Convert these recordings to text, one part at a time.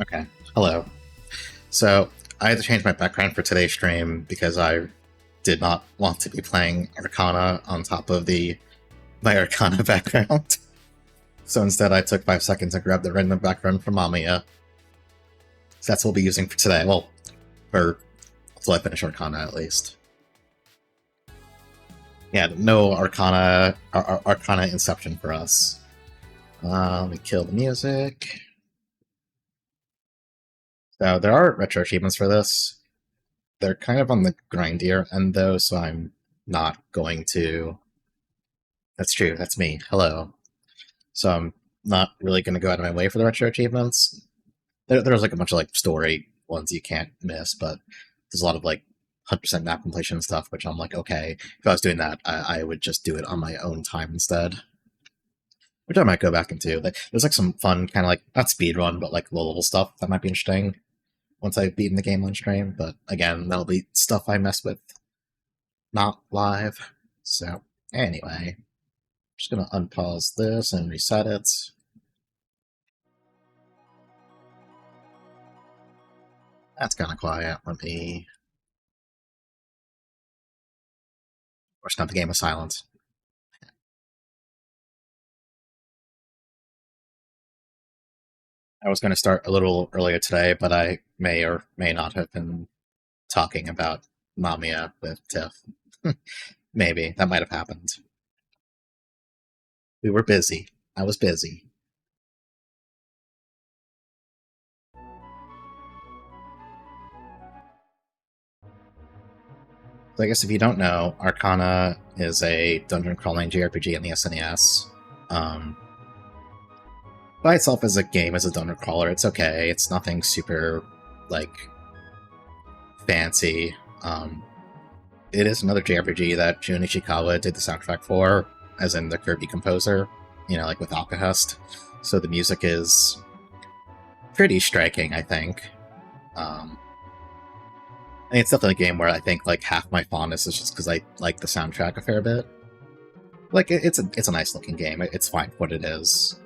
Okay, hello. So, I had to change my background for today's stream because I did not want to be playing Arcana on top of my Arcana background. So instead I took 5 seconds and grabbed the random background from Mamiya. So that's what we'll be using for today. Well, for until I finish Arcana at least. Yeah, no Arcana Inception for us. Let me kill the music. So there are retro achievements for this. They're kind of on the grindier end though, so I'm not going to... That's true, that's me. Hello. So I'm not really going to go out of my way for the retro achievements. There's like a bunch of like story ones you can't miss, but there's a lot of like 100% map completion stuff, which I'm like, okay, if I was doing that, I would just do it on my own time instead. Which I might go back into. There's like some fun kind of like, not speedrun, but like low level stuff that might be interesting once I've beaten the game on stream. But again, that'll be stuff I mess with, not live. So anyway, just gonna unpause this and reset it. That's kind of quiet. Let me... Or not the game of silence. I was going to start a little earlier today, but I may or may not have been talking about Mamiya with Tiff. Maybe. That might have happened. We were busy. I was busy. So I guess if you don't know, Arcana is a dungeon crawling JRPG in the SNES. By itself as a game, as a dungeon crawler, it's okay. It's nothing super, like, fancy. It is another JRPG that Jun Ishikawa did the soundtrack for, as in the Kirby composer, you know, like with Alcahest. So the music is pretty striking, I think. And it's definitely a game where I think like half my fondness is just because I like the soundtrack a fair bit. Like it's a nice looking game. It's fine for what it is.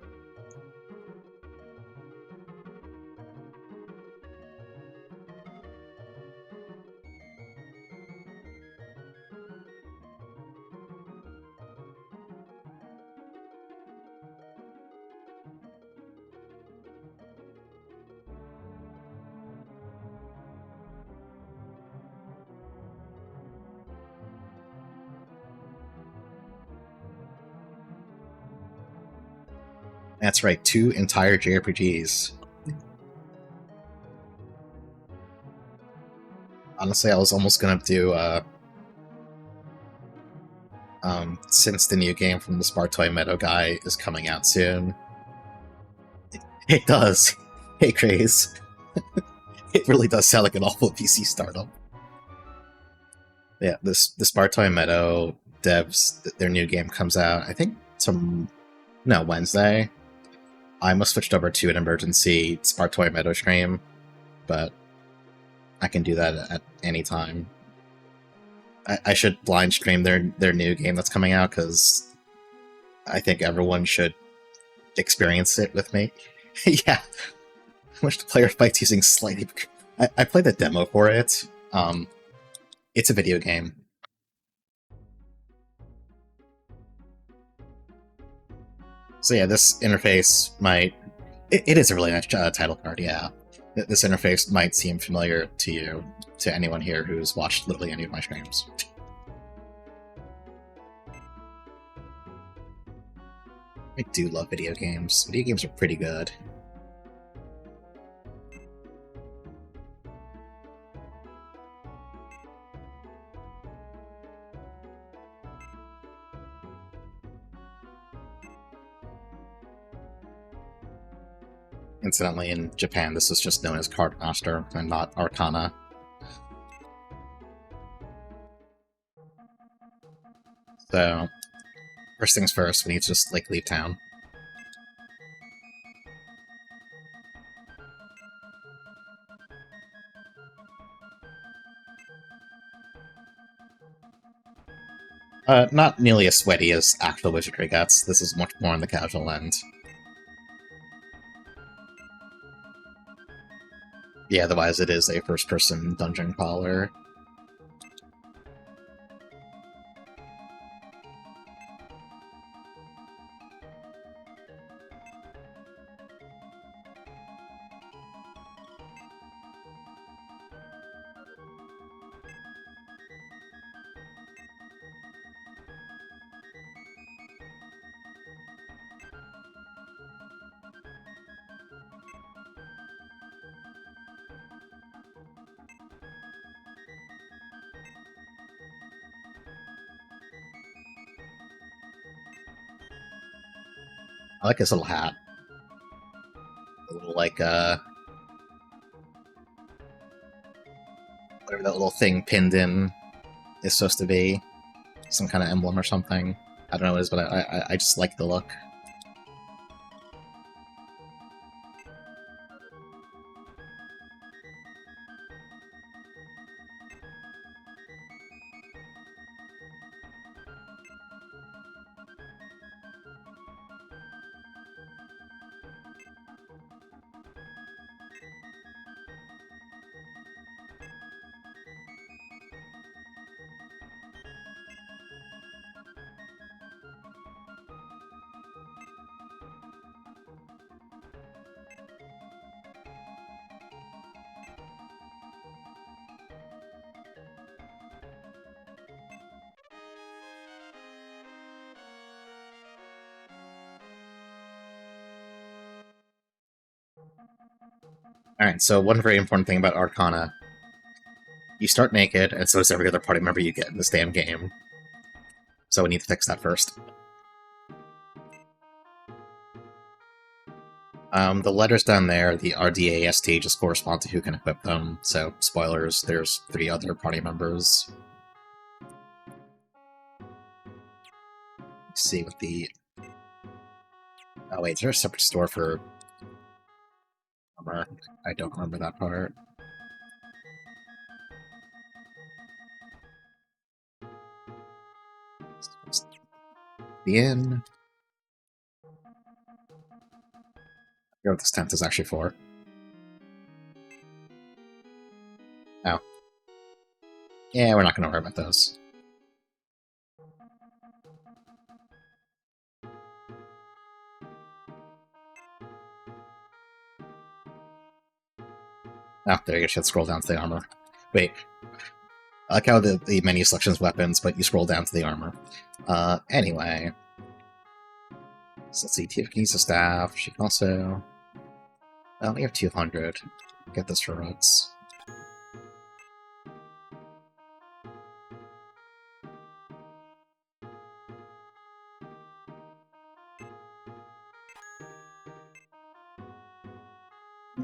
That's right, 2 entire JRPGs. Honestly, I was almost gonna do since the new game from the Spartoy Meadow guy is coming out soon. It does. Hey, Craze. It really does sound like an awful PC startup. Yeah, the Spartoy Meadow devs, their new game comes out, I think, Wednesday. I must switched over to an emergency Spartoy Meadow stream, but I can do that at any time. I should blind stream their new game that's coming out, because I think everyone should experience it with me. Yeah. Wish the player fights using slightly... I played the demo for it. It's a video game. So yeah, this interface might... It is a really nice title card, yeah. This interface might seem familiar to you, to anyone here who's watched literally any of my streams. I do love video games. Video games are pretty good. Incidentally, in Japan, this is just known as Card Master and not Arcana. So, first things first, we need to just, like, leave town. Not nearly as sweaty as actual wizardry gets. This is much more on the casual end. Yeah, otherwise it is a first-person dungeon crawler. I like his little hat. A little, like, whatever that little thing pinned in is supposed to be. Some kind of emblem or something. I don't know what it is, but I just like the look. Alright, so one very important thing about Arcana. You start naked, and so does every other party member you get in this damn game. So we need to fix that first. The letters down there, the RDAST, just correspond to who can equip them. So, spoilers, there's 3 other party members. Let's see what the... Oh wait, is there a separate store for armor? I don't remember that part. The inn. I forget what this tent is actually for. Oh. Yeah, we're not going to worry about those. Oh, there you go. You should scroll down to the armor. Wait. I like how the menu selections weapons, but you scroll down to the armor. Anyway. So let's see. Tifa can use the staff. She can also... I only have 200. Get this for Ruts.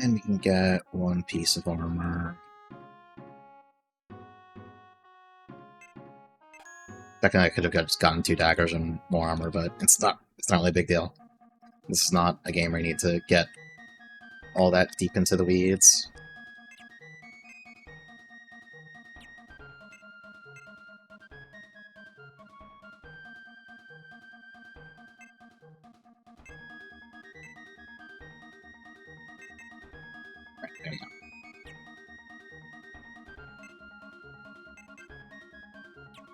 And we can get 1 piece of armor. Technically, I could have just gotten 2 daggers and more armor, but it's not really a big deal. This is not a game where you need to get all that deep into the weeds. Right, there we go.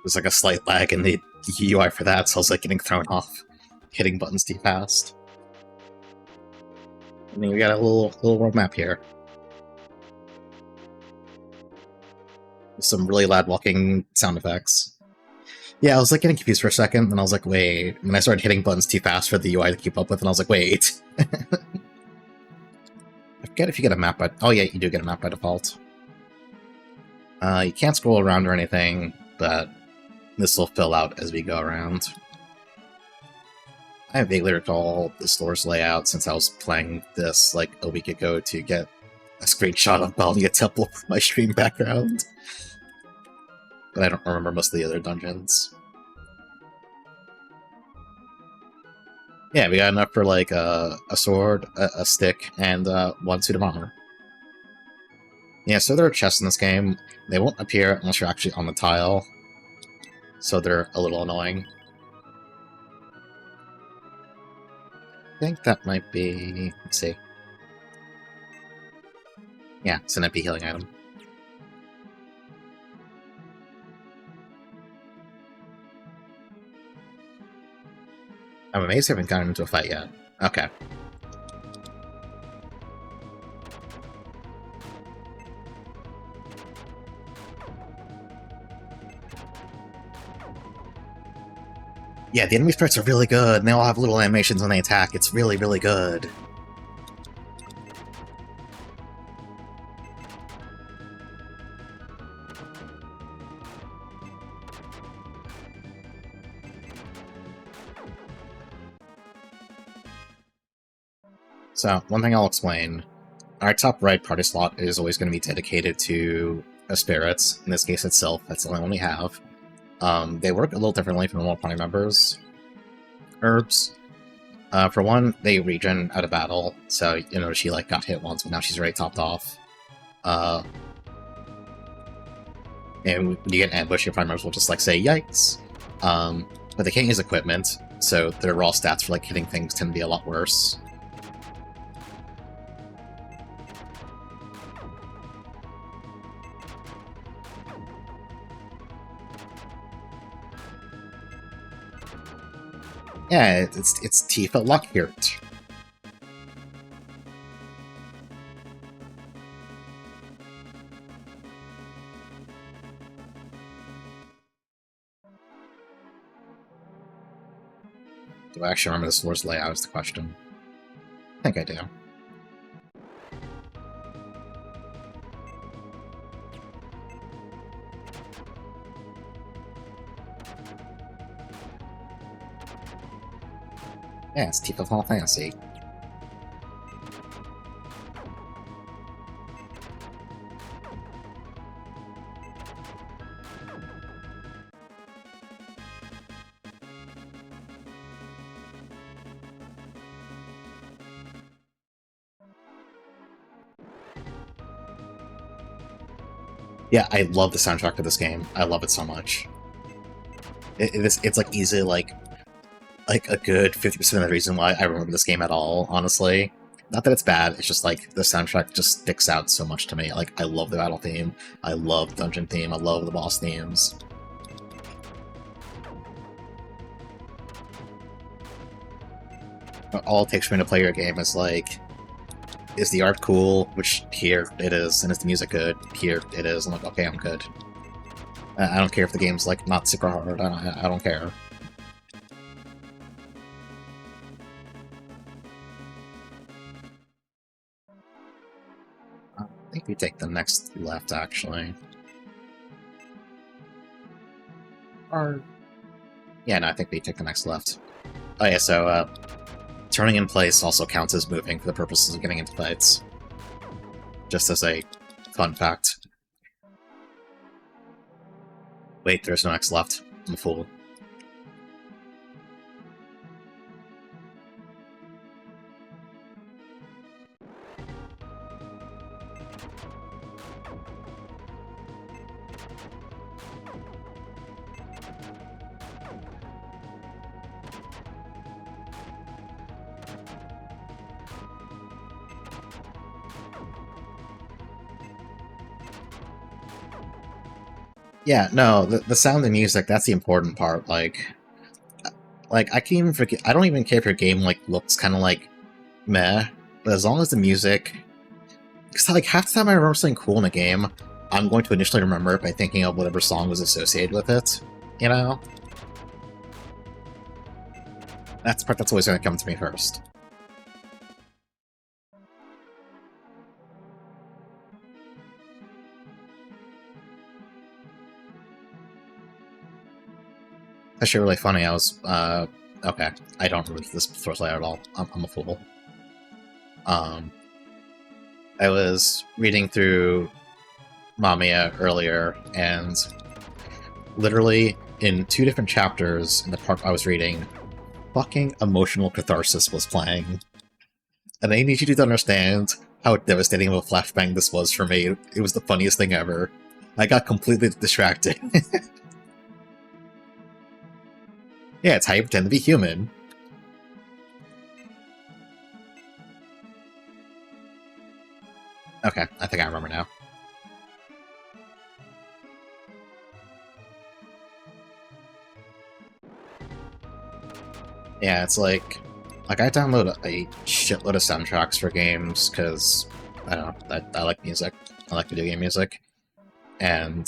There's like a slight lag in the UI for that, so I was like getting thrown off, hitting buttons too fast. And then we got a little world map here. With some really loud walking sound effects. Yeah, I was like getting confused for a second, and I was like, wait. And I started hitting buttons too fast for the UI to keep up with, and I was like, wait. I forget if you get a map by... Oh yeah, you do get a map by default. You can't scroll around or anything, but this will fill out as we go around. I vaguely recall the store's layout since I was playing this like a week ago to get a screenshot of building a temple for my stream background. But I don't remember most of the other dungeons. Yeah, we got enough for like a sword, a stick, and 1 suit of armor. Yeah, so there are chests in this game. They won't appear unless you're actually on the tile. So they're a little annoying. I think that might be... Let's see. Yeah, it's an MP healing item. I'm amazed I haven't gotten into a fight yet. Okay. Yeah, the enemy sprites are really good, and they all have little animations when they attack. It's really, really good. So, one thing I'll explain. Our top right party slot is always going to be dedicated to a spirits. In this case, itself. That's the only one we have. They work a little differently from normal party members. Herbs. For one, they regen out of battle, so, you know, she, like, got hit once, but now she's already topped off. And when you get ambushed, your party members will just, like, say, yikes! But they can't use equipment, so their raw stats for, like, hitting things tend to be a lot worse. Yeah, it's Tifa Lockhart. Do I actually remember the floor's layout is the question. I think I do. Yeah, it's Tifa Final Fantasy. Yeah, I love the soundtrack of this game. I love it so much. It's like easily like a good 50% of the reason why I remember this game at all, honestly. Not that it's bad, it's just like the soundtrack just sticks out so much to me. Like, I love the battle theme, I love the dungeon theme, I love the boss themes. All it takes for me to play your game is like, is the art cool? Which, here it is. And is the music good? Here it is. I'm like, okay, I'm good. I don't care if the game's, like, not super hard. I don't care. I think we take the next left, actually. Or... yeah, no, I think we take the next left. Oh yeah, so, turning in place also counts as moving for the purposes of getting into fights. Just as a fun fact. Wait, there's no next left. I'm a fool. Yeah, no, the sound and music, that's the important part, like, I can even forget, I don't even care if your game, like, looks kind of, like, meh, but as long as the music, because, like, half the time I remember something cool in a game, I'm going to initially remember it by thinking of whatever song was associated with it, you know? That's the part that's always going to come to me first. Actually, really funny, I was, okay, I don't remember this first layout at all, I'm a fool. I was reading through Mamiya earlier, and literally in 2 different chapters in the part I was reading, fucking Emotional Catharsis was playing. And I need you to understand how devastating of a flashbang this was for me. It was the funniest thing ever. I got completely distracted. Yeah, it's how you pretend to be human. Okay, I think I remember now. Yeah, it's like I download a shitload of soundtracks for games because I don't know, I like music. I like video game music, and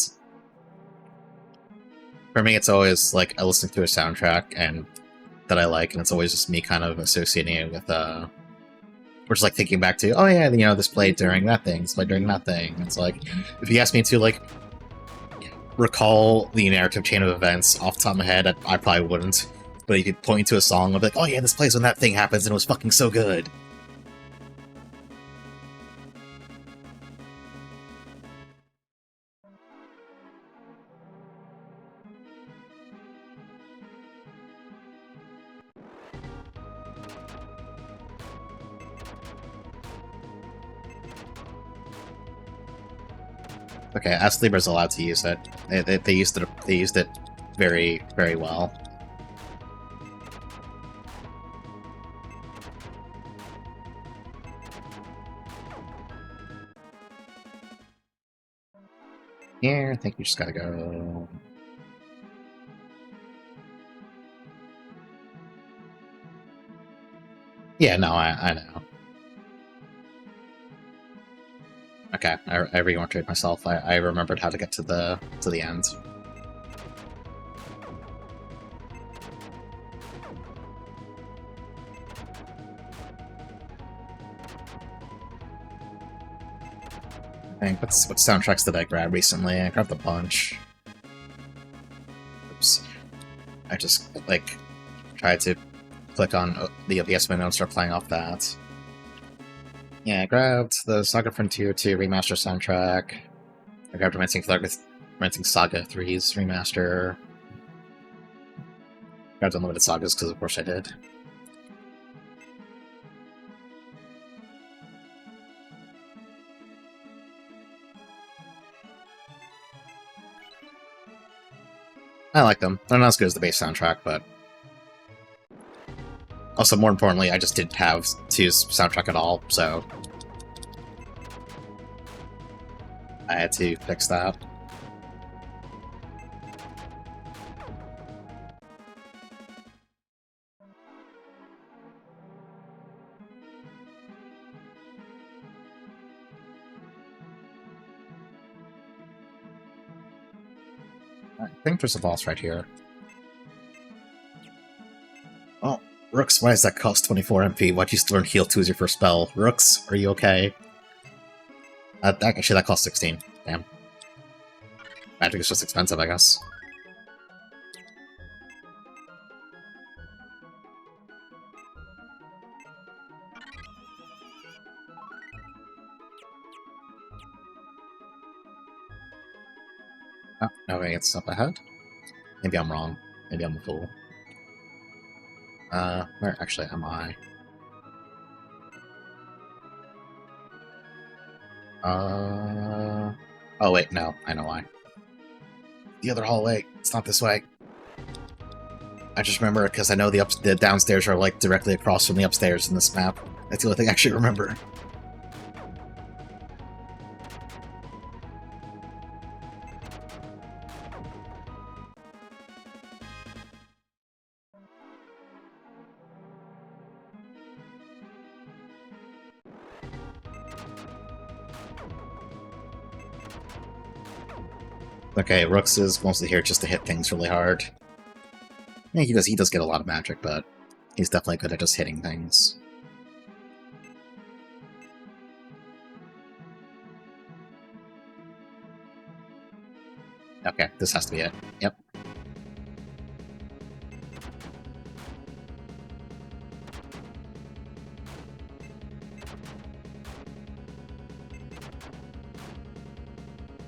for me, it's always like I listen to a soundtrack and that I like, and it's always just me kind of associating it with or just like thinking back to, oh yeah, this played during that thing, this played during that thing. It's like if you ask me to like recall the narrative chain of events off the top of my head, I probably wouldn't. But you could point to a song and be like, oh yeah, this plays when that thing happens and it was fucking so good. Okay, Asliber's allowed to use it. They used it. They used it very, very well. Yeah, I think you just gotta go. Yeah, no, I know. Okay, I re-entered myself. I remembered how to get to the end. I think what soundtracks did I grab recently? I grabbed a bunch. Oops. I just like tried to click on the OBS window and start playing off that. Yeah, I grabbed the Saga Frontier 2 remaster soundtrack. I grabbed Romancing Saga 3's remaster. I grabbed Unlimited Sagas because of course I did. I like them. They're not as good as the base soundtrack, but also more importantly, I just didn't have 2's soundtrack at all, so I had to fix that. I think there's a boss right here. Oh, Rooks, why does that cost 24 MP? Why'd you learn Heal 2 as your first spell? Rooks, are you okay? Actually, that costs 16. Damn. Magic is just expensive, I guess. Oh, no, wait, it's up ahead? Maybe I'm wrong. Maybe I'm a fool. Where actually am I? Oh wait, no, I know why. The other hallway. It's not this way. I just remember because I know the downstairs are like directly across from the upstairs in this map. That's the only thing I actually remember. Okay, Rooks is mostly here just to hit things really hard. Yeah, he does get a lot of magic, but he's definitely good at just hitting things. Okay, this has to be it. Yep.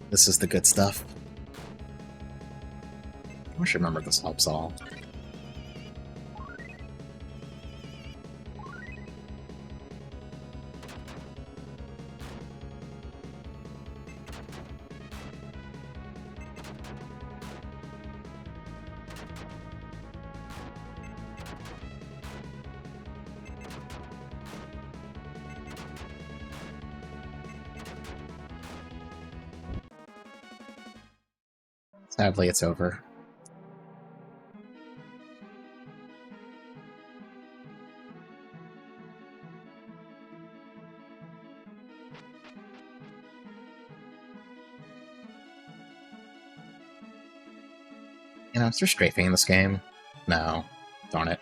This is the good stuff. I should remember this helps all. Sadly, it's over. You know, is there strafing in this game? No. Darn it.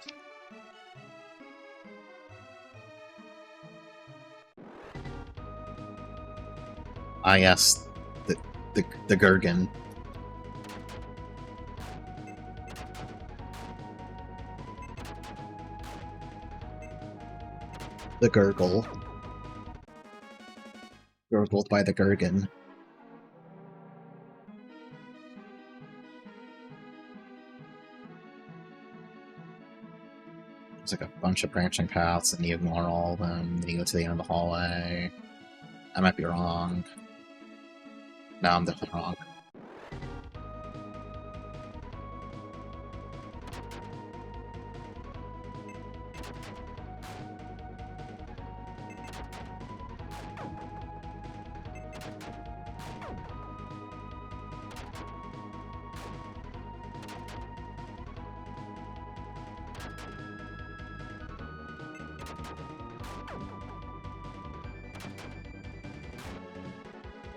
Ah, yes. The Gurgan. The Gurgle. Gurgled by the Gurgan. There's like a bunch of branching paths, and you ignore all of them, then you go to the end of the hallway. I might be wrong. No, I'm definitely wrong.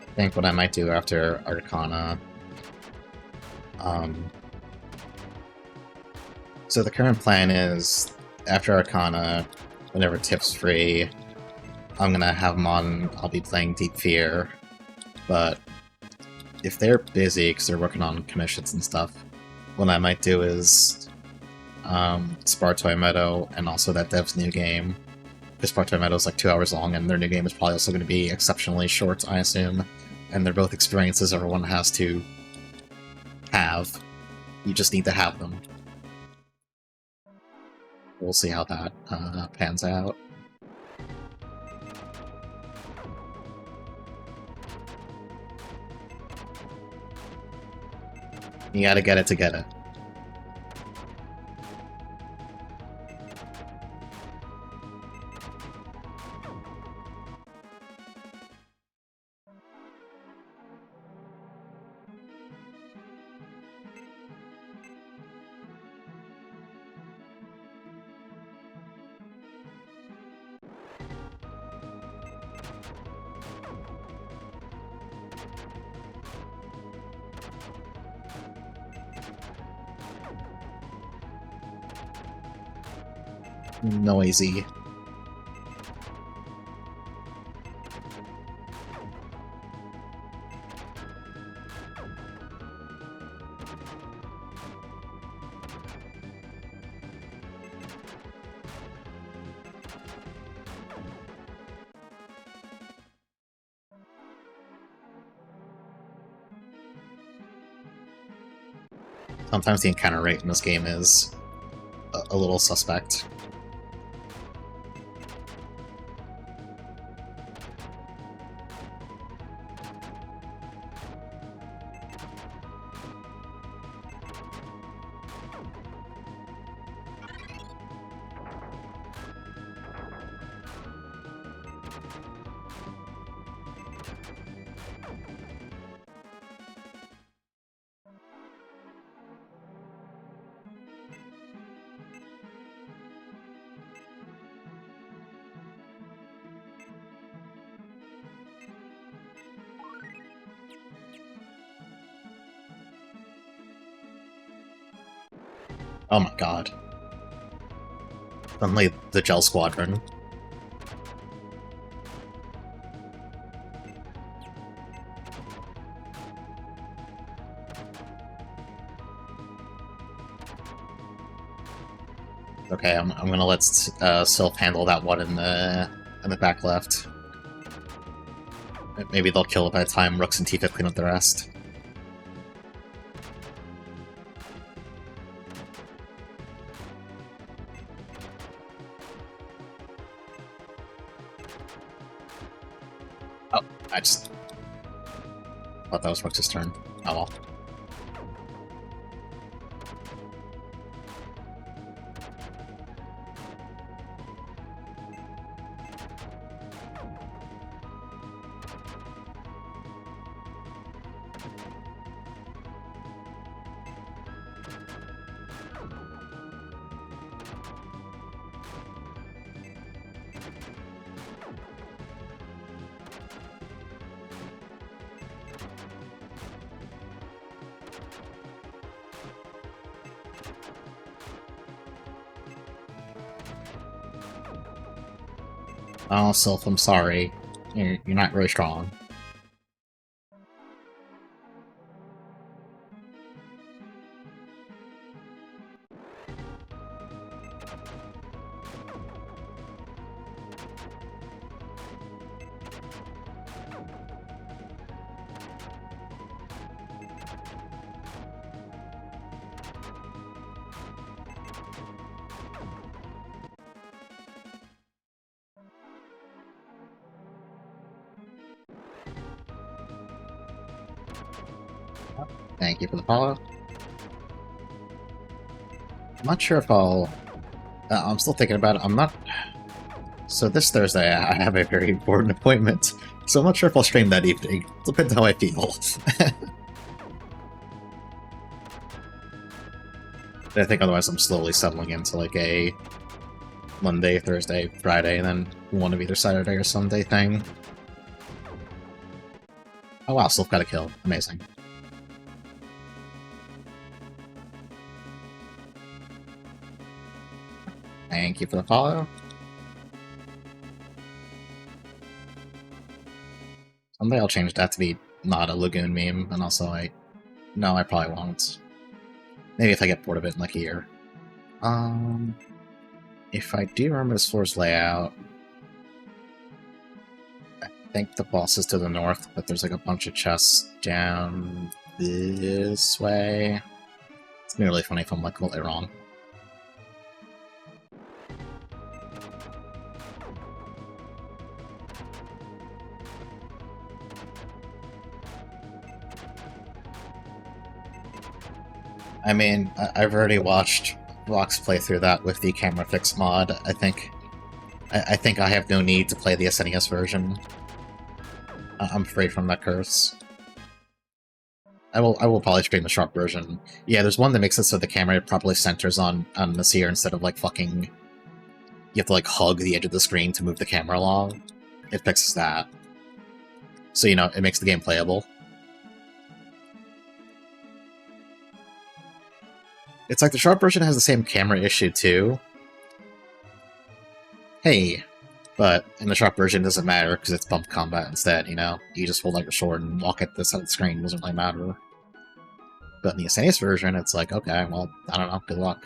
I think what I might do after Arcana. So the current plan is, after Arcana, whenever Tip's free, I'm gonna have him on, I'll be playing Deep Fear, but if they're busy, because they're working on commissions and stuff, what I might do is Spar Toy Meadow and also that dev's new game. Because Spar Toy Meadow is like 2 hours long, and their new game is probably also going to be exceptionally short, I assume. And they're both experiences everyone has to have. You just need to have them. We'll see how that pans out. You gotta get it to get it. Noisy. Sometimes the encounter rate in this game is a little suspect. Oh my god. Suddenly the Gel Squadron. Okay, I'm gonna let Sylph handle that one in the back left. Maybe they'll kill it by the time Rooks and Tifa clean up the rest. Oh, I just thought that was Rooks' turn. Oh well. Oh, Sylph, I'm sorry. You're not very strong. Thank you for the follow. I'm not sure if I'll... I'm still thinking about it. I'm not... So this Thursday, I have a very important appointment, so I'm not sure if I'll stream that evening. Depends how I feel. I think otherwise I'm slowly settling into like a Monday, Thursday, Friday, and then one of either Saturday or Sunday thing. Oh wow, Sylph got a kill. Amazing. Thank you for the follow. Someday I'll change that to be not a Lagoon meme, and also no, I probably won't. Maybe if I get bored of it in like a year. If I do remember this floor's layout, I think the boss is to the north, but there's like a bunch of chests down this way. It's gonna be really funny if I'm like completely wrong. I mean, I've already watched Vox play through that with the camera fix mod. I think I have no need to play the SNES version. I'm free from that curse. I will probably stream the short version. Yeah, there's one that makes it so the camera properly centers on Nasir instead of like fucking... You have to like hug the edge of the screen to move the camera along. It fixes that. So, you know, it makes the game playable. It's like the short version has the same camera issue too. Hey, but in the short version it doesn't matter because it's bump combat instead, you know? You just hold out your sword and walk at the side of the screen, it doesn't really matter. But in the SNES version, it's like, okay, well, I don't know, good luck.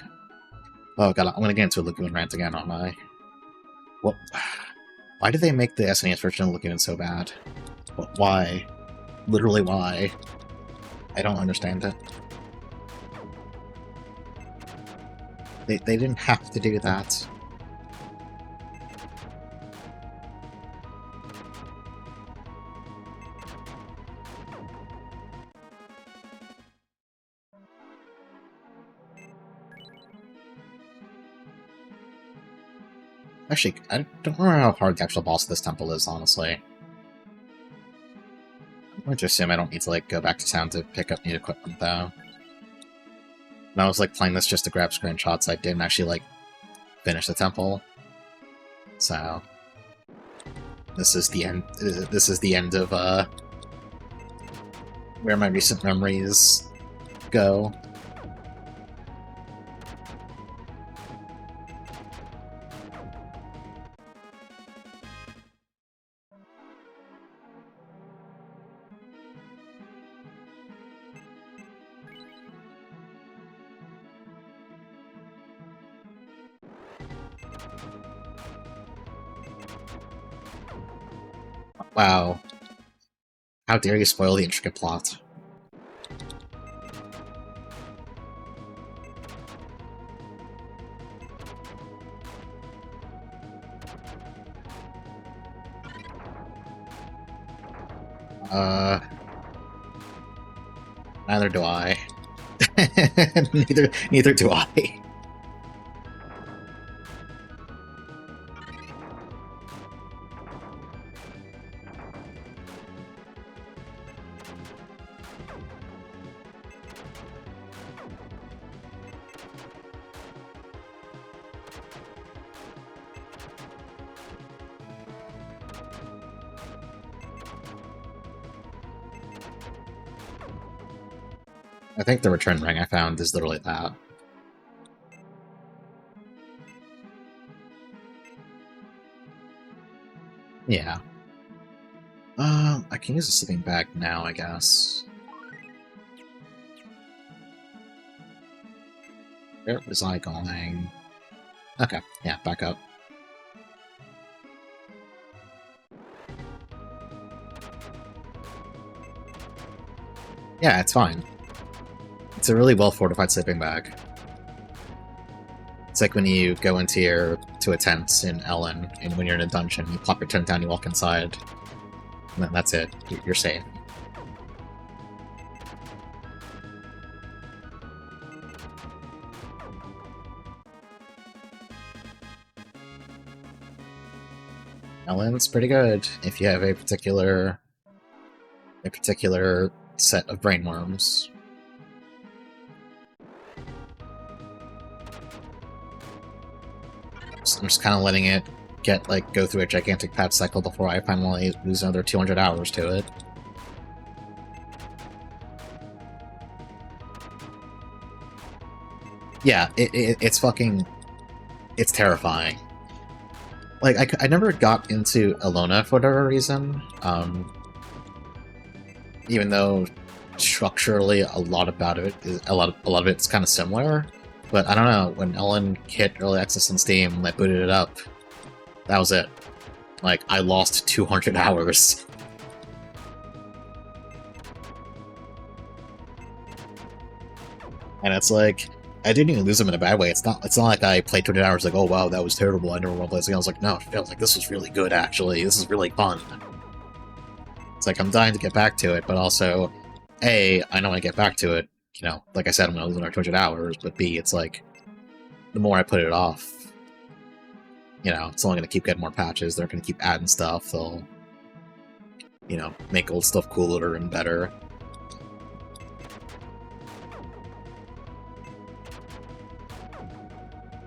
Oh god, I'm gonna get into a Lagoon rant again, aren't I? What? Why did they make the SNES version of Lagoon so bad? Why? Literally why? I don't understand it. They didn't have to do that. Actually, I don't remember how hard the actual boss of this temple is, honestly. I'm going to assume I don't need to, like, go back to town to pick up new equipment, though. When I was, like, playing this just to grab screenshots, I didn't actually, like, finish the temple. So... This is the end... This is the end of, where my recent memories go. Wow. How dare you spoil the intricate plot. Neither do I. neither do I. I think the return ring I found is literally that. Yeah. I can use a sleeping bag now, I guess. Where was I going? Okay, yeah, back up. Yeah, it's fine. It's a really well-fortified sleeping bag. It's like when you go to a tent in Ellen, and when you're in a dungeon, you plop your tent down, you walk inside, and then that's it. You're safe. Ellen's pretty good if you have a particular set of brainworms. I'm just kind of letting it go through a gigantic patch cycle before I finally lose another 200 hours to it. Yeah, it's fucking... It's terrifying. Like, I never got into Alona for whatever reason, even though structurally a lot of it's kind of similar. But I don't know, when Ellen hit early access on Steam, and I booted it up, that was it. Like, I lost 200 hours. And it's like, I didn't even lose them in a bad way. It's not like I played 200 hours like, oh wow, that was terrible, I never want to play this again. I was like, no, it feels like this was really good, actually. This is really fun. It's like, I'm dying to get back to it, but also, A, I know when I get back to it, you know, like I said, I'm going to lose another 200 hours, but B, it's like, the more I put it off, you know, it's only going to keep getting more patches, they're going to keep adding stuff, they'll, you know, make old stuff cooler and better.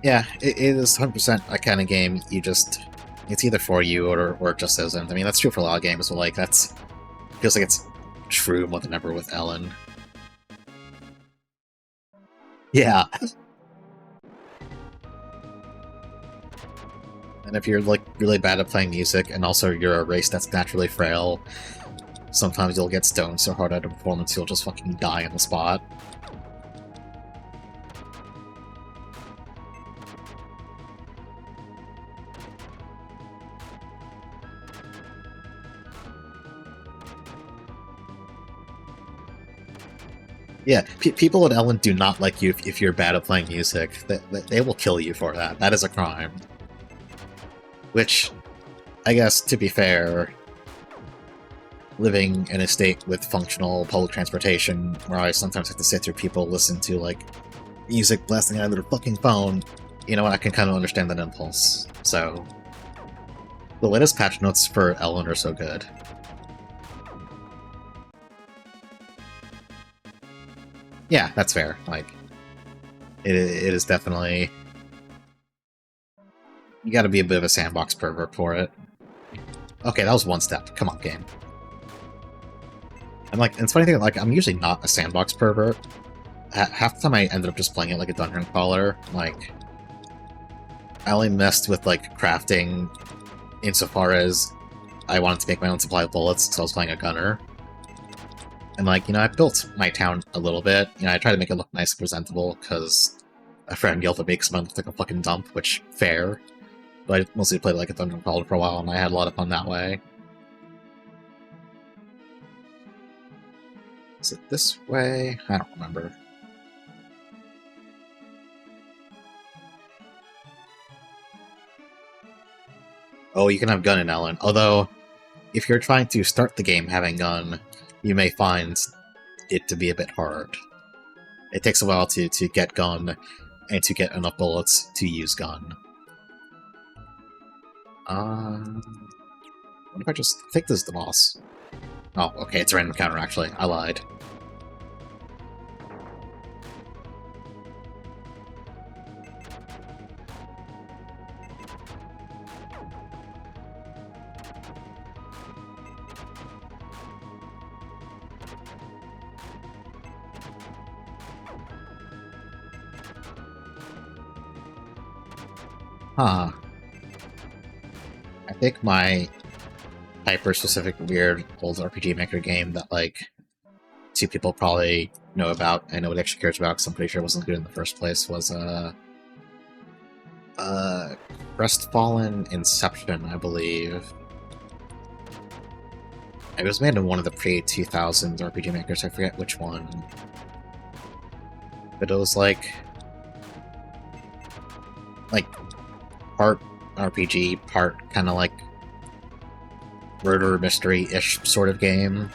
Yeah, it is 100% a kind of game you just... It's either for you or it just isn't. I mean, that's true for a lot of games, but, like, that's... Feels like it's true more than ever with Ellen. Yeah. And if you're, like, really bad at playing music, and also you're a race that's naturally frail, sometimes you'll get stoned so hard at a performance you'll just fucking die on the spot. Yeah, people at Ellen do not like you if you're bad at playing music. They will kill you for that. That is a crime. Which, I guess, to be fair, living in a state with functional public transportation, where I sometimes have to sit through people listen to, like, music blasting out of their fucking phone, you know what, I can kind of understand that impulse. So, the latest patch notes for Ellen are so good. Yeah, that's fair. Like, it is definitely... You gotta be a bit of a sandbox pervert for it. Okay, that was one step. Come on, game. And, like, it's funny thing, like, I'm usually not a sandbox pervert. Half the time I ended up just playing it like a dungeon crawler. Like, I only messed with, like, crafting insofar as I wanted to make my own supply of bullets, so I was playing a gunner. And, like, you know, I built my town a little bit. You know, I tried to make it look nice and presentable, because a friend yelled at me because mine looked like a fucking dump, which, fair. But I mostly played like a dungeon crawler for a while, and I had a lot of fun that way. Is it this way? I don't remember. Oh, you can have gun in Ellen. Although, if you're trying to start the game having gun, you may find it to be a bit hard. It takes a while to get gun, and to get enough bullets to use gun. What if I just... I think this is the boss. Oh, okay, it's a random counter, actually. I lied. Huh. I think my hyper-specific, weird old RPG Maker game that, like, 2 people probably know about and nobody actually cares about because I'm pretty sure it wasn't good in the first place, was, Crestfallen Inception, I believe. It was made in one of the pre-2000s RPG Makers, I forget which one. But it was like part RPG, part kind of like murder mystery-ish sort of game.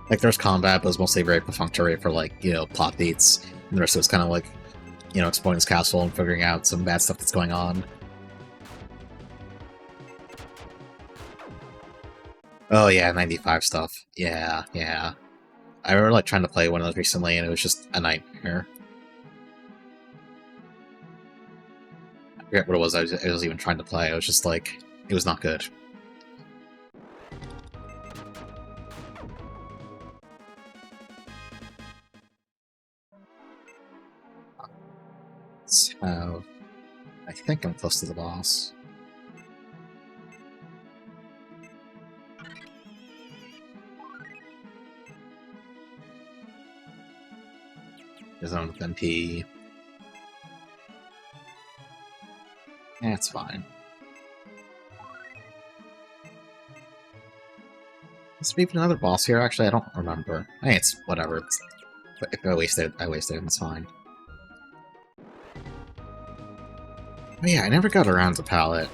Like, there's combat, but it was mostly very perfunctory for, like, you know, plot beats. And the rest of it's kind of like, you know, exploring this castle and figuring out some bad stuff that's going on. Oh yeah, 95 stuff. Yeah, yeah. I remember, like, trying to play one of those recently, and it was just a nightmare. I forget what it was I was even trying to play. It was just, like, it was not good. So, I think I'm close to the boss. His own MP. Yeah, it's fine. Is there even another boss here? Actually, I don't remember. Hey, it's whatever. If I wasted it, it's fine. But yeah, I never got around to Palette.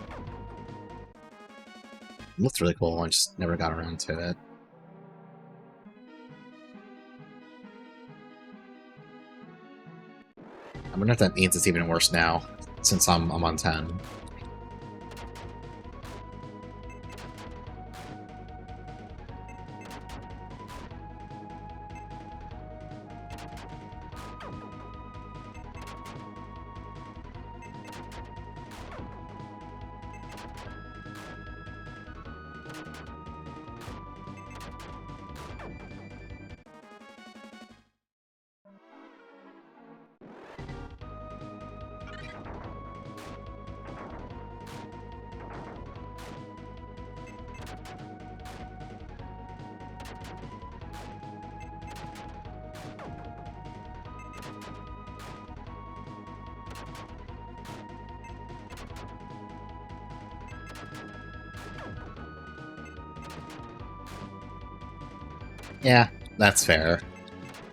It looked really cool, I just never got around to it. I wonder if that means it's even worse now, since I'm on 10. Yeah, that's fair.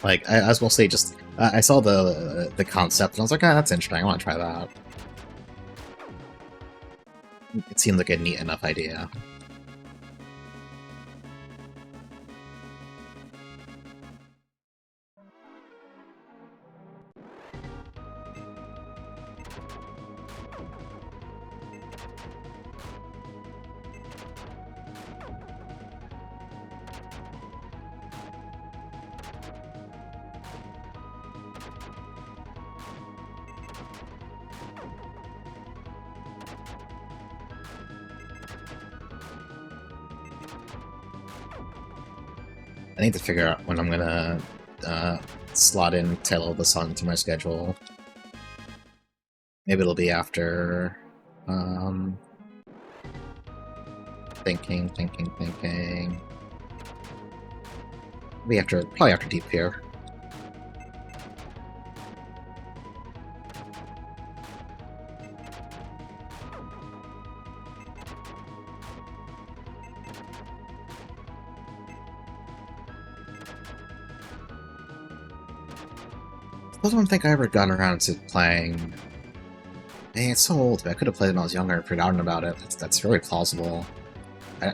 Like, I was mostly just... I saw the concept, and I was like, ah, that's interesting, I want to try that. It seemed like a neat enough idea. I need to figure out when I'm gonna slot in Tale of the Sun to my schedule. Maybe it'll be after... Thinking... Maybe probably after Deep Fear. I don't think I ever got around to playing... Dang, it's so old, but I could have played it when I was younger and forgotten about it. That's very plausible. I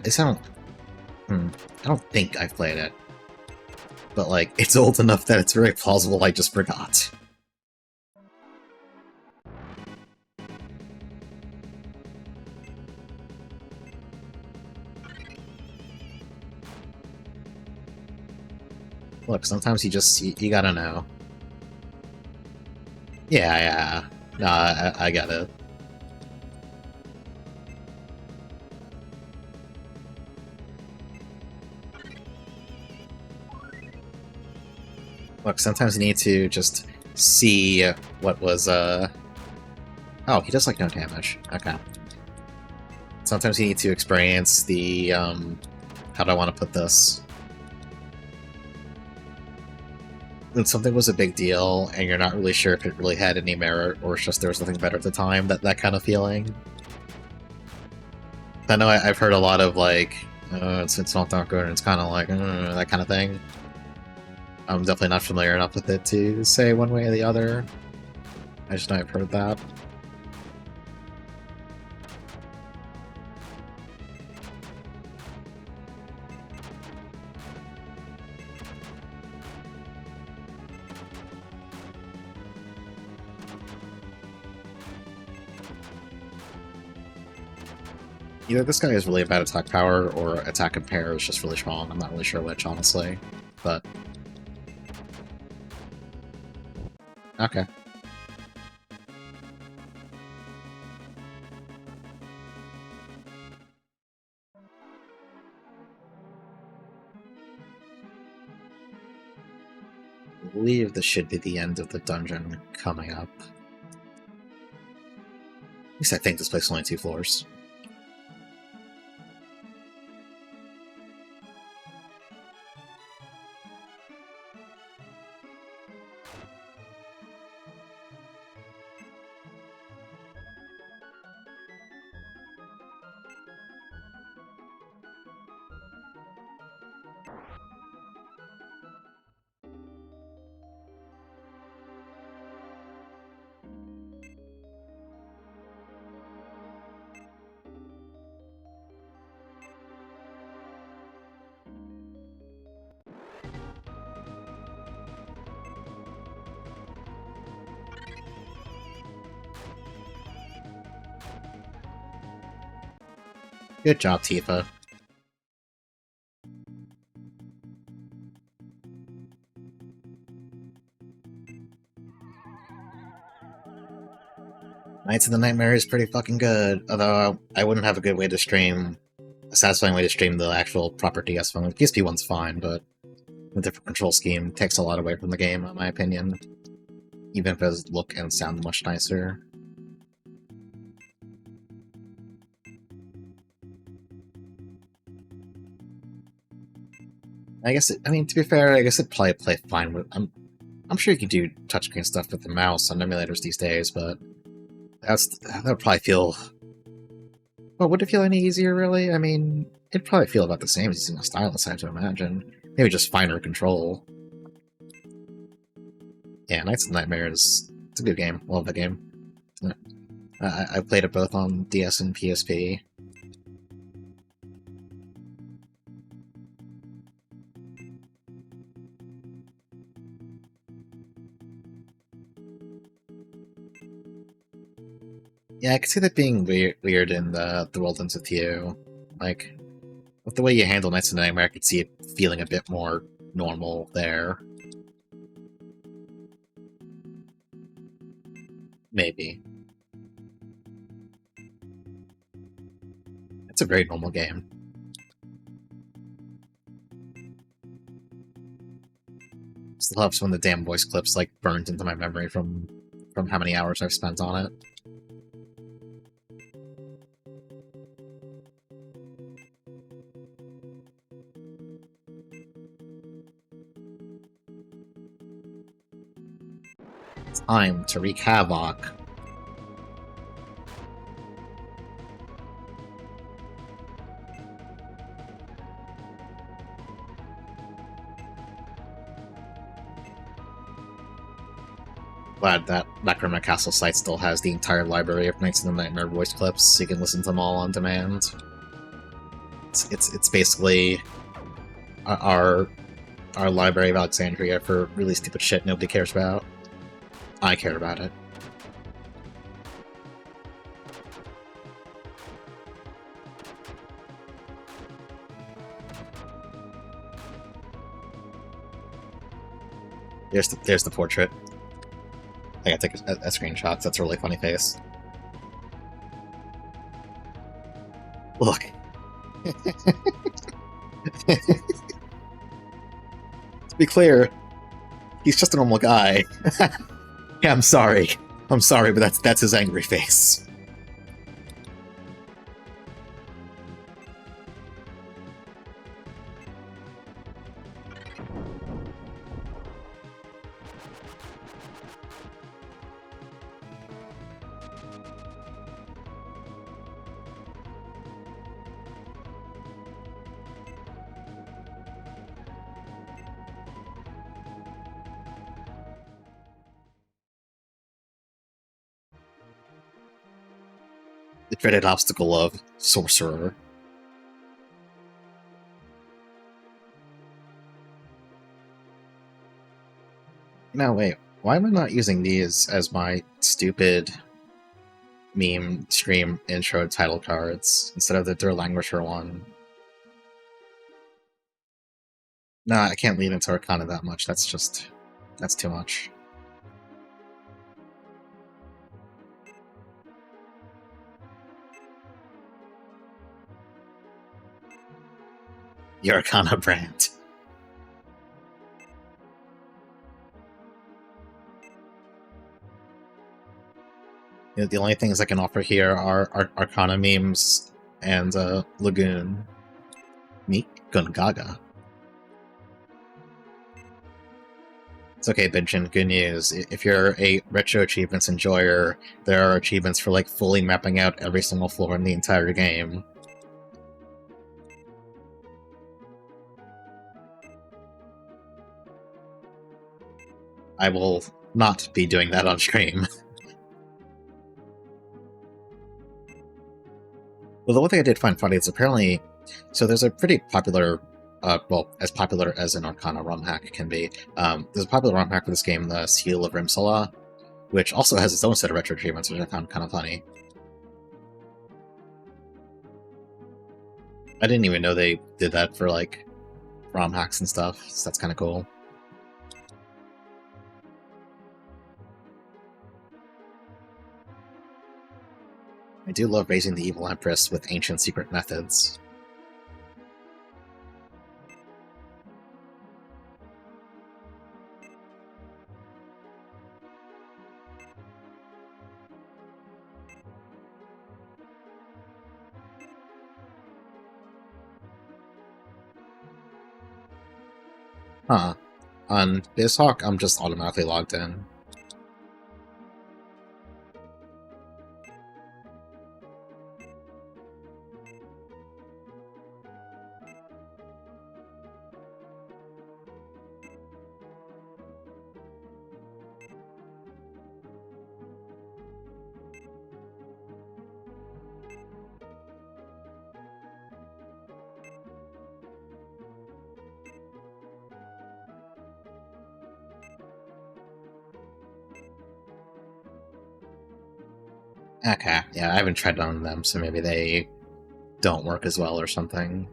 don't think I've played it. But, like, it's old enough that it's very plausible I just forgot. Look, sometimes you gotta know. Yeah. No, I get it. Look, sometimes you need to just see what was, Oh, he does, like, no damage. Okay. Sometimes you need to experience the, how do I want to put this? When something was a big deal, and you're not really sure if it really had any merit, or it's just there was nothing better at the time, that kind of feeling. I know I've heard a lot of, like, it's not that good, and it's kind of like, that kind of thing. I'm definitely not familiar enough with it to say one way or the other. I just know I've heard that. Either this guy is really bad attack power, or attack and pair is just really strong. I'm not really sure which, honestly. But... okay. I believe this should be the end of the dungeon coming up. At least I think this place is only 2 floors. Good job, Tifa. Knights of the Nightmare is pretty fucking good, although I wouldn't have a good way to stream... a satisfying way to stream the actual proper DS phone. The PSP one's fine, but a different control scheme takes a lot away from the game, in my opinion. Even if it does look and sound much nicer. I guess to be fair, I guess it'd probably play fine with... I'm sure you can do touchscreen stuff with the mouse on emulators these days, but... that would probably feel... well, would it feel any easier, really? I mean, it'd probably feel about the same as using a stylus, I have to imagine. Maybe just finer control. Yeah, Knights of the Nightmare it's a good game. Love the game. I played it both on DS and PSP. Yeah, I can see that being weird in the World Ends With You. Like, with the way you handle Knights of the Nightmare, I could see it feeling a bit more normal there. Maybe. It's a very normal game. Still have some of the damn voice clips, like, burned into my memory from how many hours I've spent on it. Time to wreak havoc. Glad that Macrama Castle site still has the entire library of Knights of the Nightmare voice clips, so you can listen to them all on demand. It's basically our library of Alexandria for really stupid shit nobody cares about. I care about it. There's the portrait. I gotta take a screenshot. That's a really funny face. Look. To be clear, he's just a normal guy. Yeah, I'm sorry. I'm sorry, but that's his angry face. The dreaded obstacle of Sorcerer. Now wait, why am I not using these as my stupid meme stream intro title cards instead of the Der Languisher one? Nah, I can't lean into Arcana that much. That's too much. The Arcana brand. You know, the only things I can offer here are Arcana memes and Lagoon. Meek Gungaga. It's okay, Benjin. Good news. If you're a retro achievements enjoyer, there are achievements for like fully mapping out every single floor in the entire game. I will not be doing that on stream. Well, the one thing I did find funny is apparently, so there's a pretty popular, well, as popular as an Arcana romhack can be. There's a popular romhack for this game, the Seal of Rimsala, which also has its own set of retro achievements, which I found kind of funny. I didn't even know they did that for like ROM hacks and stuff, so that's kind of cool. I do love raising the evil empress with ancient secret methods. Huh. On BizHawk, I'm just automatically logged in. Okay, yeah, I haven't tried on them, so maybe they don't work as well or something.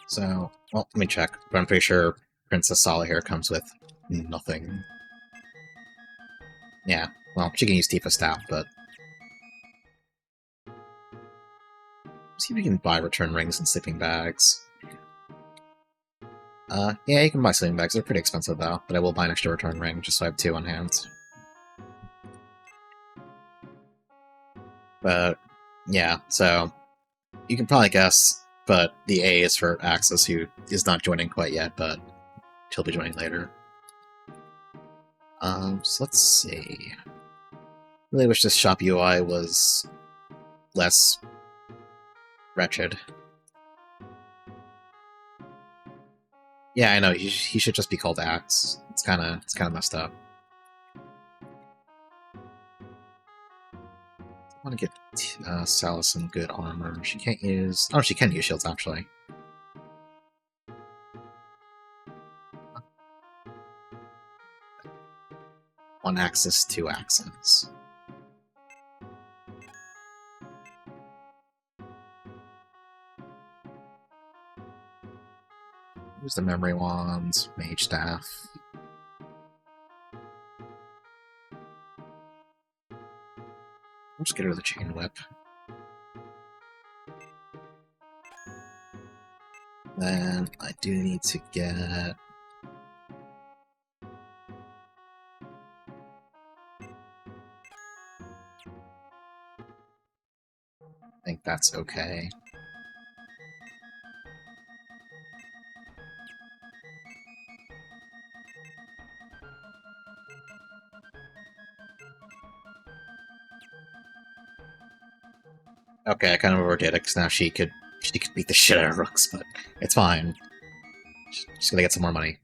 So, well, let me check, but I'm pretty sure Princess Sala here comes with nothing. Yeah, well, she can use Tifa Staff, but... see if we can buy return rings and sleeping bags. Yeah, you can buy sleeping bags. They're pretty expensive, though, but I will buy an extra return ring, just so I have 2 on hand. But, yeah, so... you can probably guess, but the A is for Axis, who is not joining quite yet, but he'll be joining later. So let's see. Really wish this shop UI was less wretched. Yeah, I know, he should just be called Axe. It's kinda messed up. I want to get Sally some good armor. She can't use... oh, she can use shields, actually. One axis, 2 axes. Use the memory wand, mage staff. I'll just get rid of the chain whip. Then I do need to get... That's okay. Okay, I kind of overdid it, because now she could beat the shit out of Rooks, but it's fine. She's gonna get some more money.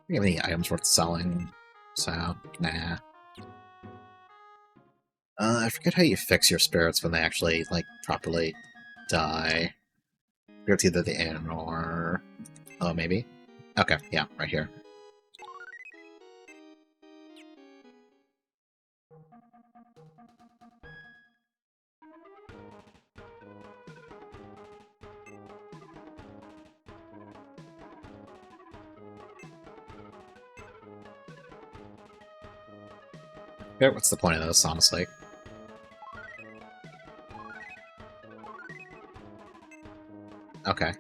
Do you have any items worth selling? So, nah. I forget how you fix your spirits when they actually, like, properly die. It's either the inn or... Oh, maybe? Okay, yeah, right here. Yeah, what's the point of this, honestly? Okay.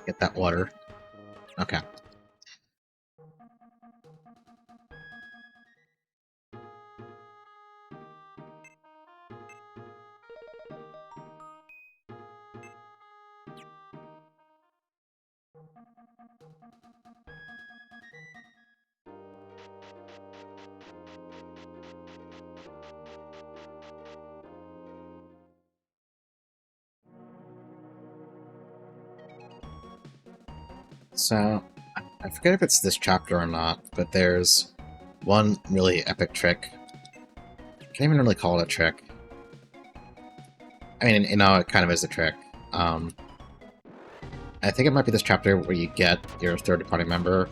Get that water. Okay. So, I forget if it's this chapter or not, but there's one really epic trick. Can't even really call it a trick. I mean, you know, it kind of is a trick. I think it might be this chapter where you get your third-party member,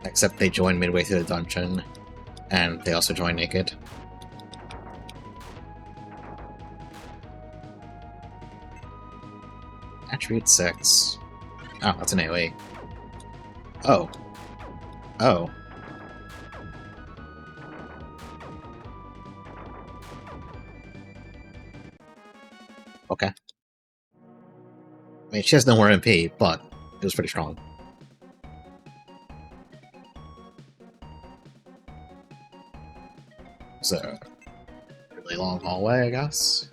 except they join midway through the dungeon, and they also join naked. Attribute 6. Oh, that's an AoE. Oh. Oh. Okay. I mean, she has no more MP, but it was pretty strong. It's a really long hallway, I guess.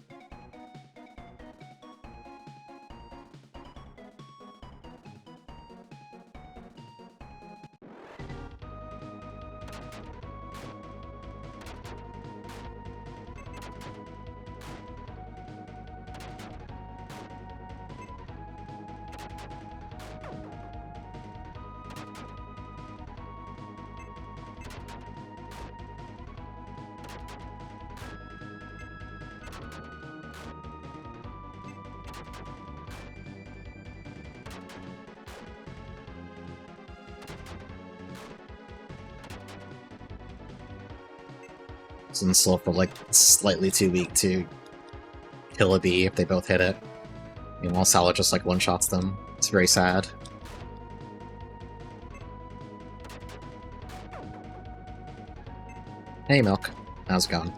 And Slope are like slightly too weak to kill a bee if they both hit it. Meanwhile, Sala just like one-shots them. It's very sad. Hey, Milk. How's it going?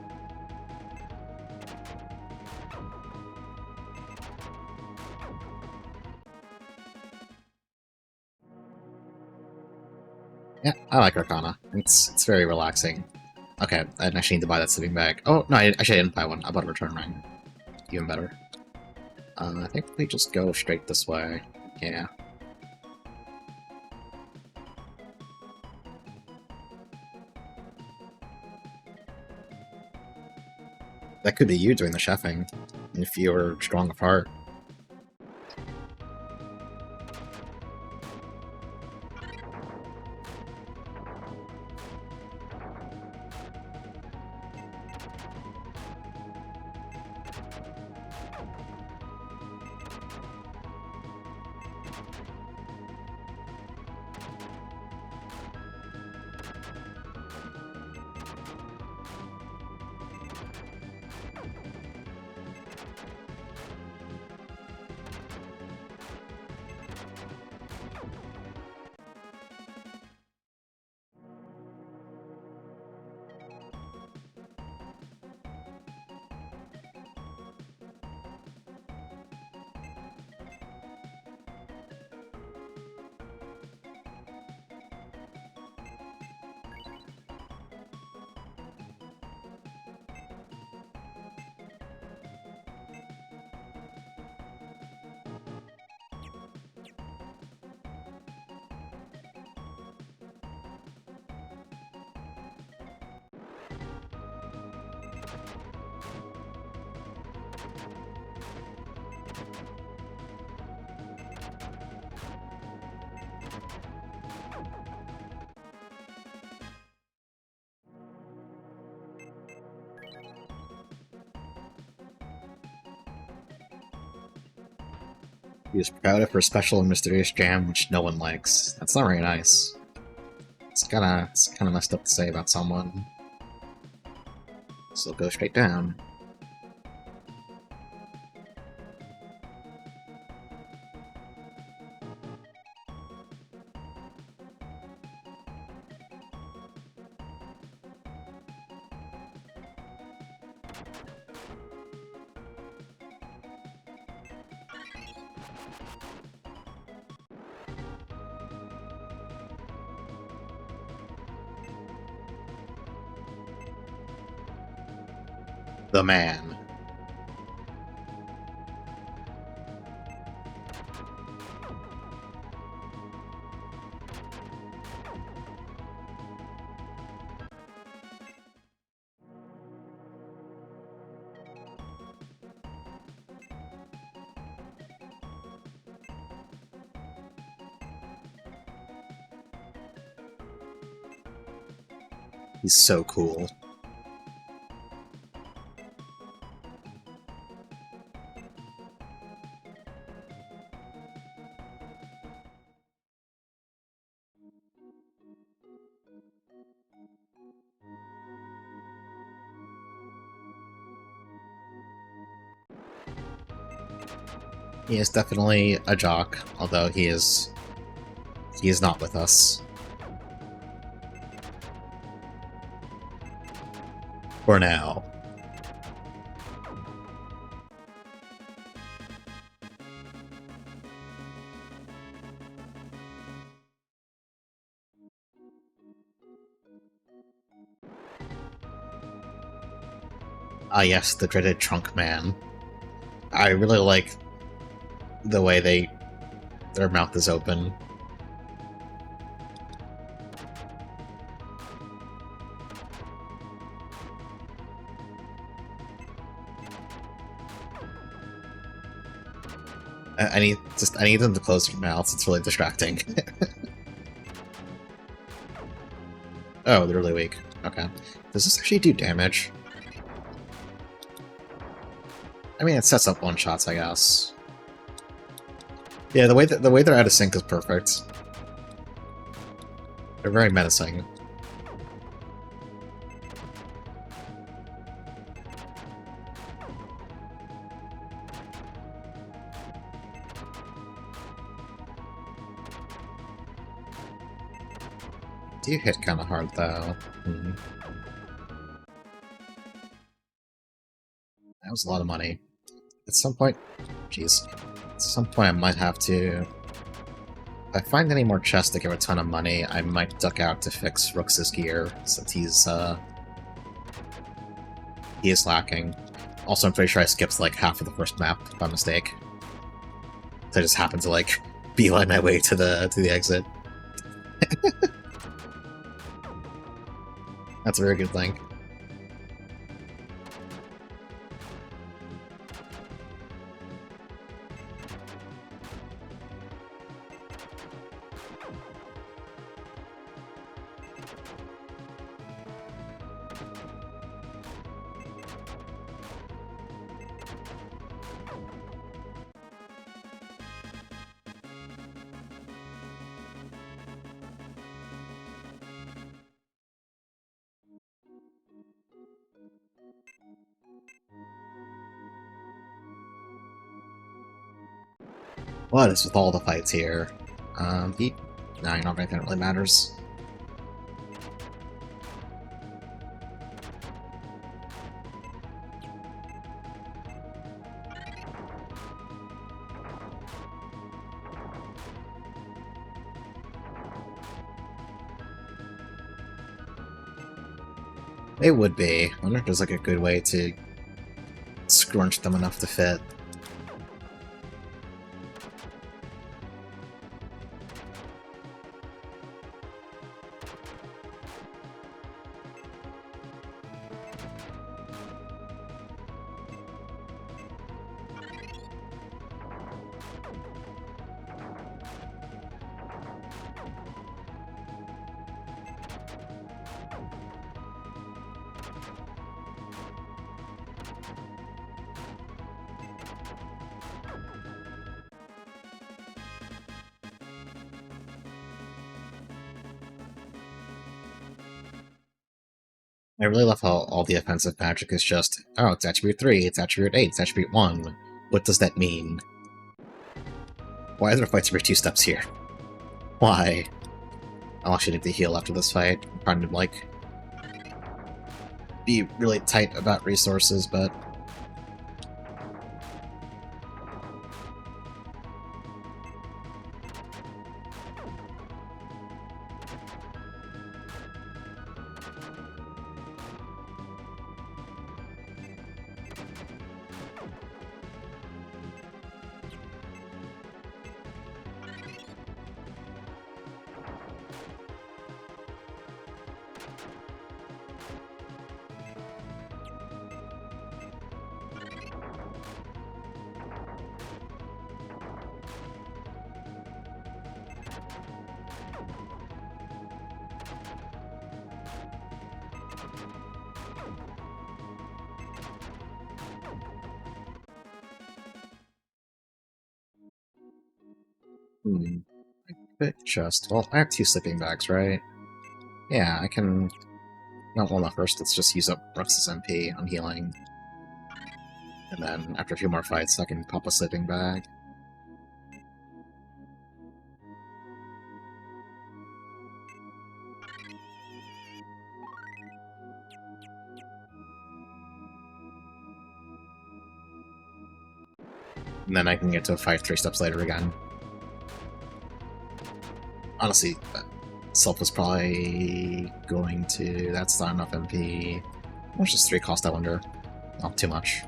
Yeah, I like Arcana. It's very relaxing. Okay, I actually need to buy that sleeping bag. Oh, no, actually I didn't buy one. I bought a return ring. Even better. I think we just go straight this way. Yeah. That could be you doing the chefing, if you were strong of heart. Use powder for special and mysterious jam, which no one likes. That's not very nice. It's kinda messed up to say about someone. So go straight down. The man. He's so cool. He is definitely a jock, although he is not with us. For now. Ah yes, the dreaded Trunk Man. I really like the way their mouth is open. I need them to close their mouths. It's really distracting. Oh, they're really weak. Okay. Does this actually do damage? I mean, it sets up one-shots, I guess. Yeah, the way they're out of sync is perfect. They're very menacing. Do hit kind of hard, though. That was a lot of money. At some point... Jeez. At some point I might have to... If I find any more chests that give a ton of money, I might duck out to fix Rooks' gear, since he is lacking. Also, I'm pretty sure I skipped, like, half of the first map by mistake. So I just happened to, like, beeline my way to the exit. That's a very good thing. What is with all the fights here? Eat? No, you're not anything that really matters. They would be. I wonder if there's like a good way to scrunch them enough to fit. I really love how all the offensive magic is just, oh, it's attribute 3, it's attribute 8, it's attribute 1. What does that mean? Why are there fights every 2 steps here? Why? I'll actually need to heal after this fight. I'm trying to, like, be really tight about resources, but... Quick chest. Well, I have 2 sleeping bags, right? Yeah, I can... No, well, not first. Let's just use up Rux's MP on healing. And then, after a few more fights, I can pop a sleeping bag. And then I can get to a fight 3 steps later again. Honestly, Self was probably going to... That's not enough MP. How much does 3 cost, I wonder? Not too much.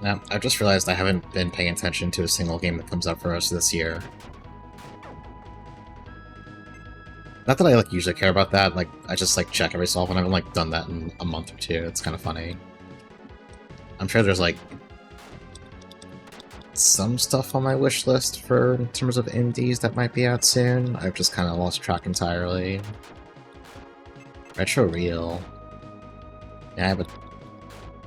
Yeah, I've just realized I haven't been paying attention to a single game that comes out for us this year. Not that I like usually care about that, like I just like check every so often. I haven't like done that in a month or 2. It's kind of funny. I'm sure there's like some stuff on my wish list for in terms of indies that might be out soon. I've just kind of lost track entirely. Retro Real. Yeah, I have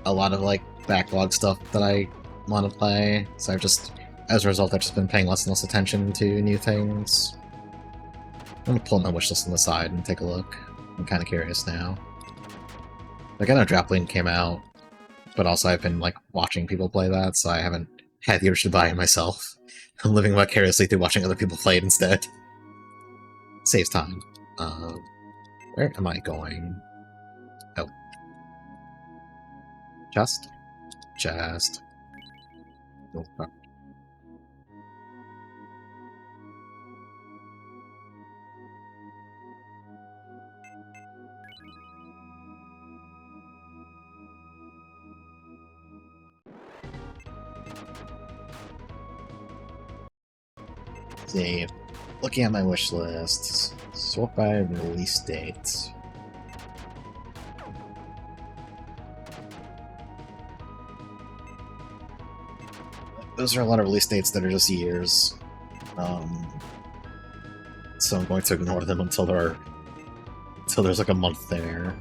a lot of like backlog stuff that I want to play, so I've just, as a result, I've just been paying less and less attention to new things. I'm gonna pull my wishlist on the side and take a look. I'm kind of curious now. Like, I know Draplin came out, but also I've been like watching people play that, so I haven't had the urge to buy it myself. I'm living vicariously through watching other people play it instead. Saves time. Where am I going? Oh. Chest? Chest. Oh, fuck. See, looking at my wish list, sort by release dates. Those are a lot of release dates that are just years. So I'm going to ignore them until there's like a month there.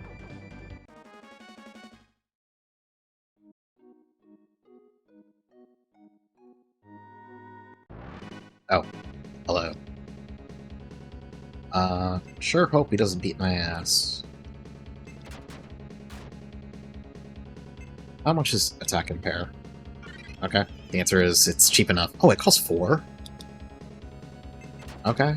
Oh, hello. Sure hope he doesn't beat my ass. How much is attack and pair? Okay. The answer is it's cheap enough. Oh, it costs 4? Okay.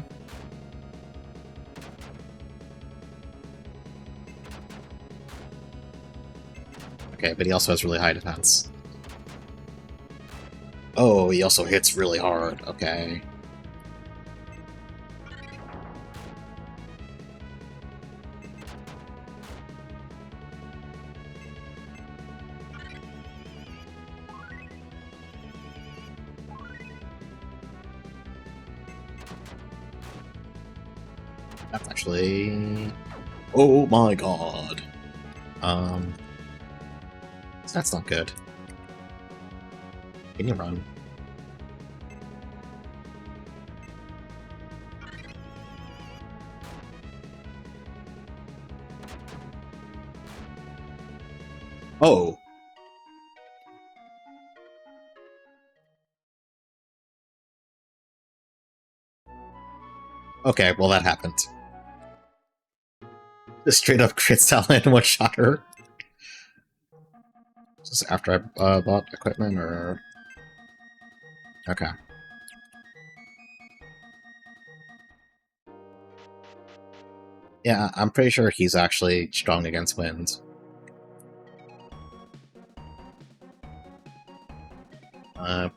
Okay, but he also has really high defense. Oh, he also hits really hard. Okay. That's actually... Oh my god. That's not good. Can you run? Oh! Okay, well that happened. Just straight up crit Stalin and one-shot her. Is this after I bought equipment, or...? Okay. Yeah, I'm pretty sure he's actually strong against wind.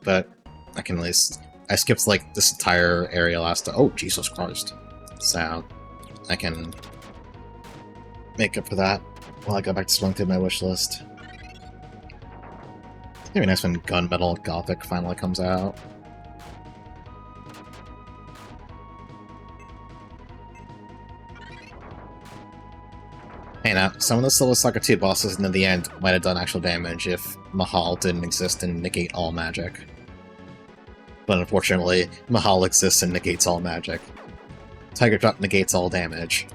But I can at least... I skipped, like, this entire area last time. Oh, Jesus Christ. So, I can make up for that while I go back to swing through my wish list. It's gonna be nice when Gunmetal Gothic finally comes out. Hey now, some of the Silver Saga 2 bosses in the end might have done actual damage if Mahal didn't exist and negate all magic. But unfortunately, Mahal exists and negates all magic. Tiger Drop negates all damage.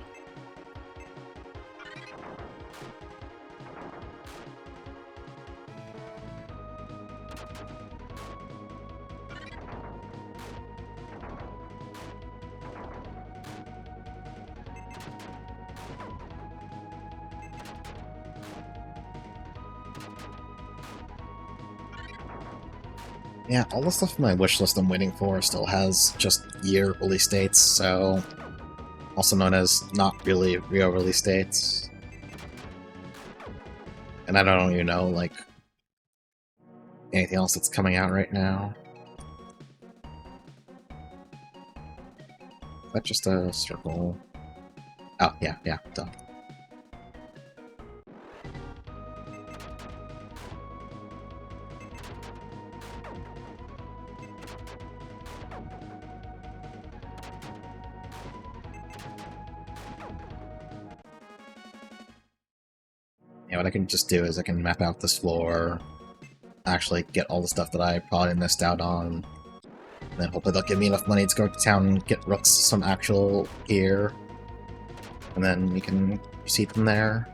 Yeah, all the stuff in my wish list I'm waiting for still has just year release dates, so... also known as not really real release dates. And I don't even know, like, anything else that's coming out right now. Is that just a circle? Oh, yeah, duh. Yeah, what I can just do is I can map out this floor, actually get all the stuff that I probably missed out on, and then hopefully they'll give me enough money to go to town and get Rooks some actual gear, and then we can proceed from there.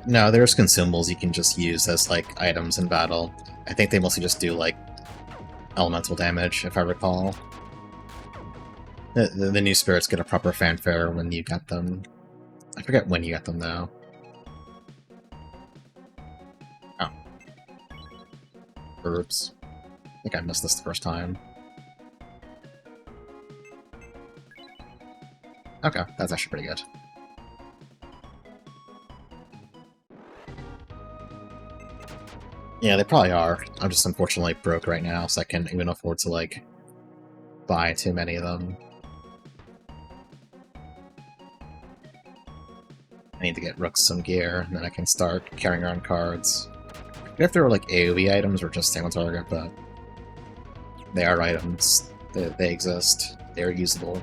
No, there's consumables you can just use as, like, items in battle. I think they mostly just do, like, elemental damage, if I recall. The new spirits get a proper fanfare when you get them. I forget when you get them, though. Oh. Oops. I think I missed this the first time. Okay, that's actually pretty good. Yeah, they probably are. I'm just unfortunately broke right now, so I can't even afford to, like, buy too many of them. I need to get Rooks some gear, and then I can start carrying around cards. I forget if they were, like, AoE items or just single target, but they are items. They exist. They're usable.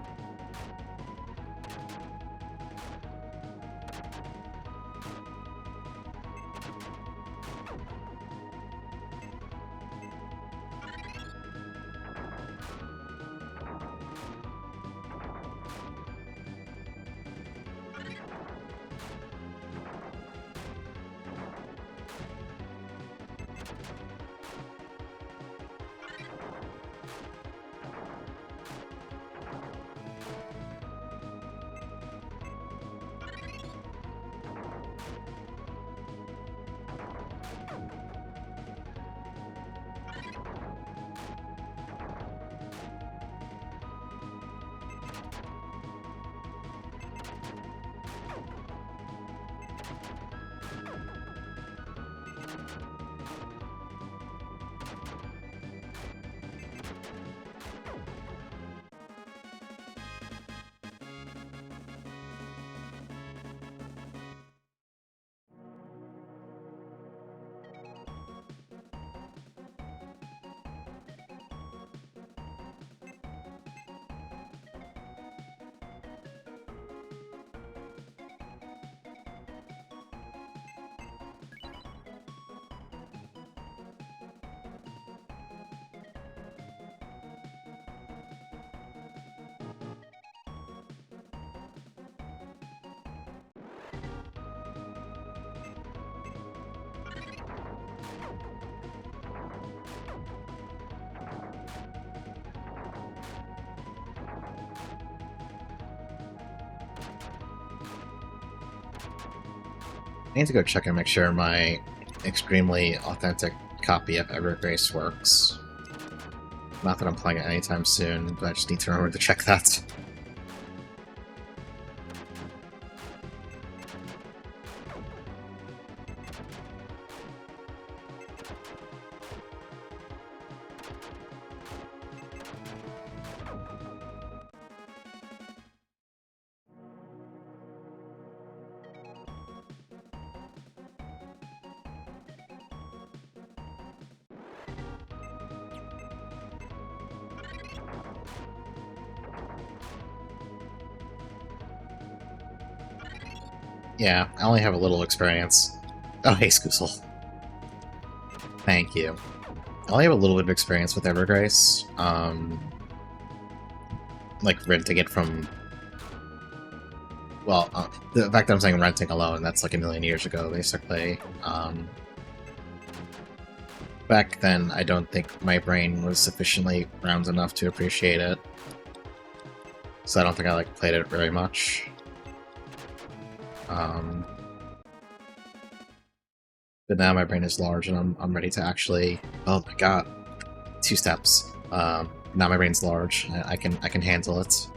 I need to go check and make sure my extremely authentic copy of Evergrace works. Not that I'm playing it anytime soon, but I just need to remember to check that. Yeah, I only have a little experience. Oh, hey, Scoosel. Thank you. I only have a little bit of experience with Evergrace. Like, renting it from... Well, the fact that I'm saying renting alone, that's like a million years ago, basically. Back then, I don't think my brain was sufficiently round enough to appreciate it. So I don't think I, like, played it very much. But now my brain is large and I'm ready to actually... Oh my god. 2 steps. Now my brain's large. I can handle it.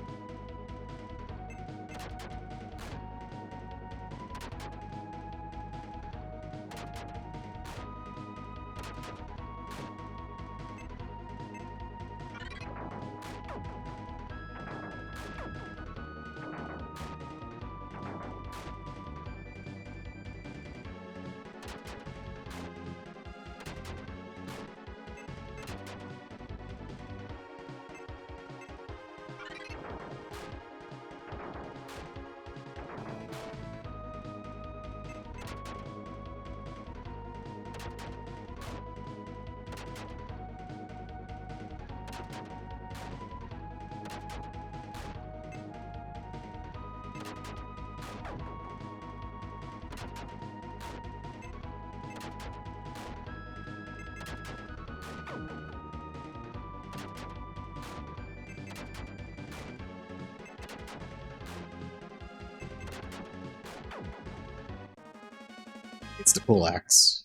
It's the pool axe.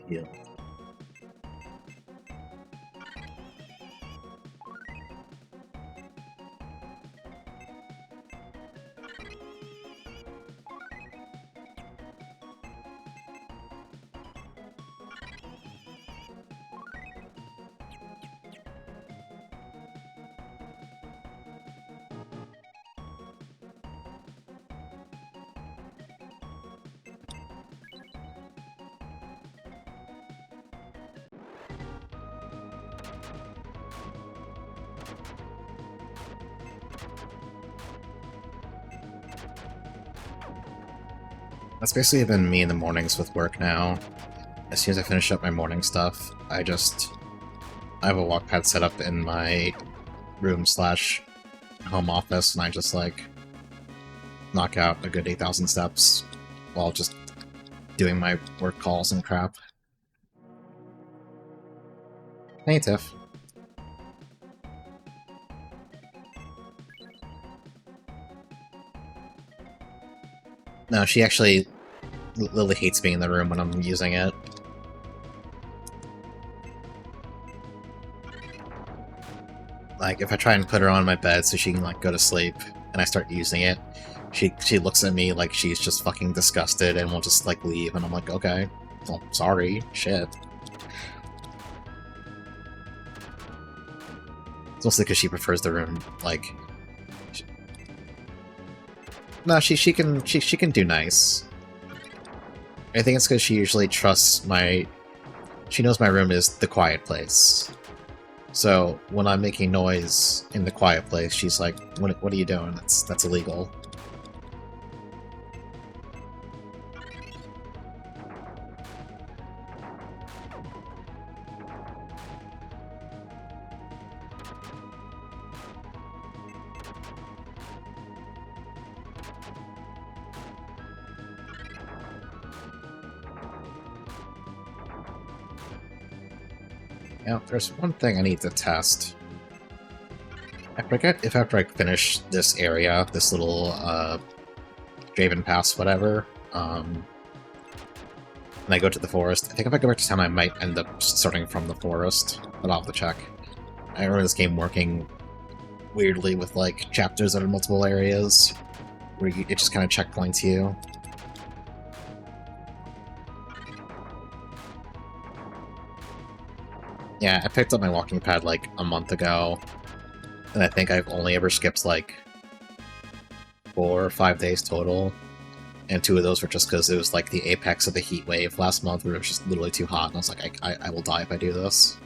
Yeah. That's basically been me in the mornings with work now. As soon as I finish up my morning stuff, I have a walk pad set up in my room slash home office, and I just, like, knock out a good 8,000 steps while just doing my work calls and crap. Hey, Tiff. No, she actually... Lily hates being in the room when I'm using it. Like, if I try and put her on my bed so she can, like, go to sleep, and I start using it, she looks at me like she's just fucking disgusted and will just, like, leave, and I'm like, okay, well, sorry, shit. It's mostly because she prefers the room, like... No, she can do nice. I think it's because she usually trusts my... She knows my room is the quiet place. So, when I'm making noise in the quiet place, she's like, what are you doing? That's illegal. Now, there's one thing I need to test. I forget if after I finish this area, this little Draven Pass, whatever. And I go to the forest. I think if I go back to town, I might end up starting from the forest, but I'll have to check. I remember this game working weirdly with, like, chapters that are multiple areas, where it just kind of checkpoints you. Yeah, I picked up my walking pad, like, a month ago, and I think I've only ever skipped, like, 4 or 5 days total, and 2 of those were just because it was, like, the apex of the heat wave last month, where it was just literally too hot, and I was like, I will die if I do this.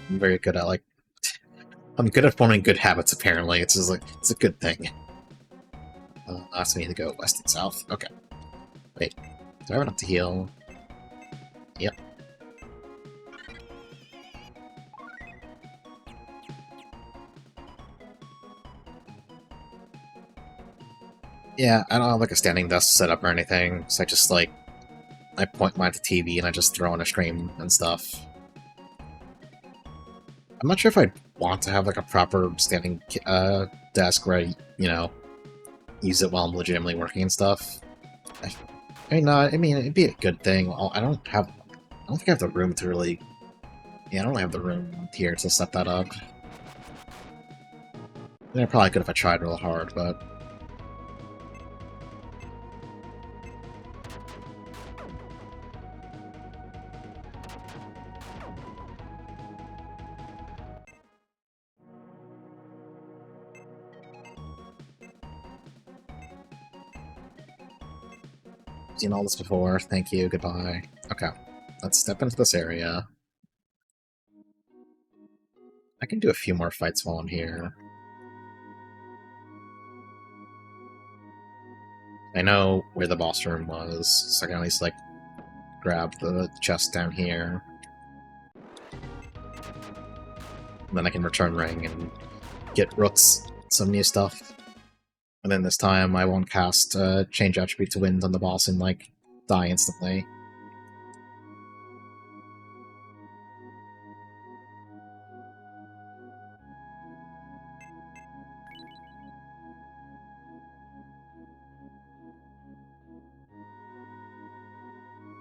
I'm very good at, like... I'm good at forming good habits, apparently. It's just, like, it's a good thing. Asks me to go west and south. Okay. Wait. Do I have enough to heal? Yep. Yeah, I don't have, like, a standing desk set up or anything, so I just, like... I point mine to TV and I just throw on a stream and stuff. I'm not sure if I'd want to have, like, a proper standing desk where I, you know, use it while I'm legitimately working and stuff. I mean, it'd be a good thing. I don't think I have the room to really... Yeah, I don't have the room here to set that up. I mean, I probably could if I tried real hard, but... Seen all this before. Thank you. Goodbye. Okay. Let's step into this area. I can do a few more fights while I'm here. I know where the boss room was, so I can at least, like, grab the chest down here. And then I can return ring and get Rooks some new stuff. And then this time I won't cast change attribute to wind on the boss and, like, die instantly.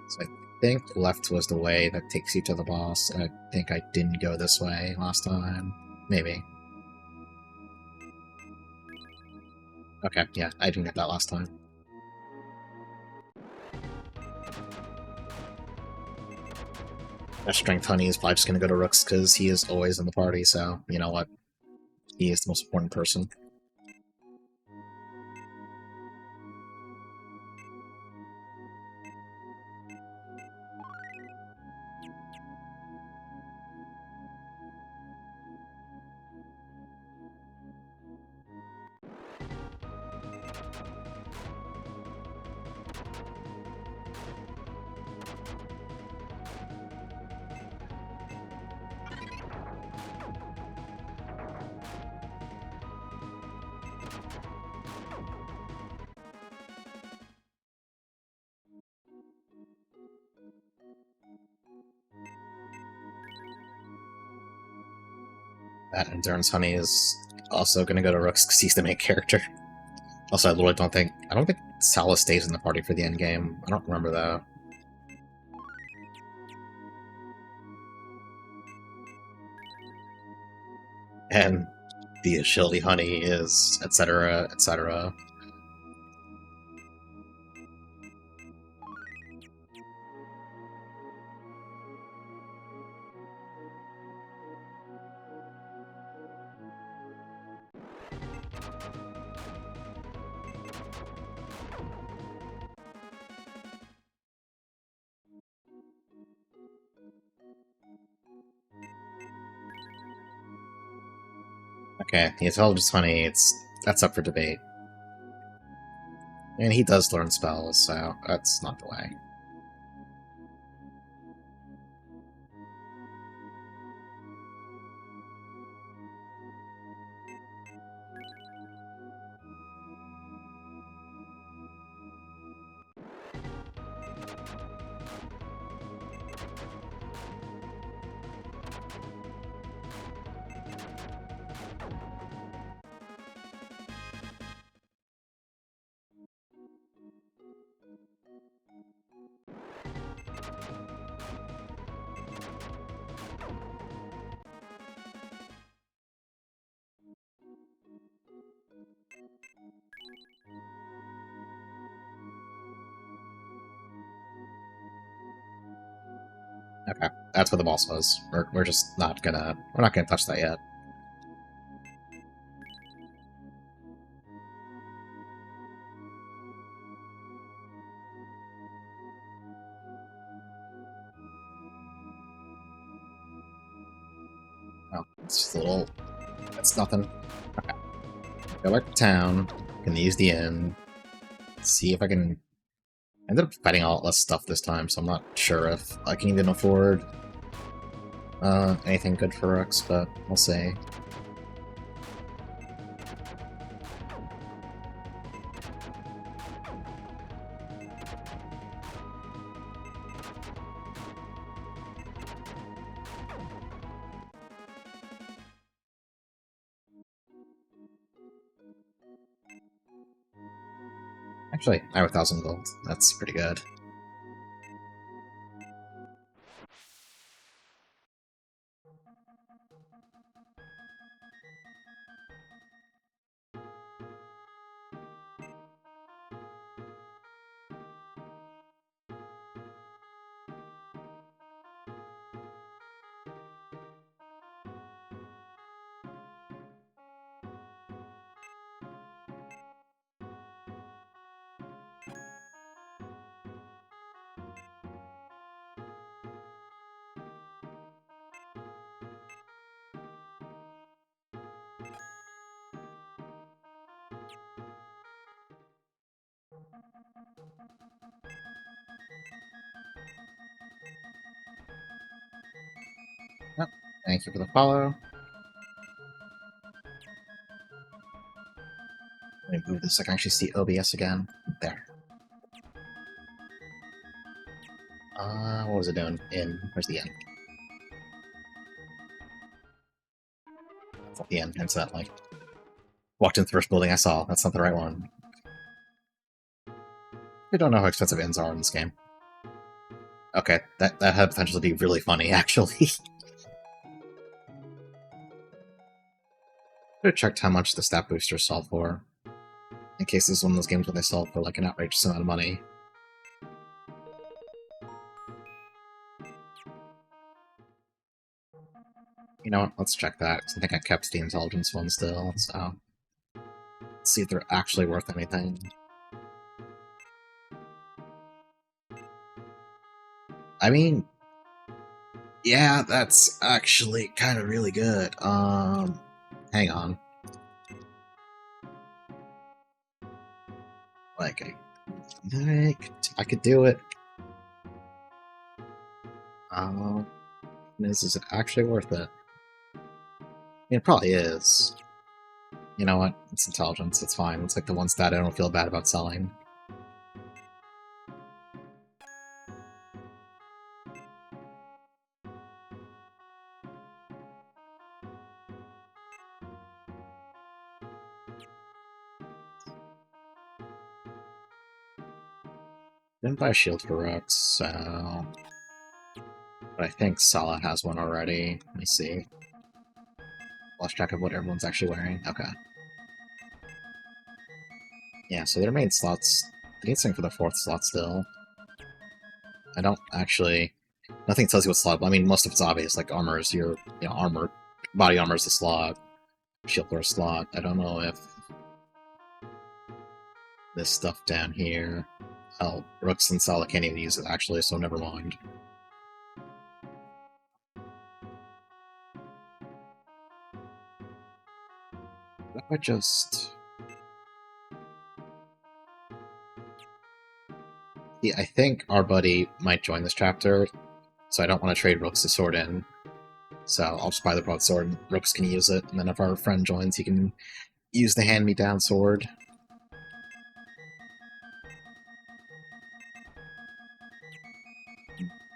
So I think left was the way that takes you to the boss, and I think I didn't go this way last time. Maybe. Okay, yeah, I didn't get that last time. That Strength Honey is probably just gonna go to Rooks because he is always in the party, so you know what? He is the most important person. That Endurance Honey is also gonna go to Rooks because he's the main character. Also, I literally don't think... I don't think Sala stays in the party for the end game. I don't remember that. And the Agility Honey is etc., etc. Okay, the Intelligence Honey, that's up for debate. And he does learn spells, so that's not the way. Okay, that's what the boss was. We're just not gonna... We're not gonna touch that yet. Oh, it's just a little... That's nothing. Okay. Go back to town. Can use the inn. See if I can... I ended up fighting a lot less stuff this time, so I'm not sure if I can even afford anything good for Rooks, but we'll see. Actually, I have 1,000 gold. That's pretty good. Oh, thank you for the follow. Let me move this so I can actually see OBS again. There. What was it doing? Where's the end? That's not the end, incidentally. Walked into the first building I saw. That's not the right one. I don't know how expensive ends are in this game. Okay, that had potential to be really funny, actually. Should have checked how much the stat boosters sell for. In case this is one of those games where they sell for like an outrageous amount of money. You know what, let's check that, because I think I kept the intelligence one still, so... Let's see if they're actually worth anything. I mean... Yeah, that's actually kind of really good. Hang on. Like, I could do it. Is it actually worth it? I mean, it probably is. You know what? It's intelligence, it's fine. It's like the one stat I don't feel bad about selling. Didn't buy a shield for Rooks, so... But I think Sala has one already. Let me see. Lost track of what everyone's actually wearing. Okay. Yeah, so their main slots... I need something for the 4th slot still. I don't actually... Nothing tells you what slot... I mean, most of it's obvious, like armor is your... You know, armor... Body armor is the slot. Shield for a slot. I don't know if... This stuff down here... Oh, Rooks and Sala can't even use it, actually, so never mind. What if I just... Yeah, I think our buddy might join this chapter, so I don't want to trade Rooks to sword in. So I'll just buy the broadsword, and Rooks can use it, and then if our friend joins, he can use the hand-me-down sword.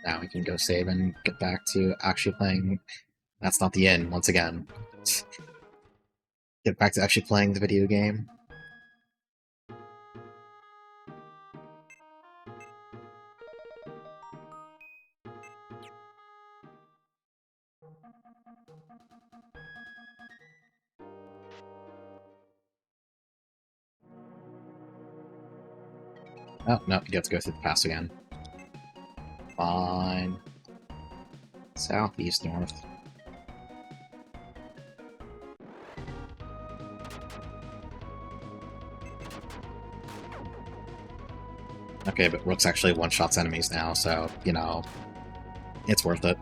Now we can go save and get back to actually playing... That's not the end, once again. Get back to actually playing the video game. Oh, no, you have to go through the pass again. Fine. South, east, north. Okay, but Rook's actually one-shots enemies now, so, you know, it's worth it.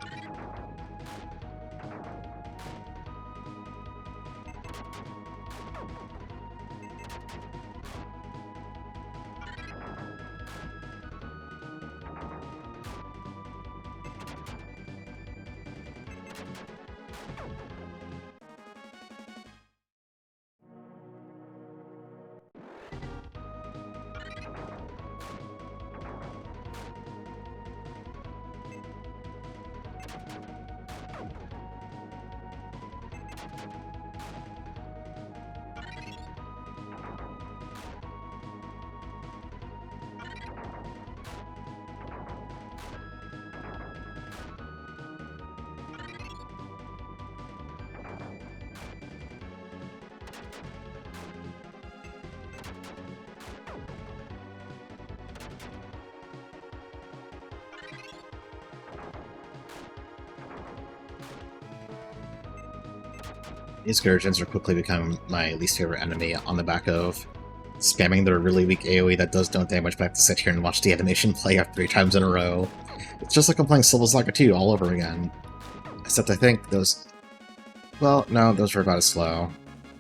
These Gurgens are quickly becoming my least favorite enemy on the back of spamming their really weak AoE that does no damage, but I have to sit here and watch the animation play out 3 times in a row. It's just like I'm playing Soul Saga 2 all over again. Except I think those... Well, no, those were about as slow.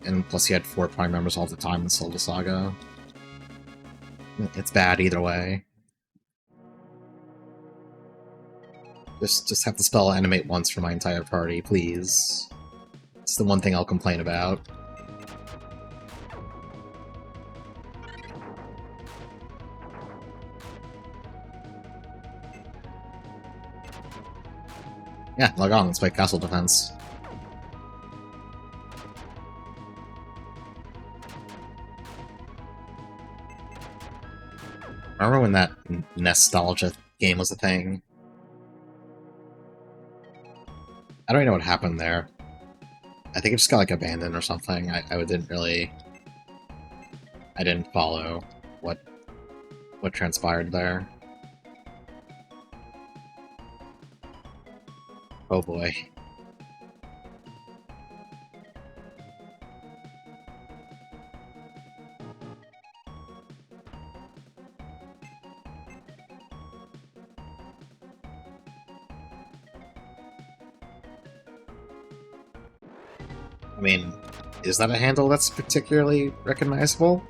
And plus you had 4 prime members all the time in Soul Saga. It's bad either way. Just have the spell animate once for my entire party, please. It's the one thing I'll complain about. Yeah, log on, let's play Castle Defense. Remember when that nostalgia game was a thing? I don't even know what happened there. I think it just got, like, abandoned or something. I didn't really... I didn't follow what transpired there. Oh boy. I mean, is that a handle that's particularly recognizable?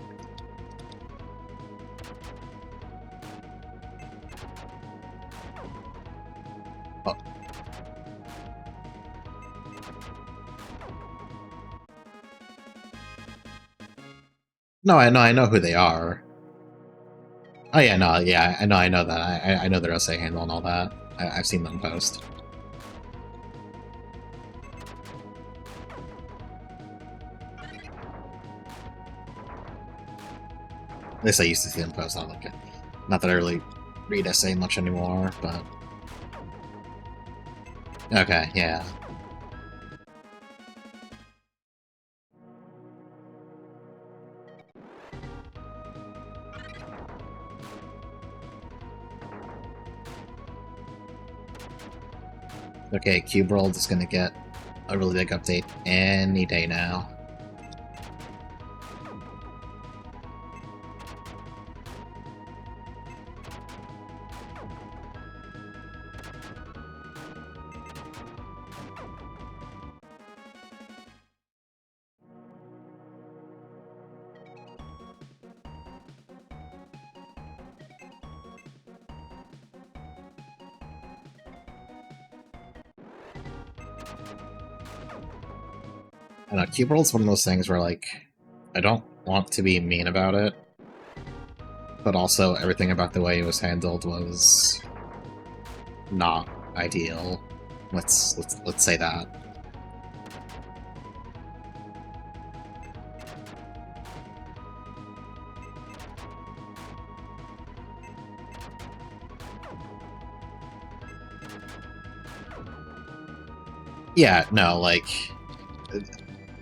Oh. No, I know who they are. Oh yeah, no, yeah, I know that. I know their SA handle and all that. I've seen them post. At least I used to see them post on like it. Not that I really read SA much anymore, but... Okay, yeah. Okay, Cube World is gonna get a really big update any day now. I don't know, Cube World's one of those things where, like, I don't want to be mean about it, but also everything about the way it was handled was not ideal. Let's say that. Yeah, no, like,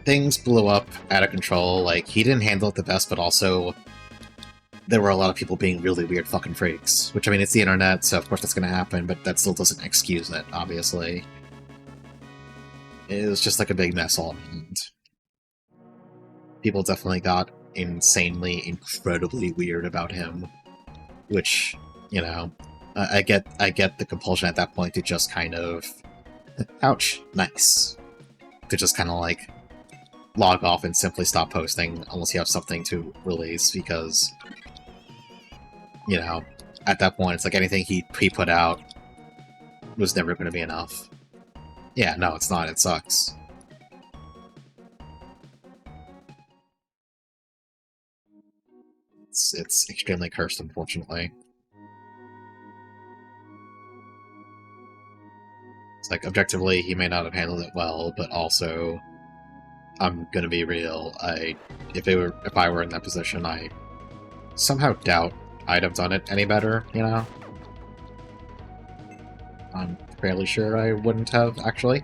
things blew up out of control. Like, he didn't handle it the best, but also there were a lot of people being really weird fucking freaks. Which, I mean, it's the internet, so of course that's going to happen, but that still doesn't excuse it, obviously. It was just like a big mess all around. People definitely got insanely, incredibly weird about him. Which, you know, I get the compulsion at that point to just kind of... ouch, nice. To just kind of, like, log off and simply stop posting unless you have something to release, because, you know, at that point, it's like anything he put out was never going to be enough. Yeah, no, it's not. It sucks. It's extremely cursed, unfortunately. It's like, objectively, he may not have handled it well, but also, I'm gonna be real, if I were in that position, I somehow doubt I'd have done it any better, you know? I'm fairly sure I wouldn't have, actually.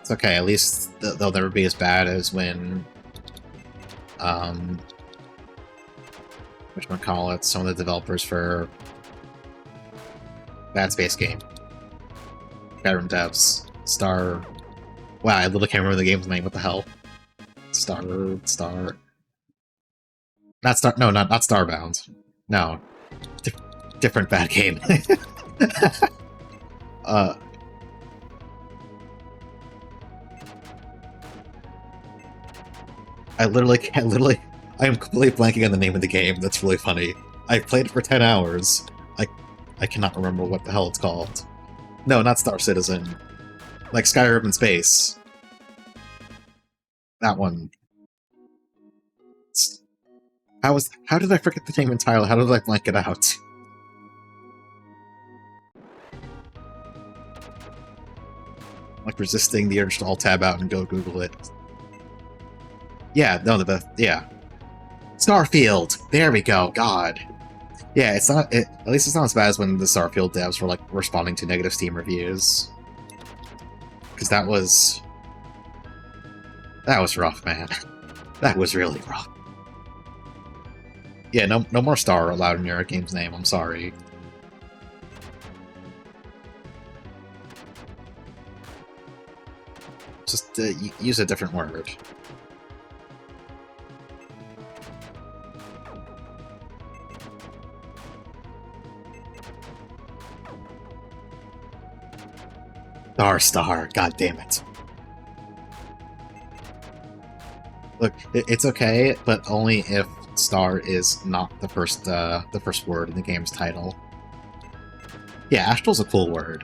It's okay, at least they'll never be as bad as when, whatchamacallit, some of the developers for Bad Space Game. Skyrim devs. Wow, I literally can't remember the game's name, what the hell? Not Starbound. No. Different bad game. uh... I am completely blanking on the name of the game. That's really funny. I played it for 10 hours. I cannot remember what the hell it's called. No, not Star Citizen. Like Skyrim in space. That one. How did I forget the name entirely? How did I blank it out? Like resisting the urge to alt-tab out and go Google it. Yeah, no, yeah. Starfield! There we go, God. Yeah, at least it's not as bad as when the Starfield devs were, like, responding to negative Steam reviews. Because that was rough, man. That was really rough. Yeah, no more Star allowed in your game's name, I'm sorry. Just use a different word. Star, god damn it. Look, it's okay, but only if star is not the first word in the game's title. Yeah, astral's a cool word.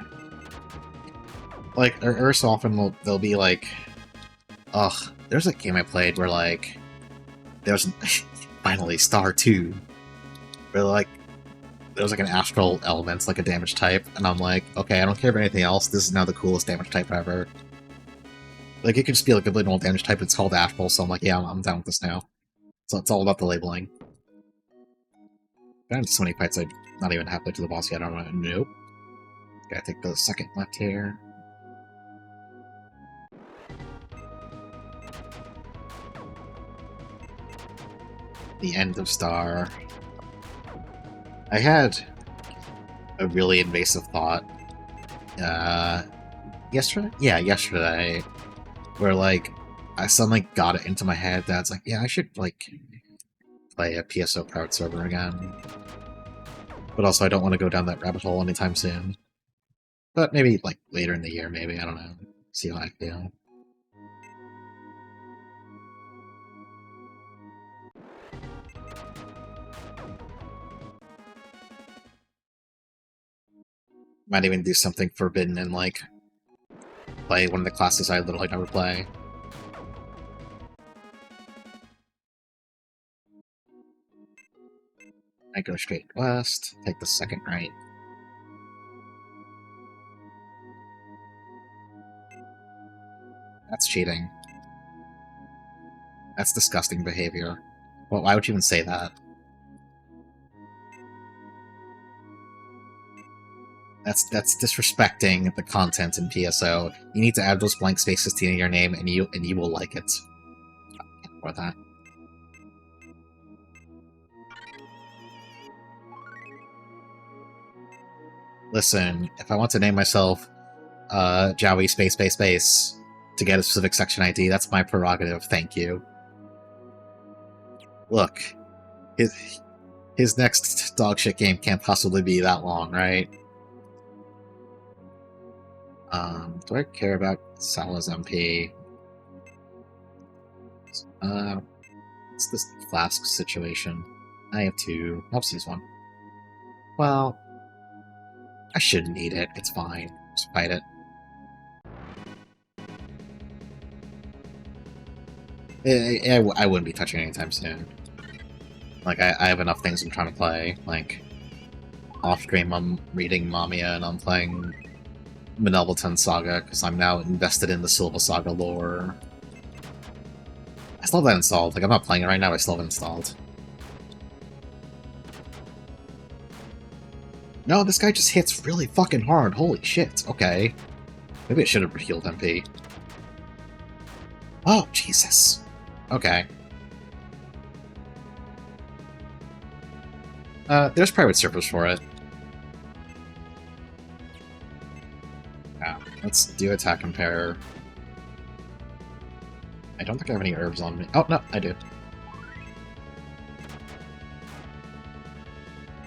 Like, or so often they'll be like, ugh, there's a game I played where, like, there's finally Star 2, where, like, there's, like, an astral element, like a damage type, and I'm like, okay, I don't care about anything else, this is now the coolest damage type ever. Like, it could just be, like, a completely normal damage type, it's called astral, so I'm like, yeah, I'm down with this now. So it's all about the labeling. I have so many fights I'm not even halfway to the boss yet, I don't know. Nope. Gotta take the second left here. The end of Star. I had a really invasive thought, yesterday? Yeah, yesterday, where, like, I suddenly got it into my head that it's like, yeah, I should, like, play a PSO Proud server again. But also, I don't want to go down that rabbit hole anytime soon. But maybe, like, later in the year, maybe, I don't know. See how I feel. Might even do something forbidden and, like, play one of the classes I literally never play. I go straight west, take the second right. That's cheating. That's disgusting behavior. Well, why would you even say that? That's disrespecting the content in PSO. You need to add those blank spaces to your name, and you will like it. Or that. Listen, if I want to name myself Jowie space to get a specific section ID, that's my prerogative. Thank you. Look, his next dogshit game can't possibly be that long, right? Do I care about Sala's MP? What's this flask situation? I have two. I'll just use one. Well, I shouldn't need it. It's fine. Just fight it. I wouldn't be touching it anytime soon. Like, I have enough things I'm trying to play. Like, off-stream I'm reading Mamiya and I'm playing Benevolent Saga, because I'm now invested in the Silva Saga lore. I still have that installed. Like, I'm not playing it right now, I still have it installed. No, this guy just hits really fucking hard. Holy shit. Okay. Maybe I should have healed MP. Oh, Jesus. Okay. There's private servers for it. Yeah, let's do attack compare. I don't think I have any herbs on me. Oh, no, I do.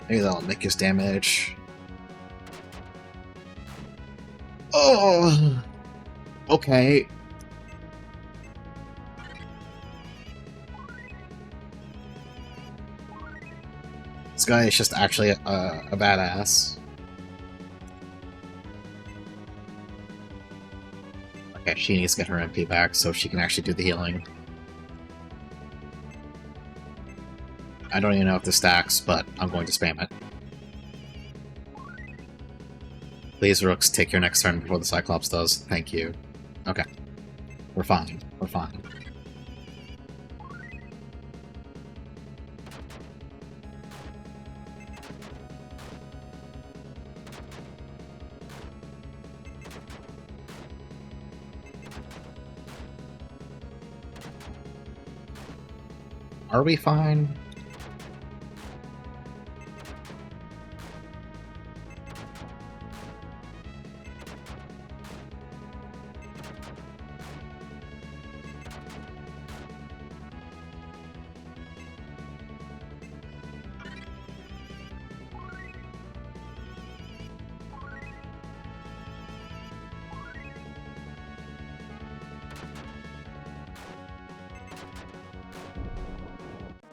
Maybe that'll make his damage. Oh! Okay. This guy is just actually a badass. Okay, she needs to get her MP back so she can actually do the healing. I don't even know if this stacks, but I'm going to spam it. Please, Rooks, take your next turn before the Cyclops does. Thank you. Okay. We're fine. We're fine. Are we fine?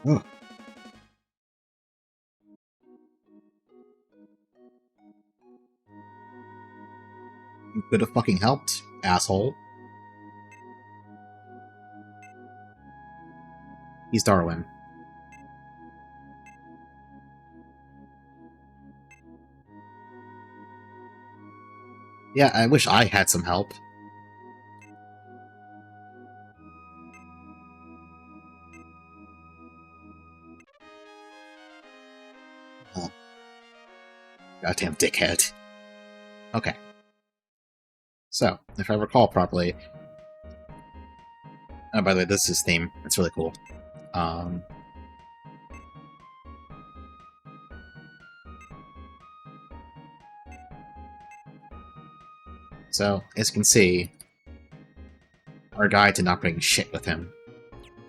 Oh. You could have fucking helped, asshole. He's Darwin. Yeah, I wish I had some help. Oh. Goddamn dickhead. Okay. So, if I recall properly... Oh, by the way, this is his theme. It's really cool. So, as you can see, our guy did not bring shit with him.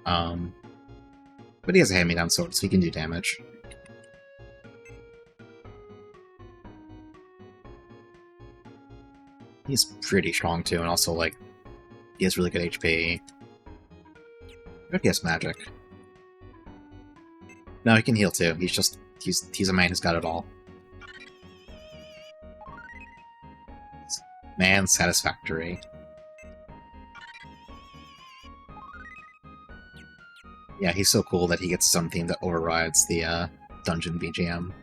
But he has a hand-me-down sword, so he can do damage. He's pretty strong too, and also, like, he has really good HP. What if he has magic? No, he can heal too. He's a man who's got it all. Man satisfactory. Yeah, he's so cool that he gets something that overrides the dungeon BGM.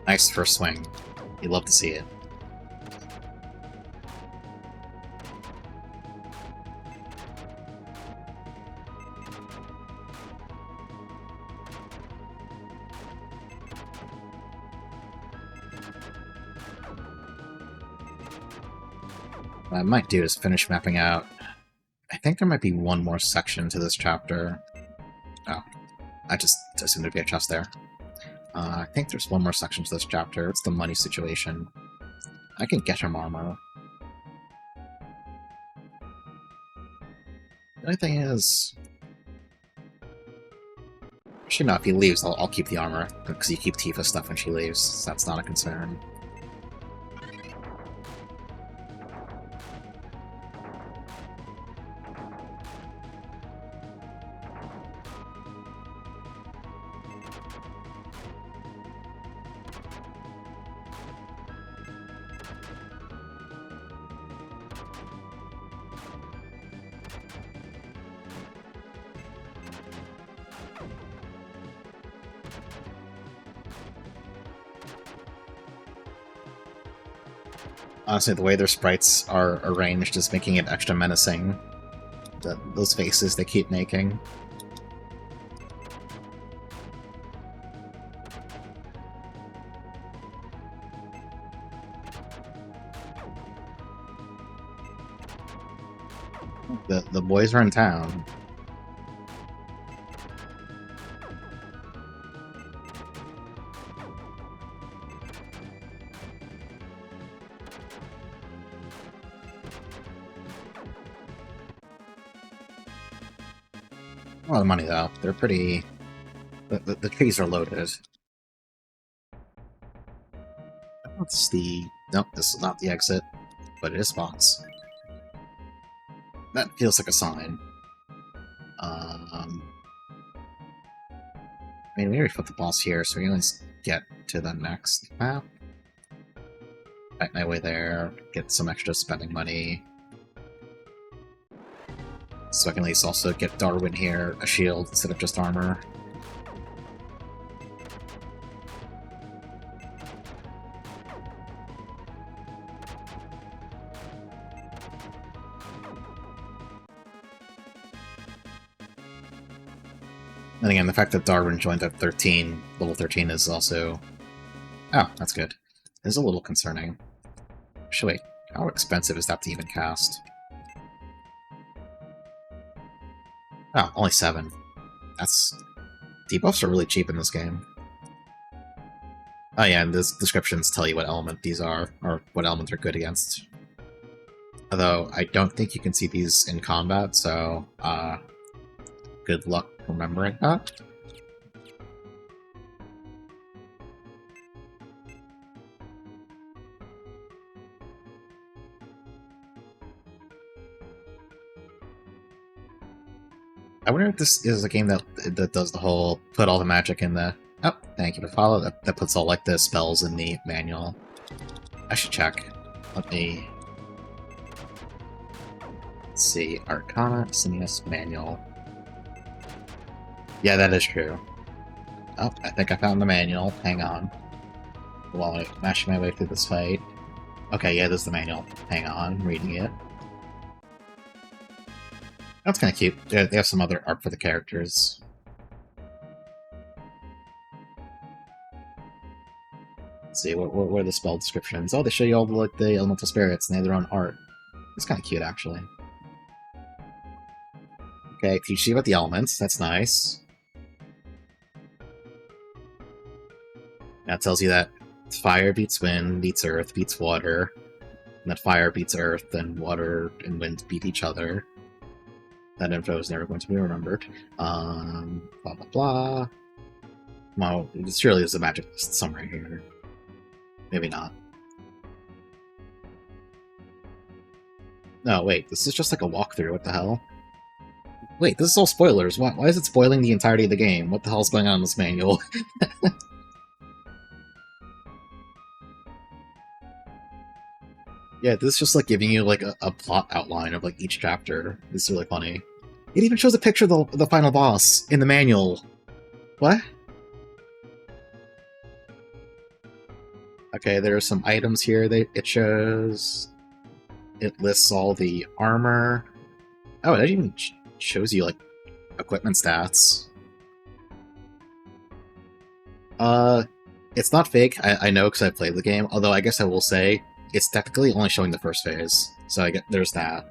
Nice first swing. You love to see it. What I might do is finish mapping out. I think there might be one more section to this chapter. Oh, I just assumed there'd be a chest there. I think there's one more section to this chapter. It's the money situation. I can get him armor. The only thing is... Actually, no, if he leaves, I'll keep the armor, because you keep Tifa's stuff when she leaves, so that's not a concern. Honestly, the way their sprites are arranged is making it extra menacing. Those faces they keep making. The boys are in town. A lot of money, though. They're pretty... The trees are loaded. That's the... Nope, this is not the exit, but it is spots. That feels like a sign. I mean, we already put the boss here, so we can just get to the next map. Fight my way there, get some extra spending money. So I can at least also get Darwin here a shield instead of just armor. And again, the fact that Darwin joined at 13, level 13 is also... Oh, that's good. It is a little concerning. Actually, wait, how expensive is that to even cast? Oh, only 7. That's... Debuffs are really cheap in this game. Oh yeah, and the descriptions tell you what element these are, or what element they're good against. Although, I don't think you can see these in combat, so, good luck remembering that. I wonder if this is a game that does the whole put all the magic in the... Oh, thank you for follow. That puts all like the spells in the manual. I should check. Let me... Let's see. Arcana, SNES manual. Yeah, that is true. Oh, I think I found the manual. Hang on. While I mash my way through this fight. Okay, yeah, this is the manual. Hang on, I'm reading it. That's kind of cute. They have some other art for the characters. Let's see, what are the spell descriptions? Oh, they show you all like the elemental spirits, and they have their own art. It's kind of cute, actually. Okay, teach you about the elements. That's nice. That tells you that fire beats wind, beats earth, beats water, and that fire beats earth, and water and wind beat each other. That info is never going to be remembered. Blah blah blah. Well, surely there's a magic list somewhere here. Maybe not. No, wait, this is just like a walkthrough, what the hell? Wait, this is all spoilers. Why is it spoiling the entirety of the game? What the hell's going on in this manual? Yeah, this is just like giving you like a plot outline of like each chapter. It's really funny. It even shows a picture of the final boss in the manual. What? Okay, there are some items here. It shows... It lists all the armor. Oh, it even shows you, like, equipment stats. It's not fake, I know because I played the game, although I guess I will say, it's technically only showing the first phase, so there's that.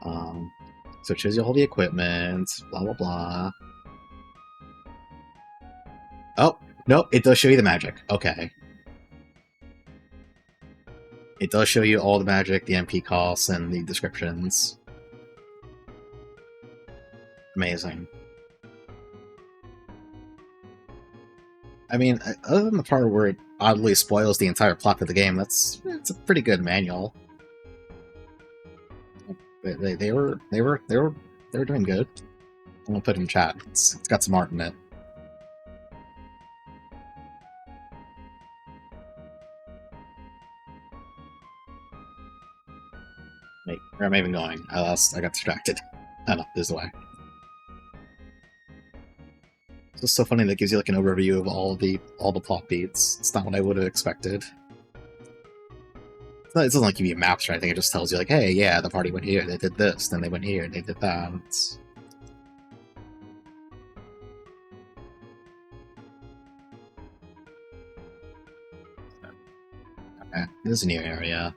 So it shows you all the equipment, blah blah blah. Oh, no, it does show you the magic. Okay. It does show you all the magic, the MP costs, and the descriptions. Amazing. I mean, other than the part where it oddly spoils the entire plot of the game, it's a pretty good manual. They were doing good. I'm gonna put it in chat. It's got some art in it. Wait, where am I even going? I got distracted. Oh no, this is the way. It's just so funny that it gives you like an overview of all the plot beats. It's not what I would have expected. It doesn't like give you maps or anything, it just tells you like, hey, yeah, the party went here, they did this, then they went here, they did that. Okay, this is a new area.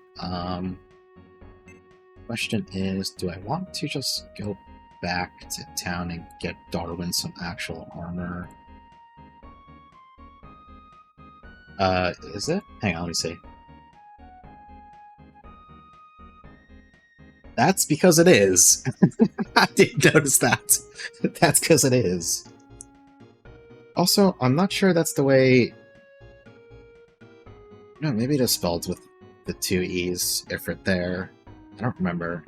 Question is, do I want to just go back to town and get Darwin some actual armor? Is it? Hang on, let me see. That's because it is. I didn't notice that. That's because it is. Also, I'm not sure that's the way... No, maybe it is spelled with the two E's, if it's there. I don't remember.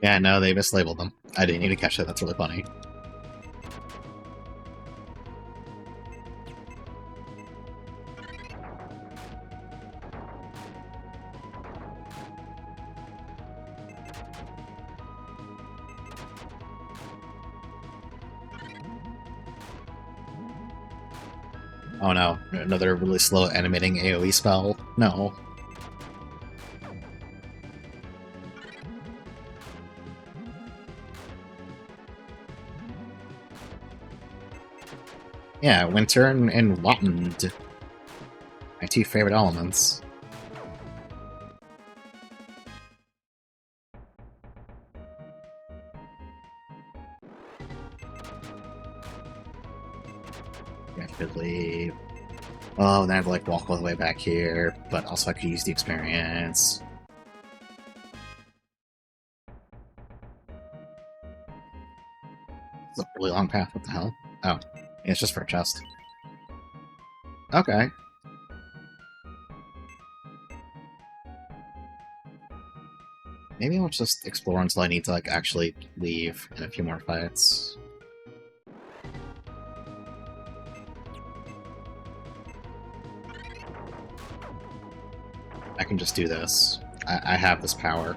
Yeah, no, they mislabeled them. I didn't need to catch that, that's really funny. Oh no, another really slow animating AoE spell? No. Yeah, winter and Watland. My two favorite elements. I could leave. Oh, then I have to like walk all the way back here, but also I could use the experience. It's a really long path, what the hell? Oh, it's just for a chest. Okay. Maybe I'll just explore until I need to like actually leave in a few more fights. I can just do this. I have this power.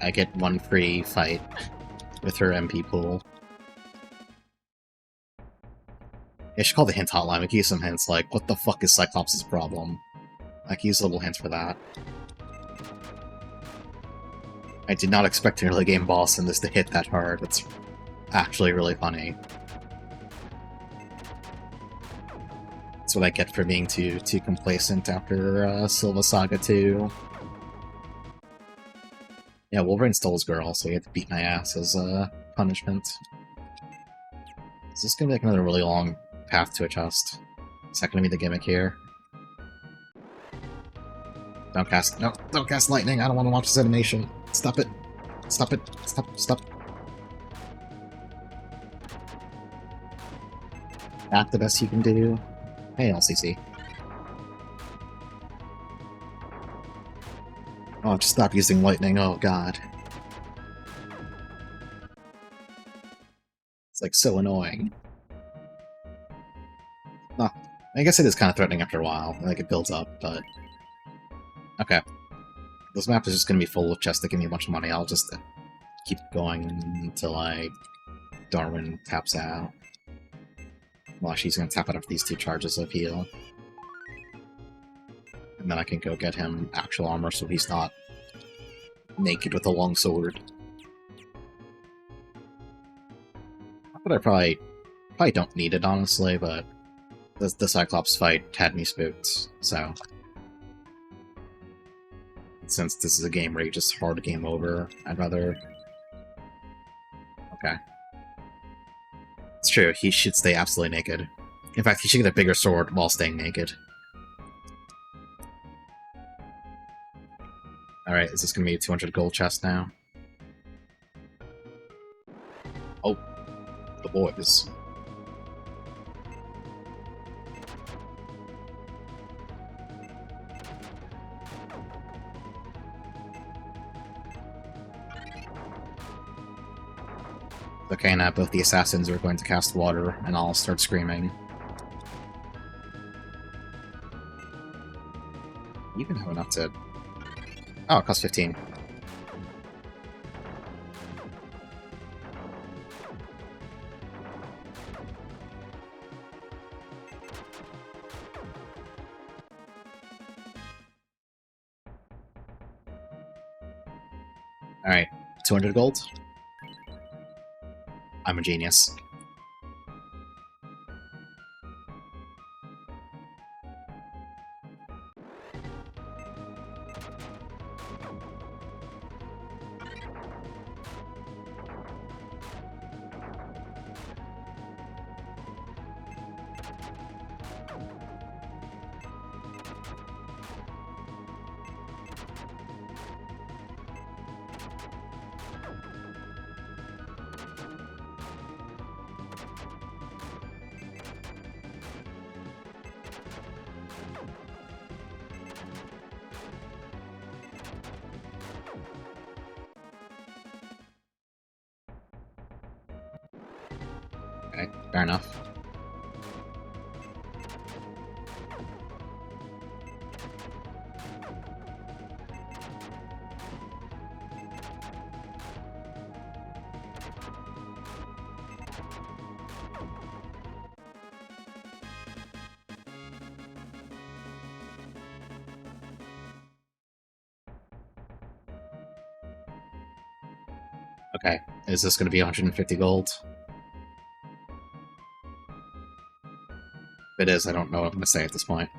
I get one free fight with her MP pool. I should call the hint hotline. We can use some hints like, what the fuck is Cyclops' problem? I can use a little hint for that. I did not expect an early game boss in this to hit that hard. It's actually really funny. That's what I get for being too complacent after Silva Saga 2. Yeah, Wolverine stole his girl, so he had to beat my ass as punishment. Is this gonna be like another really long path to a chest? Is that gonna be the gimmick here? Don't cast... No, don't cast lightning! I don't want to watch this animation! Stop it! Stop it! Stop! Not the best you can do. Hey, LCC. Oh, just stop using lightning, oh god. It's like so annoying. Oh, I guess it is kind of threatening after a while, like it builds up, but... Okay. This map is just gonna be full of chests that give me a bunch of money, I'll just keep going until Darwin taps out. Well, she's gonna tap out of these 2 charges of heal. And then I can go get him actual armor so he's not naked with a long sword. But I probably don't need it, honestly, but the Cyclops fight had me spooked, so... Since this is a game where you just hard game over, I'd rather... Okay. It's true, he should stay absolutely naked. In fact, he should get a bigger sword while staying naked. Alright, is this gonna be a 200 gold chest now? Oh, the boys. Okay, now both the assassins are going to cast water, and I'll start screaming. You can have enough to... Oh, it costs 15. Alright, 200 gold? I'm a genius. Okay, fair enough. Okay, is this going to be 150 gold? If it is, I don't know what I'm going to say at this point.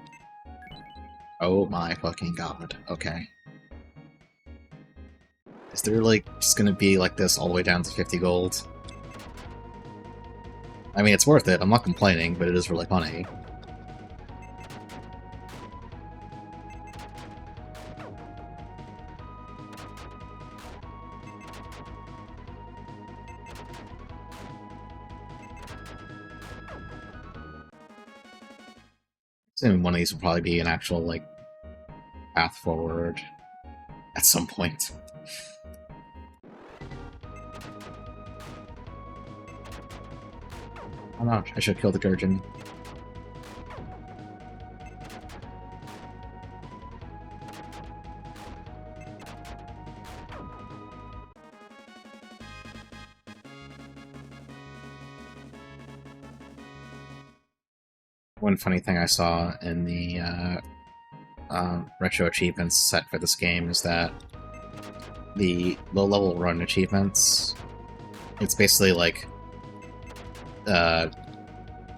Oh my fucking god, okay. Is there, like, just going to be like this all the way down to 50 gold? I mean, it's worth it, I'm not complaining, but it is really funny. And one of these will probably be an actual, like, path forward at some point. Oh no, I should kill the Gurgeon. One funny thing I saw in the retro achievements set for this game is that the low-level run achievements, it's basically like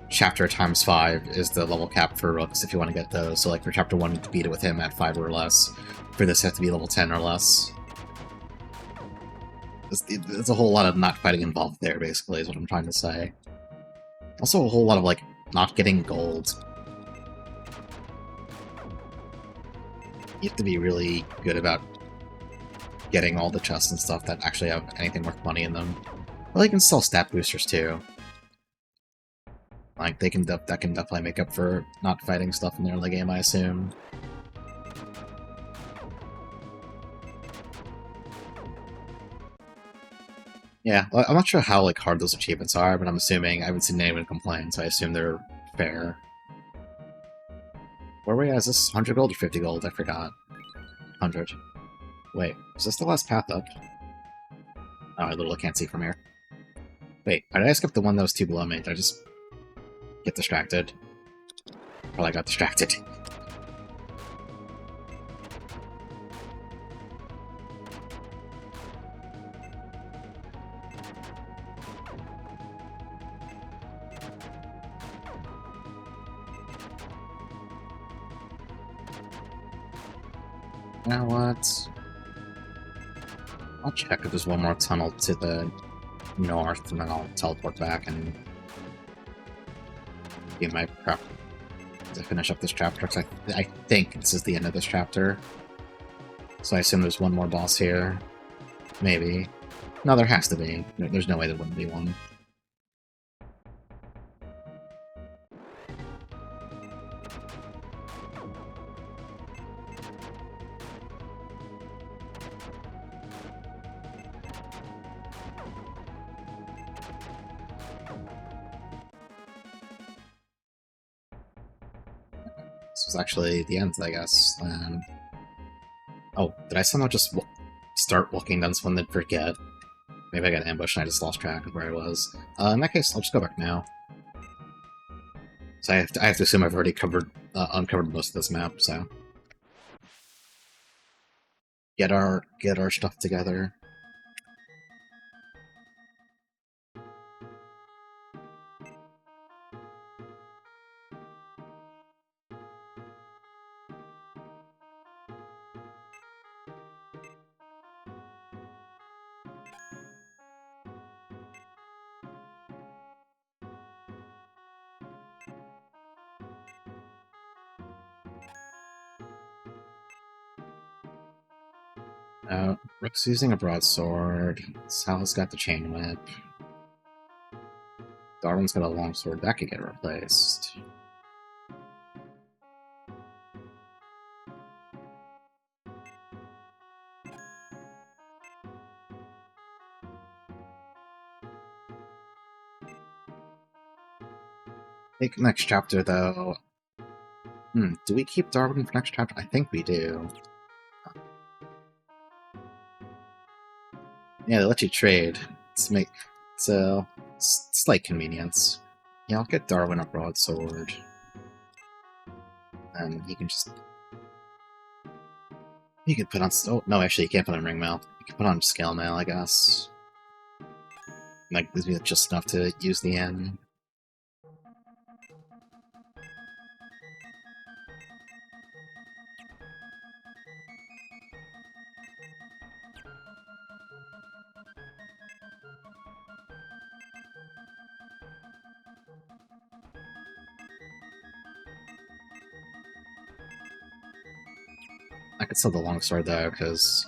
chapter times 5 is the level cap for Rooks if you want to get those. So like for chapter 1 to beat it with him at 5 or less. For this you have to be level 10 or less. There's a whole lot of not fighting involved there, basically, is what I'm trying to say. Also a whole lot of, like, not getting gold. You have to be really good about getting all the chests and stuff that actually have anything worth money in them. Well, you can sell stat boosters too. Like, that can definitely make up for not fighting stuff in the early game, I assume. Yeah, well, I'm not sure how, like, hard those achievements are, but I'm assuming I haven't seen anyone complain, so I assume they're fair. Where are we at? Is this 100 gold or 50 gold? I forgot. 100. Wait, is this the last path up? Oh, I literally can't see from here. Wait, did I skip the one that was 2 below me? Did I just... get distracted. Probably got distracted. You know what? I'll check if there's one more tunnel to the north, and then I'll teleport back and do my prep to finish up this chapter, because I think this is the end of this chapter. So I assume there's one more boss here. Maybe. No, there has to be. There's no way there wouldn't be one. This was actually the end, I guess. Oh, did I somehow just start walking down this one and then forget? Maybe I got ambushed and I just lost track of where I was. In that case, I'll just go back now. So I have to assume I've already uncovered most of this map, so... Get our stuff together. Rook's using a broadsword. Sal's got the chain whip. Darwin's got a longsword. That could get replaced. I think next chapter, though... do we keep Darwin for next chapter? I think we do. Yeah, they let you trade. It's a slight convenience. Yeah, I'll get Darwin a broadsword. And he can just... You can put on... Oh, no, actually, you can't put on ring mail. You can put on scale mail, I guess. Like, gives me just enough to use the N. I could sell the longsword, though, because...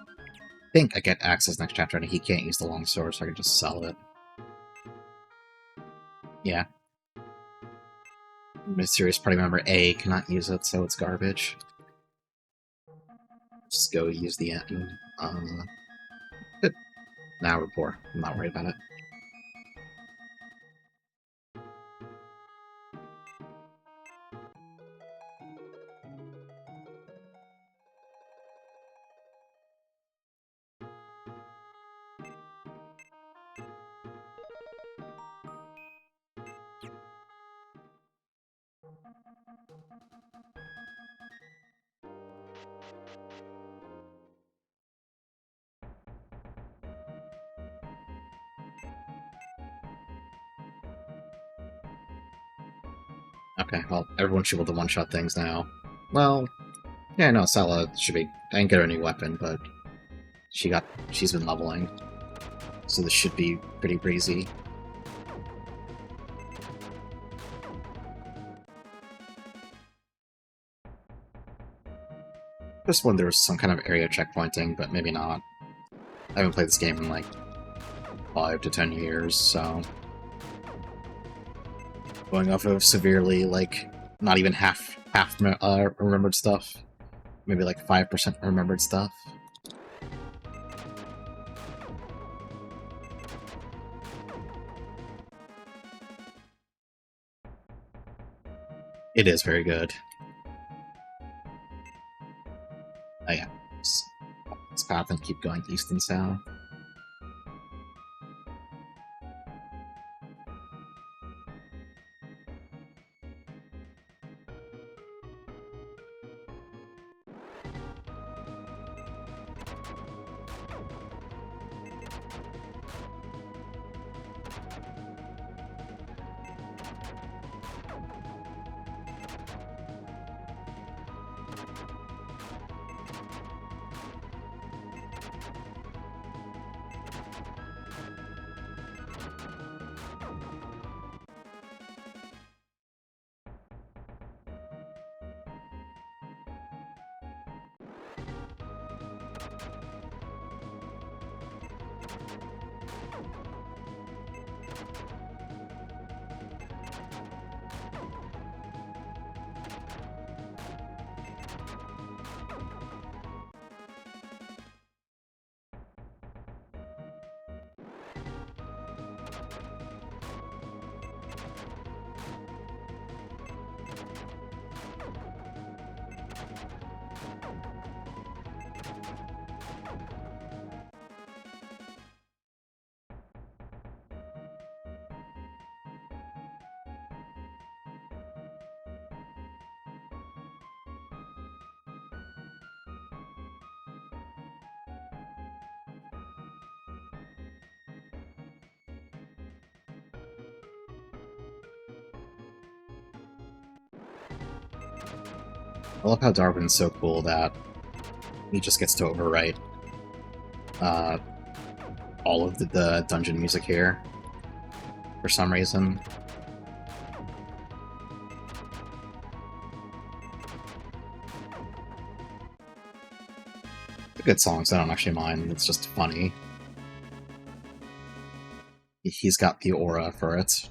I think I get access next chapter, and he can't use the longsword, so I can just sell it. Yeah. Mysterious party member A cannot use it, so it's garbage. Just go use the N. Good. Now we're poor. I'm not worried about it. Okay, well, everyone should be able to one-shot things now. Well, yeah, no, Sala should be... I didn't get her a new weapon, but she's been leveling. So this should be pretty breezy. Just when there was some kind of area checkpointing, but maybe not. I haven't played this game in like 5 to 10 years, so... Going off of severely, like, not even half remembered stuff. Maybe like 5% remembered stuff. It is very good. Oh yeah. This path and keep going east and south. I love how Darwin's so cool that he just gets to overwrite uh, all of the dungeon music here for some reason. The good songs I don't actually mind, it's just funny. He's got the aura for it.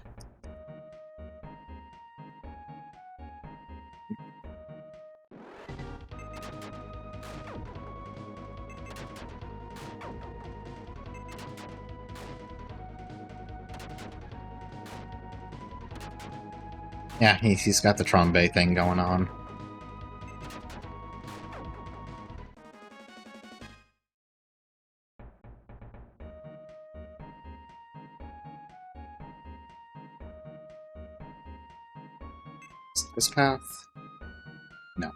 Yeah, he's got the trombone thing going on. This path? No.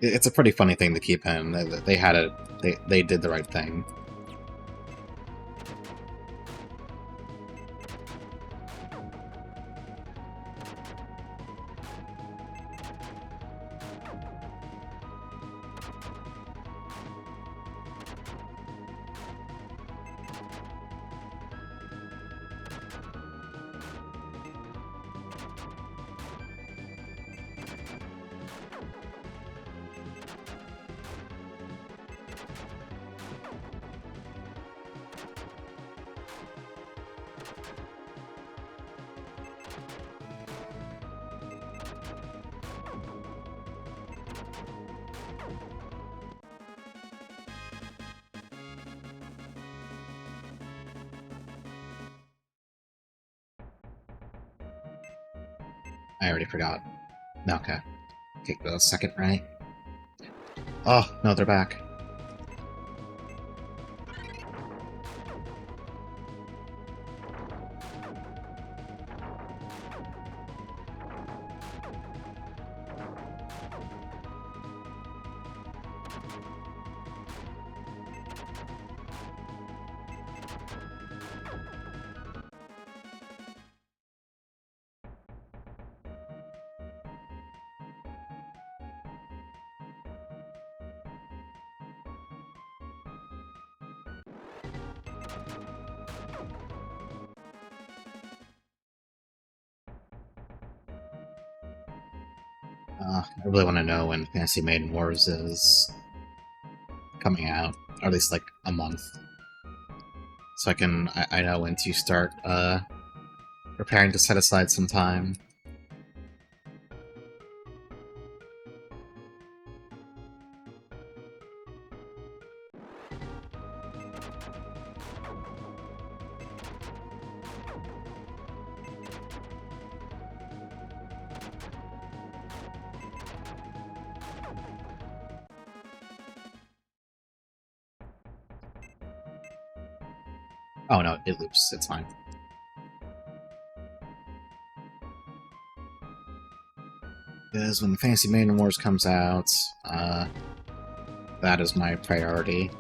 It's a pretty funny thing to keep in. They had it. They did the right thing. I already forgot. Okay. Take the second right. Oh, no, they're back. I really want to know when Fantasy Maiden Wars is coming out, or at least like a month, so I know when to start preparing to set aside some time. Oh no, it loops. It's fine. Because when Fantasy Maiden Wars comes out, that is my priority.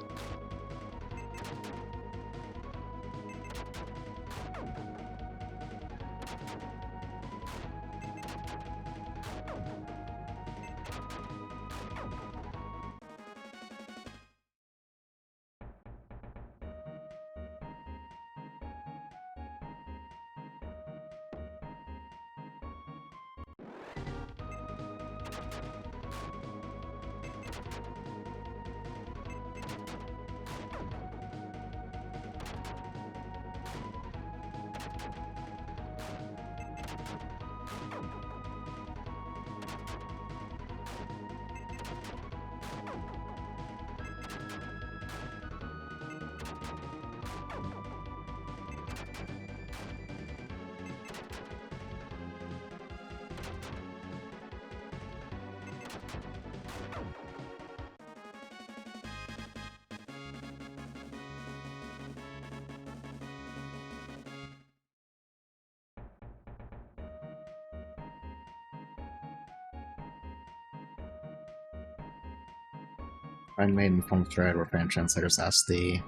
Iron Maiden Form Thread or Fan Translators SD.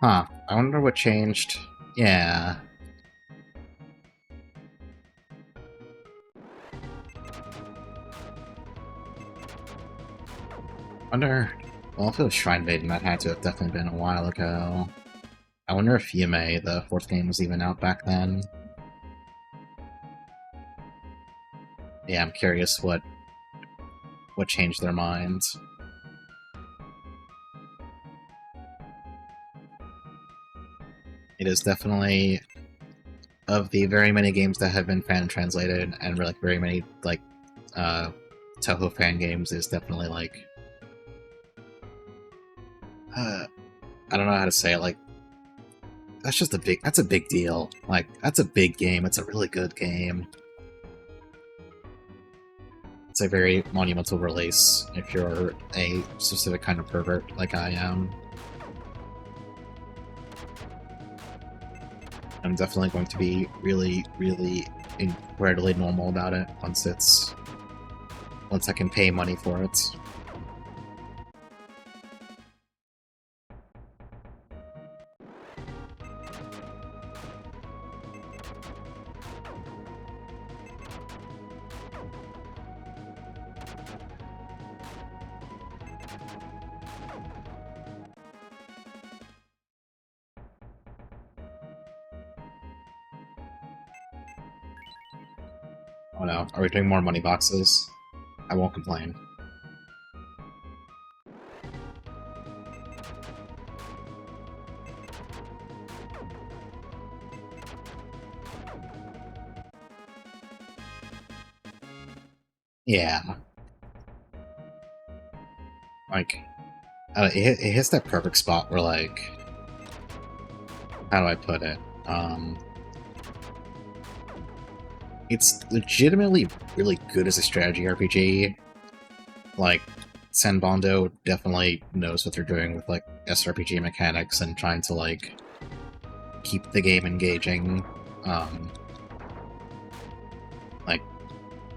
Huh. I wonder what changed. Yeah. Wonder. Well, if it was Shrine Maiden, that had to have definitely been a while ago. I wonder if Yume, the fourth game, was even out back then. Yeah, I'm curious what changed their minds. It is definitely, of the very many games that have been fan translated and like very many like Toho fan games, is definitely like I don't know how to say it. Like that's a big deal. Like that's a big game. It's a really good game. It's a very monumental release if you're a specific kind of pervert like I am. I'm definitely going to be really, really incredibly normal about it once I can pay money for it. Oh no, are we doing more money boxes? I won't complain. Yeah. Like, it hits that perfect spot where, like, how do I put it? It's legitimately really good as a strategy RPG. Like, Sanbondo definitely knows what they're doing with, like, SRPG mechanics and trying to, like, keep the game engaging. Like,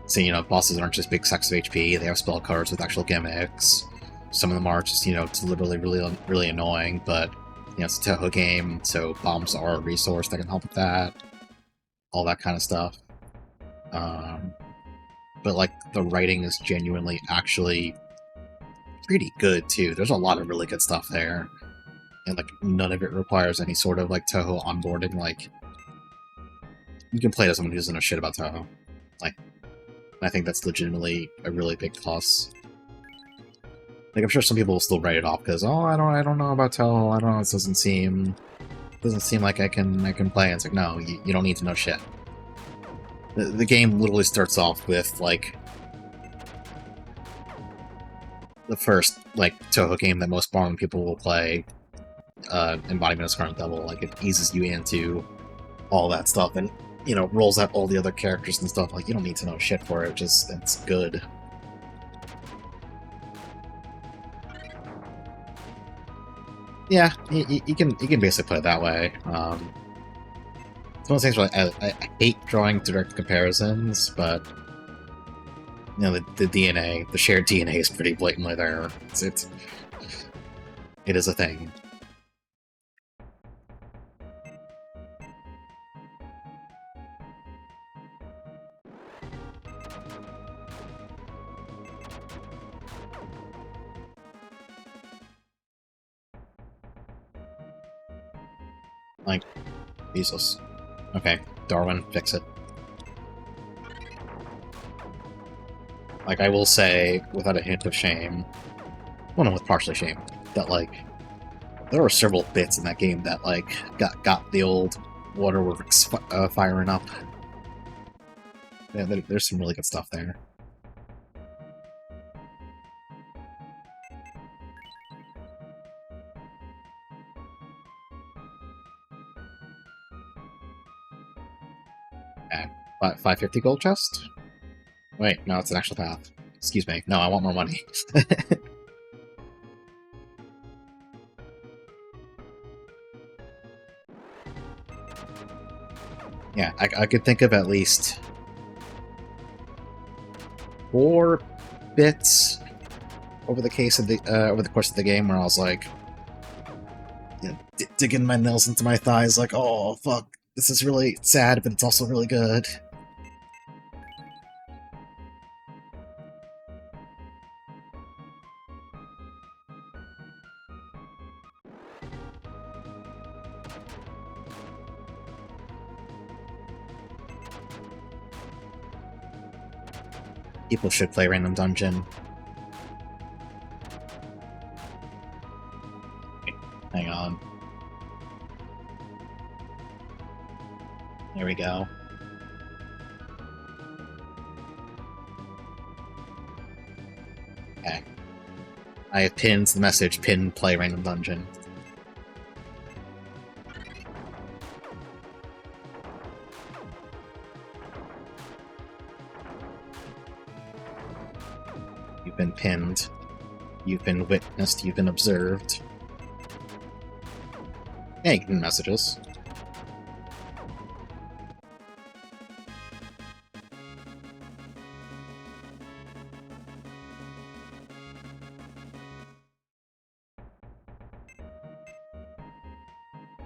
so, you know, bosses aren't just big sacks of HP, they have spell cards with actual gimmicks. Some of them are just, you know, literally really annoying, but, you know, it's a Toho game, so bombs are a resource that can help with that. All that kind of stuff. But, like, the writing is genuinely actually pretty good, too. There's a lot of really good stuff there. And, like, none of it requires any sort of, like, Toho onboarding. Like, you can play as someone who doesn't know shit about Toho. Like, I think that's legitimately a really big plus. Like, I'm sure some people will still write it off because, oh, I don't know about Toho. I don't know. It doesn't seem like I can play. And it's like, no, you don't need to know shit. The game literally starts off with, like, the first, like, Toho game that most modern people will play, Embodiment of Current Devil. Like, it eases you into all that stuff and, you know, rolls out all the other characters and stuff. Like, you don't need to know shit for it, just, it's good. Yeah, you can basically put it that way. It's one of those things where I hate drawing direct comparisons, but you know, the DNA, the shared DNA is pretty blatantly there. It is a thing. Like, Jesus. Okay, Darwin, fix it. Like, I will say, without a hint of shame, well, no, with partially shame, that, like, there were several bits in that game that, like, got the old waterworks firing up. Yeah, there's some really good stuff there. Okay. 550 gold chest? Wait, no, it's an actual path. Excuse me. No, I want more money. Yeah, I could think of at least 4 bits over the course of the game where I was like, you know, digging my nails into my thighs, like, oh fuck, this is really sad, but it's also really good. People should play Random Dungeon. Hang on. There we go. Okay. I have pinned the message, pin play Random Dungeon. You've been pinned. You've been witnessed. You've been observed. Yeah, you can messages.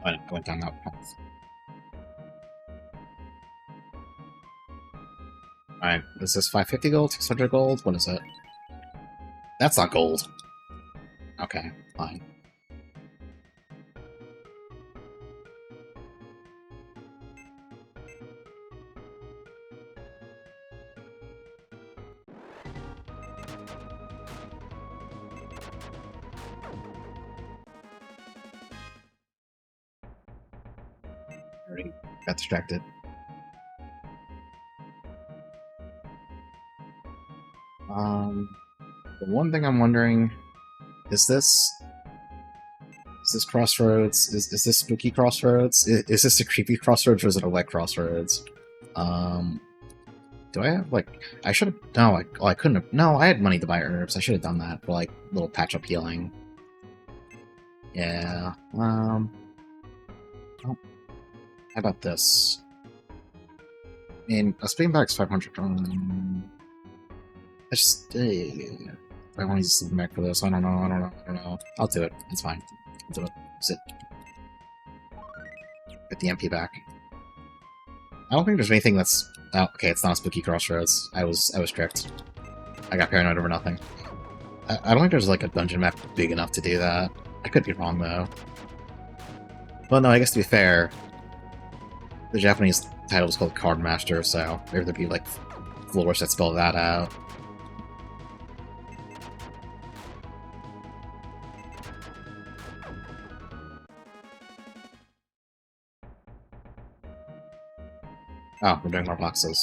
I went down that path. Alright, is this 550 gold? 600 gold? What is it? That's not gold. Okay, fine. Already got distracted. The one thing I'm wondering, is this Crossroads? Is this spooky Crossroads? Is this a creepy Crossroads or is it a wet Crossroads? Do I have, like, I should have, no, I couldn't have, no, I had money to buy herbs, I should have done that for, like, little patch-up healing. Yeah, oh, how about this? I mean, a spin back's 500, I just, I want to use the mech for this, I don't know, I'll do it, it's fine, I'll do it, sit. Get the MP back. I don't think there's anything that's, oh, okay, it's not a spooky Crossroads, I was tricked. I got paranoid over nothing. I don't think there's, like, a dungeon map big enough to do that. I could be wrong, though. Well, no, I guess to be fair, the Japanese title is called Card Master, so maybe there'd be, like, floors that spell that out. Oh, we're doing more boxes.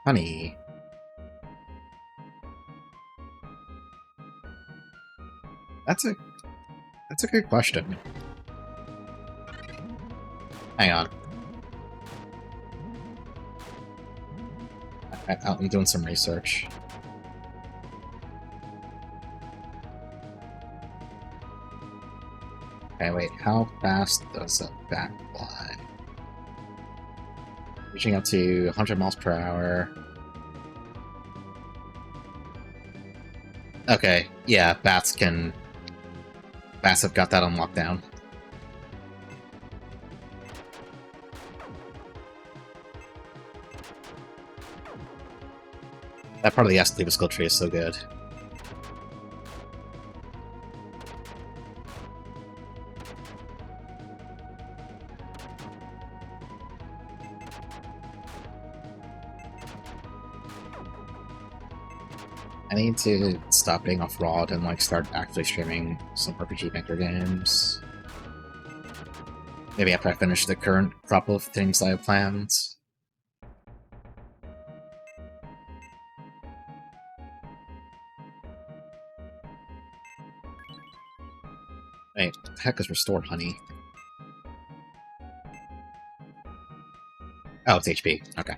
Honey. That's a good question. Hang on. I'm doing some research. Okay, wait, how fast does a bat fly? Reaching up to 100 miles per hour. Okay, yeah, bats have got that on lockdown. That part of the Asclepius skill tree is so good. I need to stop being off Rod and like start actually streaming some RPG Maker games. Maybe after I finish the current crop of things I have planned. Wait, what the heck is restored honey? Oh, it's HP. Okay.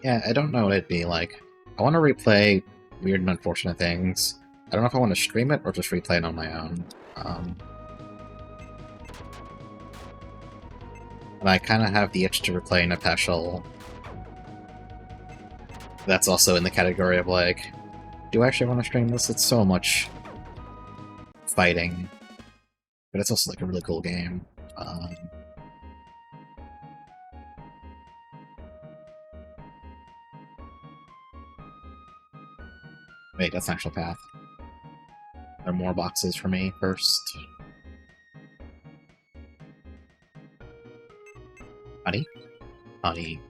Yeah, I don't know what it'd be like. I want to replay Weird and Unfortunate Things. I don't know if I want to stream it or just replay it on my own. And I kind of have the itch to replay Nepeshal. That's also in the category of like, do I actually want to stream this? It's so much fighting, but it's also like a really cool game. Wait, that's an actual path. There are more boxes for me first. Honey? Honey.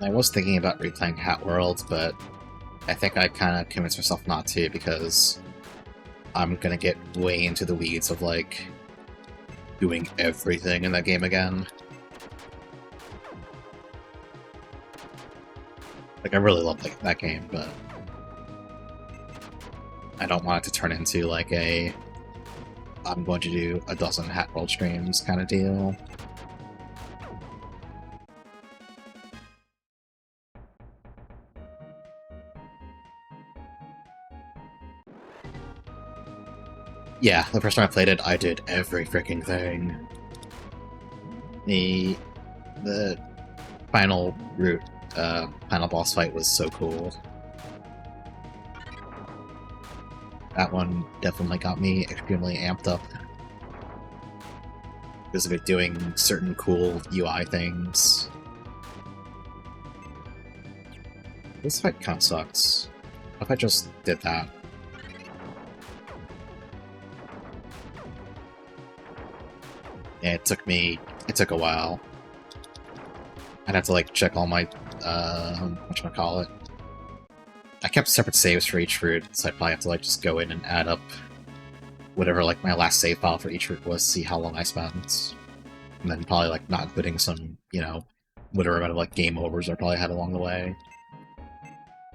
I was thinking about replaying Hat World, but I think I kind of convinced myself not to because I'm gonna get way into the weeds of, like, doing everything in that game again. Like, I really love that game, but I don't want it to turn into, like, I'm going to do a dozen Hat World streams kind of deal. Yeah, the first time I played it, I did every freaking thing. The final route, final boss fight was so cool. That one definitely got me extremely amped up because of it doing certain cool UI things. This fight kinda sucks. What if I just did that? Yeah, it took a while. I'd have to, like, check all my, whatchamacallit. I kept separate saves for each route, so I'd probably have to, like, just go in and add up whatever, like, my last save file for each route was, see how long I spent. And then probably, like, not including some, whatever amount of, like, game overs I probably had along the way.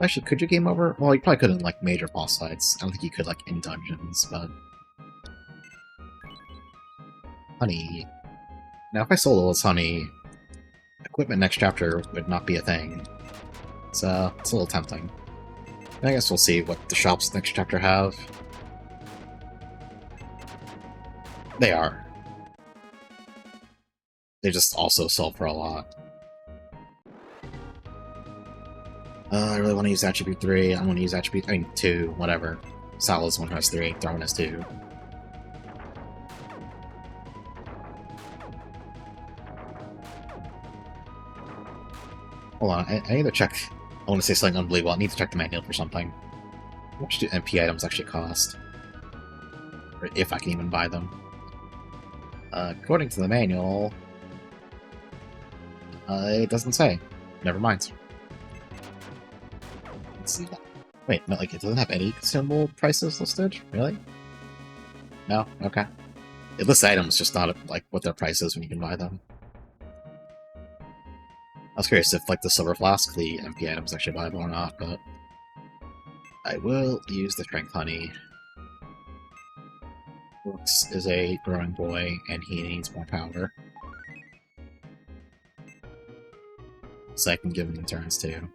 Actually, could you game over? Well, you probably couldn't, like, major boss fights. I don't think you could, like, in dungeons, but... Honey. Now, if I sold all this honey, equipment next chapter would not be a thing. It's a little tempting. I guess we'll see what the shops next chapter have. They are. They just also sell for a lot. I really want to use attribute 3. I want to use attribute 2, whatever. Sala's one has 3, Darwin has 2. Hold on, I need to check. I want to say something unbelievable. I need to check the manual for something. How much do MP items actually cost? Or if I can even buy them. According to the manual... it doesn't say. Never mind. Let's see that. Wait, no, like, it doesn't have any consumable prices listed? Really? No? Okay. It lists items, just not, like, what their price is when you can buy them. I was curious if, like, the Silver Flask, the MP item is actually buyable or not, but... I will use the Strength Honey. Brooks is a growing boy, and he needs more power. So I can give him the turns, too.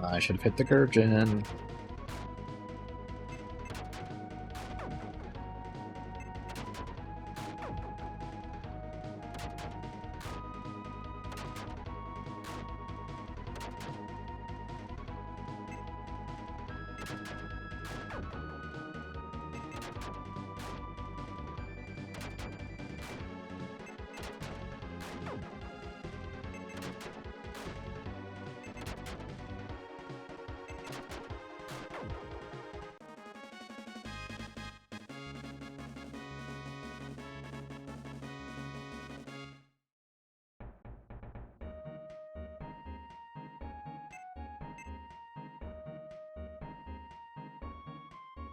I should have hit the Gurgin.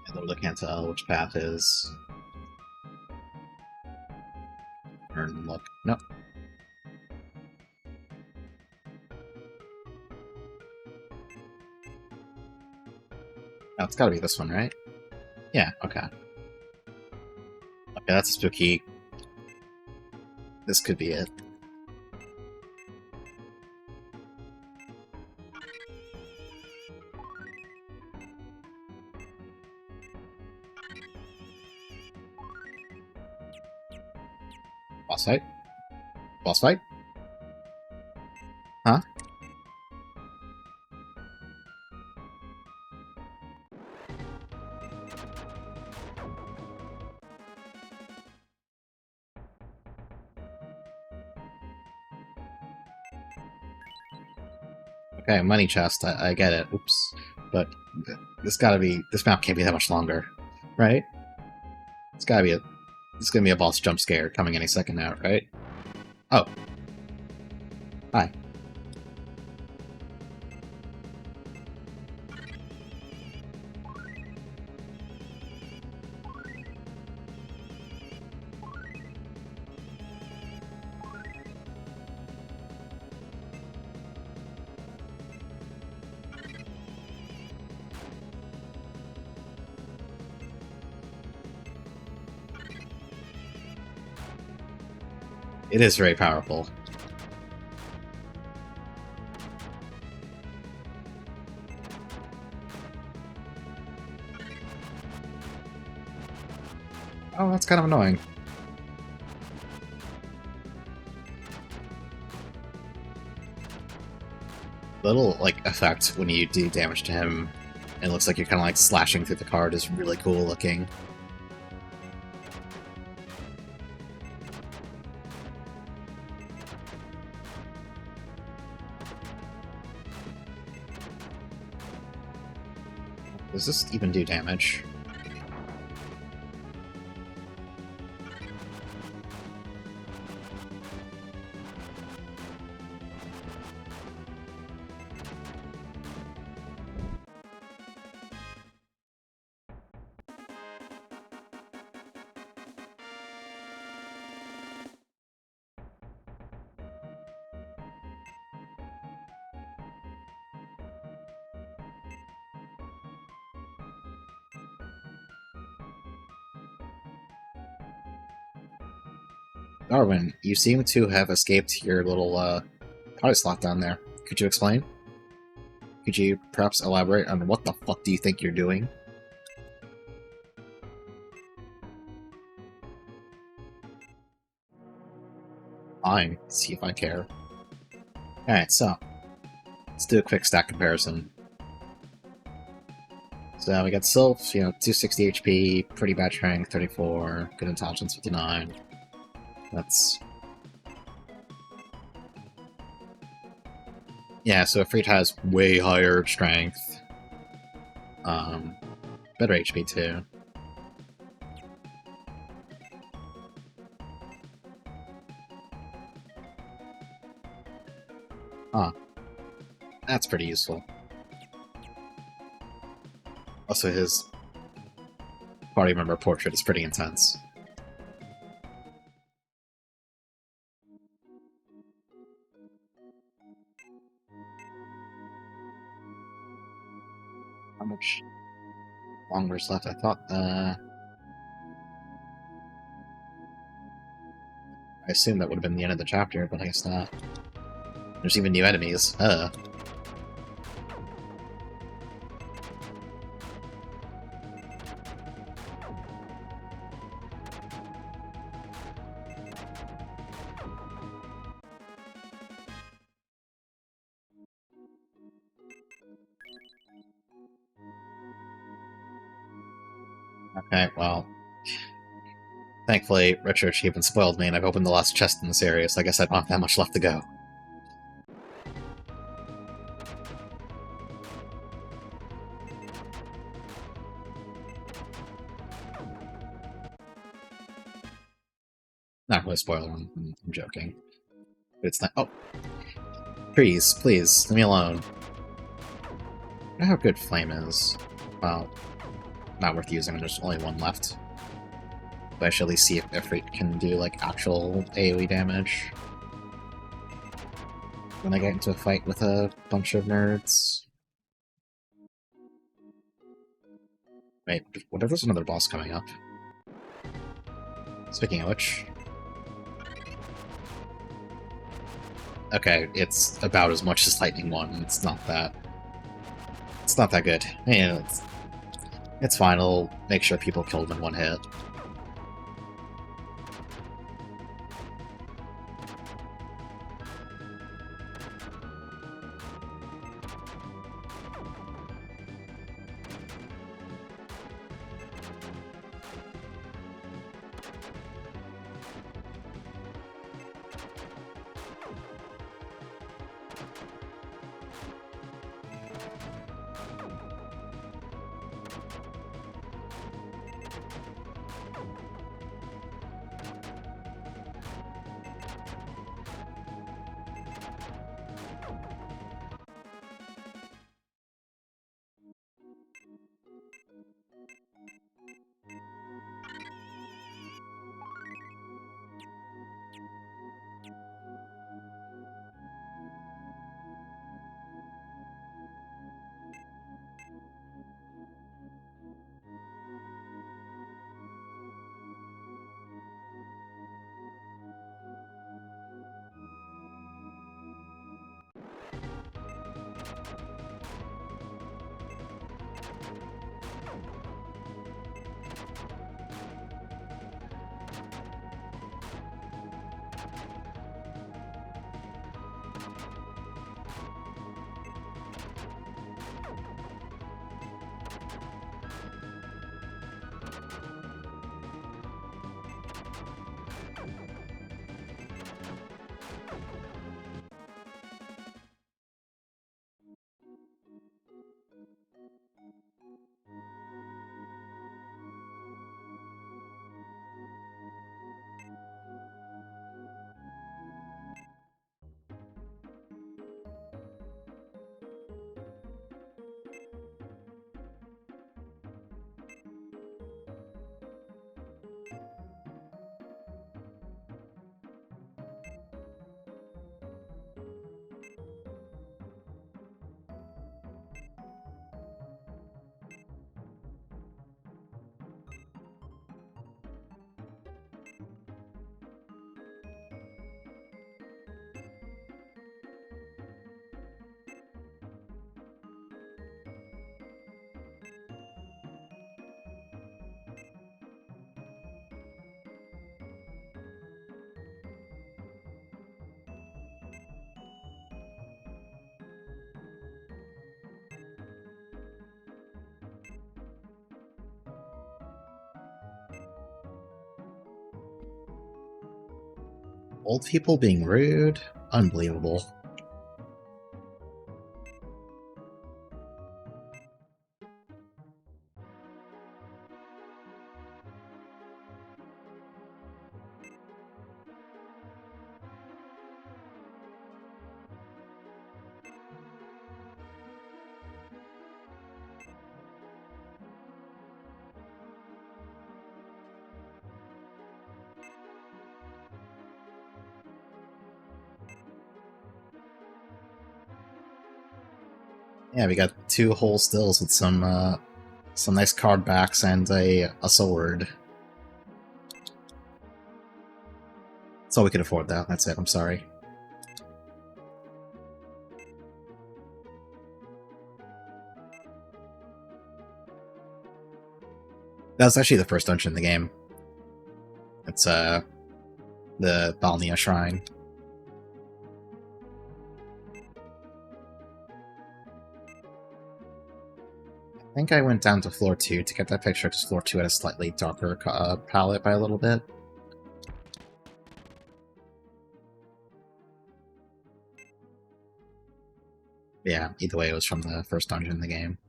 I literally can't tell which path is. Turn and look. Nope. Oh, it's gotta be this one, right? Yeah, okay. Okay, that's spooky. This could be it. Boss fight? Boss fight? Huh? Okay, money chest, I get it. Oops. But this map can't be that much longer, right? It's gotta be it's gonna be a boss jump scare coming any second now, right? Oh. Hi. It is very powerful. Oh, that's kind of annoying. Little, like, effect when you do damage to him, and it looks like you're kind of, like, slashing through the card is really cool looking. Does this even do damage? Darwin, you seem to have escaped your little, party slot down there. Could you explain? Could you perhaps elaborate on what the fuck do you think you're doing? Fine, see if I care. Alright, so, let's do a quick stat comparison. So we got Sylph, 260 HP, pretty bad strength, 34, good intelligence, 59. That's... Yeah, so Ifrit has way higher strength. Better HP too. Huh. That's pretty useful. Also, his party member portrait is pretty intense. How much longer is left? I thought, I assumed that would have been the end of the chapter, but I guess not. There's even new enemies. Okay, well... Thankfully, Retro Achievement spoiled me, and I've opened the last chest in this area, so I guess I don't have that much left to go. Not really spoiler, I'm joking. But it's not- oh! Please, please, leave me alone. I wonder how good Flame is. Well, not worth using, there's only one left. But I should at least see if Ifrit can do, like, actual AoE damage. When I get into a fight with a bunch of nerds. Wait, what if there's another boss coming up? Speaking of which... Okay, it's about as much as Lightning 1, it's not that... It's not that good. Yeah, it's fine, I'll make sure people kill them in one hit. Old people being rude? Unbelievable. Yeah, we got 2 whole stills with some nice card backs and a sword. That's all we could afford, though. That's it. I'm sorry. That was actually the first dungeon in the game. It's the Balnia Shrine. I think I went down to floor 2 to get that picture, because floor 2 had a slightly darker palette by a little bit. Yeah, either way, it was from the first dungeon in the game.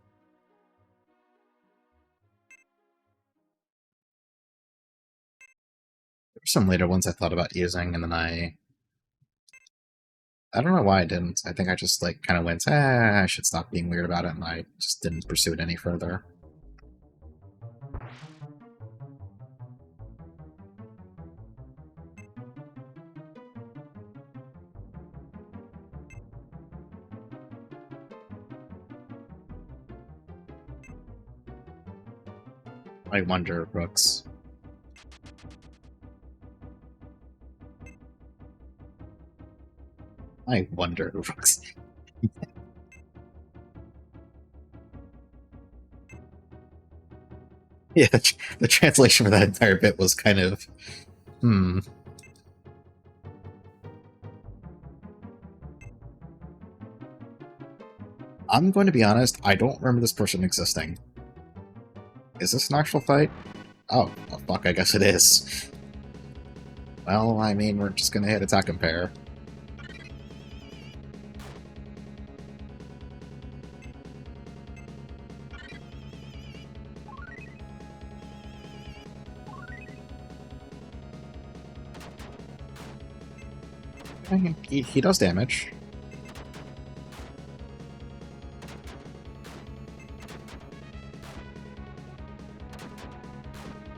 There were some later ones I thought about using, and then I don't know why I didn't. I think I just, like, kind of went, I should stop being weird about it, and I just didn't pursue it any further. I wonder, Brooks. I wonder, Brooks. Yeah, the translation for that entire bit was kind of, I'm going to be honest, I don't remember this person existing. Is this an actual fight? Oh, well, fuck, I guess it is. Well, I mean, we're just gonna hit attack and pair. He does damage.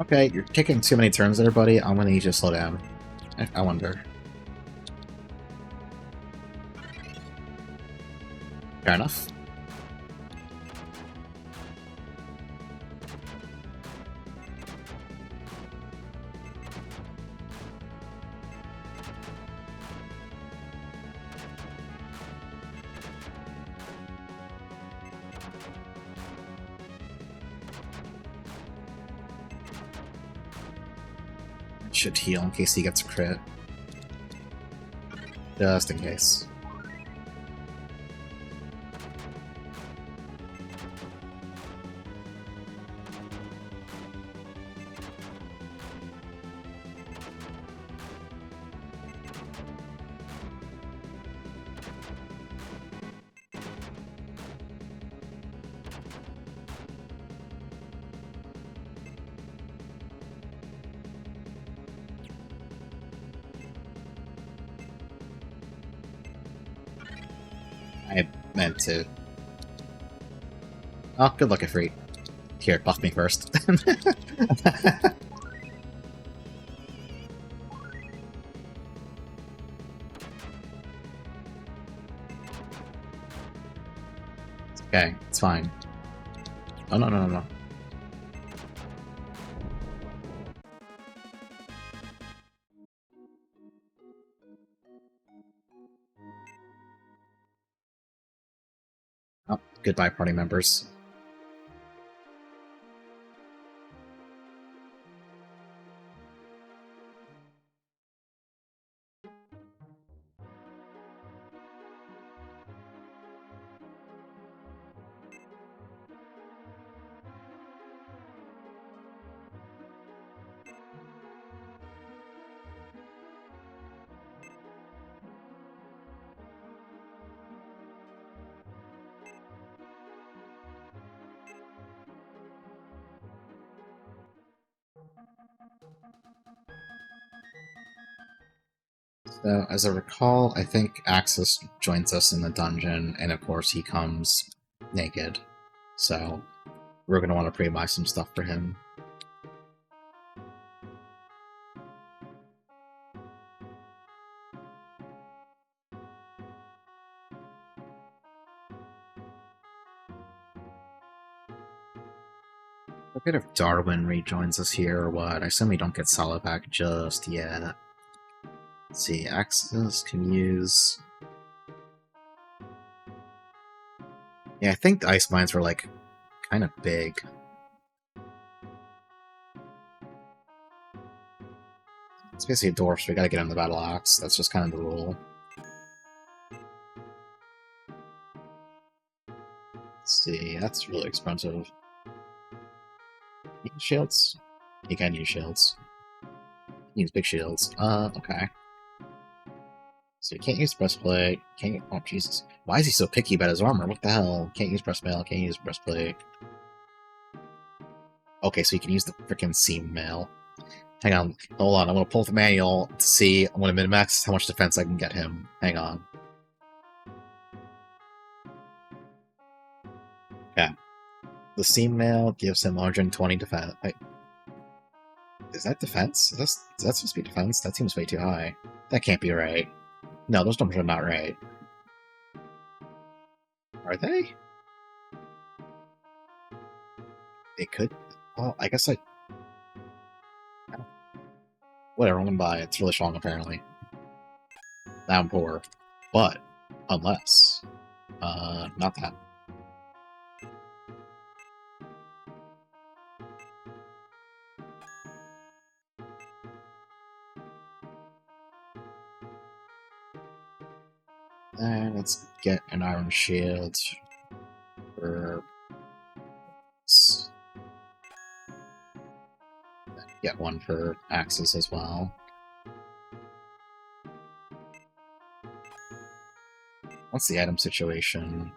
Okay, you're taking too many turns there, buddy. I'm gonna need you to slow down. I wonder. Fair enough. Should heal in case he gets a crit. Just in case. I meant to. Oh, good luck, Ifrit. Here, buff me first. Okay, it's fine. Oh, no, no, no, no. Oh, goodbye, party members. So, as I recall, I think Axis joins us in the dungeon, and of course he comes naked. So, we're going to want to pre-buy some stuff for him. A bit of Darwin rejoins us here, or what? I assume we don't get Sala back just yet. Let's see, Axis can use... Yeah, I think the ice mines were, like, kind of big. It's basically a dwarf, so we gotta get on the battle axe. That's just kind of the rule. Let's see, that's really expensive. Use shields? You can use shields. Use big shields. Okay. So you can't use breastplate. Can't. Oh Jesus! Why is he so picky about his armor? What the hell? Can't use breastmail. Can't use breastplate. Okay, so you can use the freaking seam mail. Hang on. Hold on. I'm gonna pull the manual to see. I'm gonna min-max how much defense I can get him. Hang on. Yeah. The seam mail gives him 120 defense. Wait. Is that defense? Is that supposed to be defense? That seems way too high. That can't be right. No, those numbers are not right. Are they? They could. Well, I guess I. Whatever, I'm gonna buy it. It's really strong, apparently. Now I'm poor. But, unless. Not that. And let's get an iron shield for. Get one for axes as well. What's the item situation?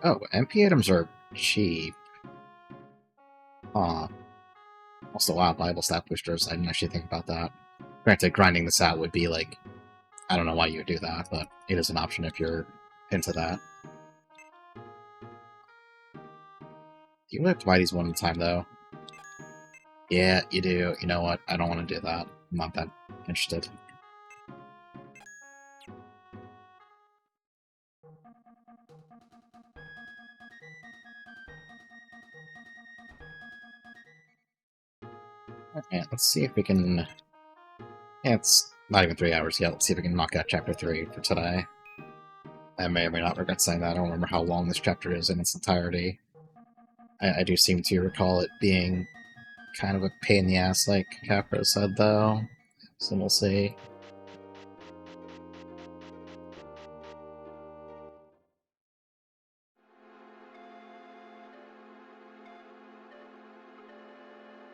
Oh, MP items are cheap. Huh. Also, wow, Bible stat boosters. I didn't actually think about that. Granted, grinding this out would be like... I don't know why you would do that, but it is an option if you're into that. Do you have to buy these one at a time, though? Yeah, you do. You know what? I don't want to do that. I'm not that interested. Okay, let's see if we can... Yeah, it's not even 3 hours yet. Let's see if we can knock out Chapter 3 for today. I may or may not regret saying that. I don't remember how long this chapter is in its entirety. I do seem to recall it being kind of a pain in the ass, like Capra said, though. So we'll see.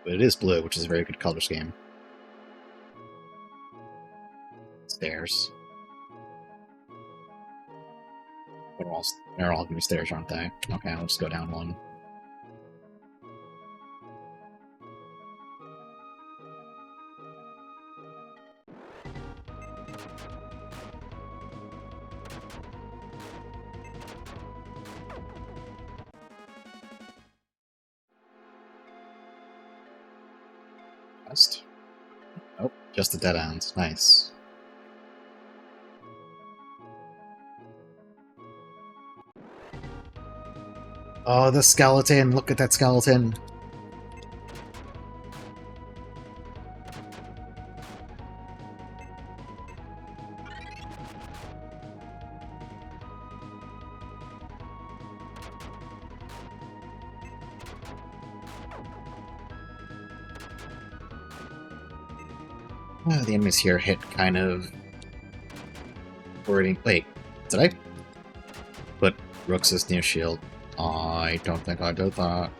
But it is blue, which is a very good color scheme. Stairs. They're all gonna be stairs, aren't they? Okay, I'll just go down one. West. Oh, just a dead end. Nice. Oh, the skeleton! Look at that skeleton! The enemies here hit kind of... Wait, did I put Rooks' new shield? I don't think I did that.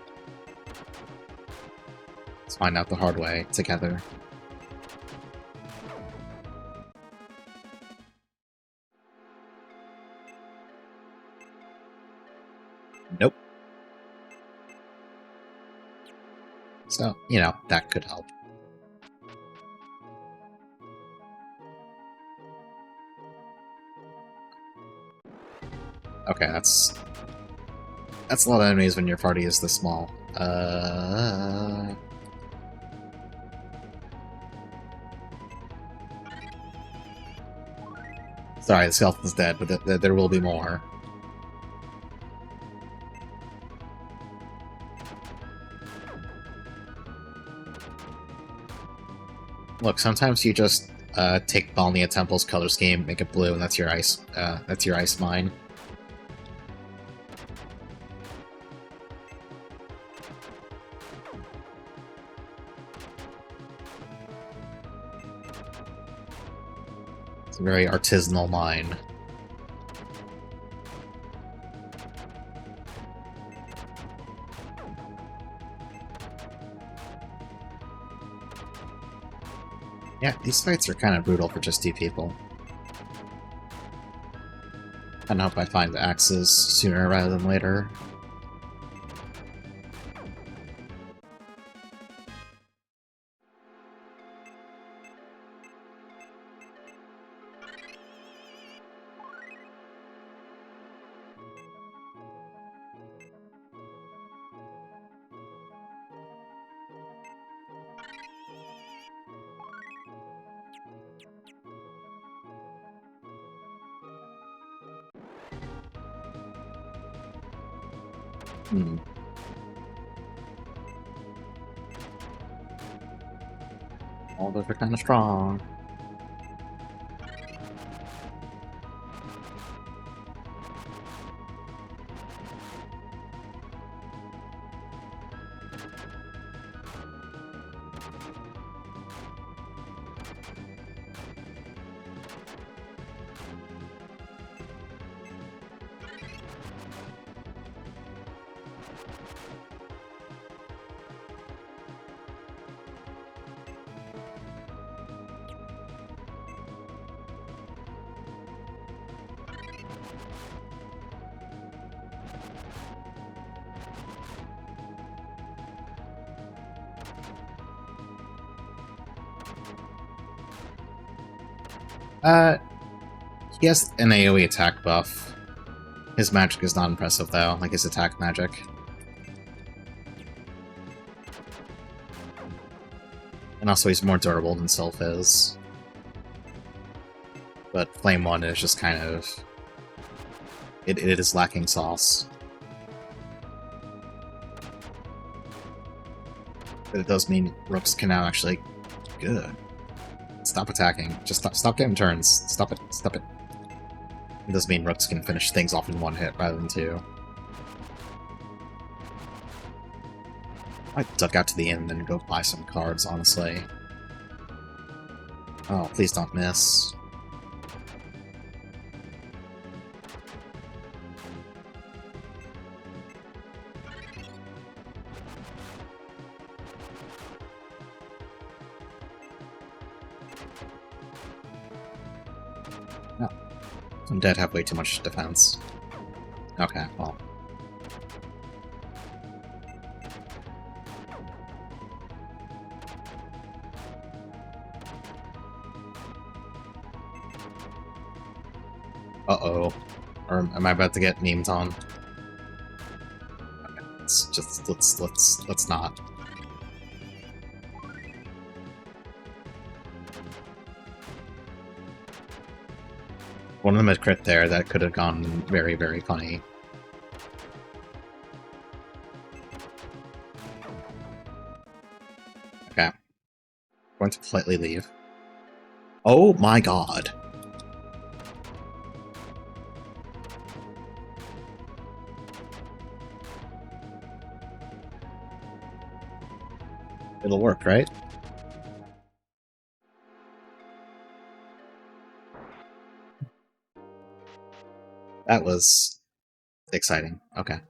Let's find out the hard way together. Nope. So, you know, that could help. Okay, that's a lot of enemies when your party is this small. Sorry, the skeleton's dead, but there will be more. Look, sometimes you just take Balnia Temple's color scheme, make it blue, and that's your ice. That's your ice mine. It's a very artisanal mine. Yeah, these fights are kind of brutal for just 2 people. I hope I find the axes sooner rather than later. Hmm. All those are kind of strong. He has an AoE attack buff. His magic is not impressive, though, like his attack magic. And also he's more durable than Sylph is. But Flame 1 is just kind of... It is lacking sauce. But it does mean Rooks can now actually... Good. Stop attacking. Just stop getting turns. Stop it. Stop it. It does mean Rooks can finish things off in 1 hit rather than 2. I'd duck out to the inn and go buy some cards, honestly. Oh, please don't miss. No. Undead have way too much defense. Okay, well. Uh-oh. Or am I about to get memed on? Okay, let's not. One of them had crit there, that could have gone very, very funny. Okay. Going to politely leave. Oh my god. It'll work, right? That was exciting. Okay.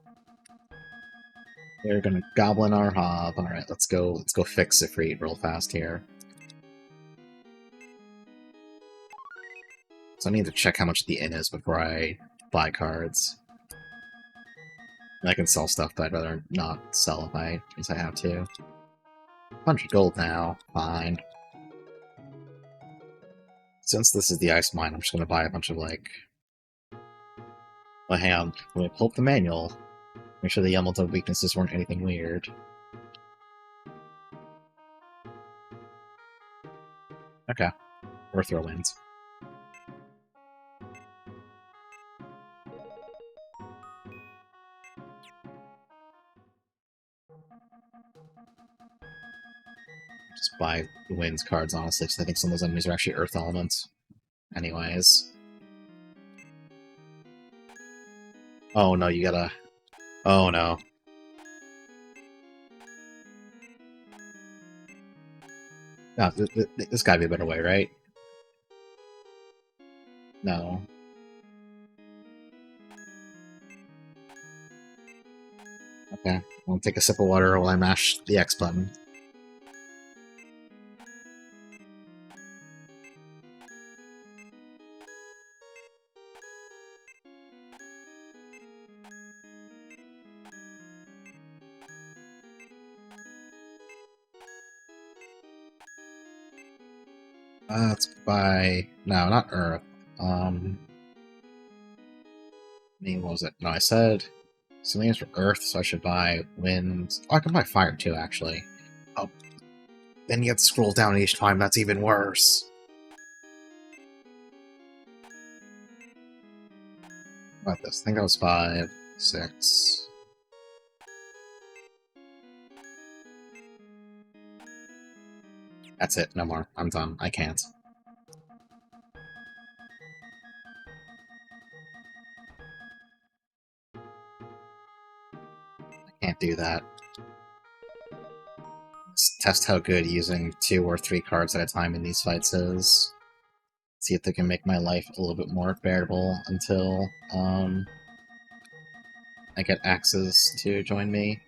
We're gonna goblin our hob. Alright, let's go fix Ifrit real fast here. So I need to check how much the inn is before I buy cards. I can sell stuff, but I'd rather not sell if I have to. 100 gold now. Fine. Since this is the ice mine, I'm just gonna buy a bunch of, like Well, hang on. When we pull up the manual, make sure the Yamato weaknesses weren't anything weird. Okay. Earthrow wins. Just buy wins cards, honestly, because I think some of those enemies are actually Earth elements. Anyways. Oh no, you gotta... Oh no. No, there's gotta be a better way, right? No. Okay, I'll take a sip of water while I mash the X button. Let's buy... No, not Earth. What was it? No, I said some names for Earth, so I should buy Wind. Oh, I can buy Fire too, actually. Oh, then you have to scroll down each time. That's even worse. What about this? I think that was 5, 6. That's it. No more. I'm done. I can't. I can't do that. Let's test how good using 2 or 3 cards at a time in these fights is. See if they can make my life a little bit more bearable until I get Axes to join me.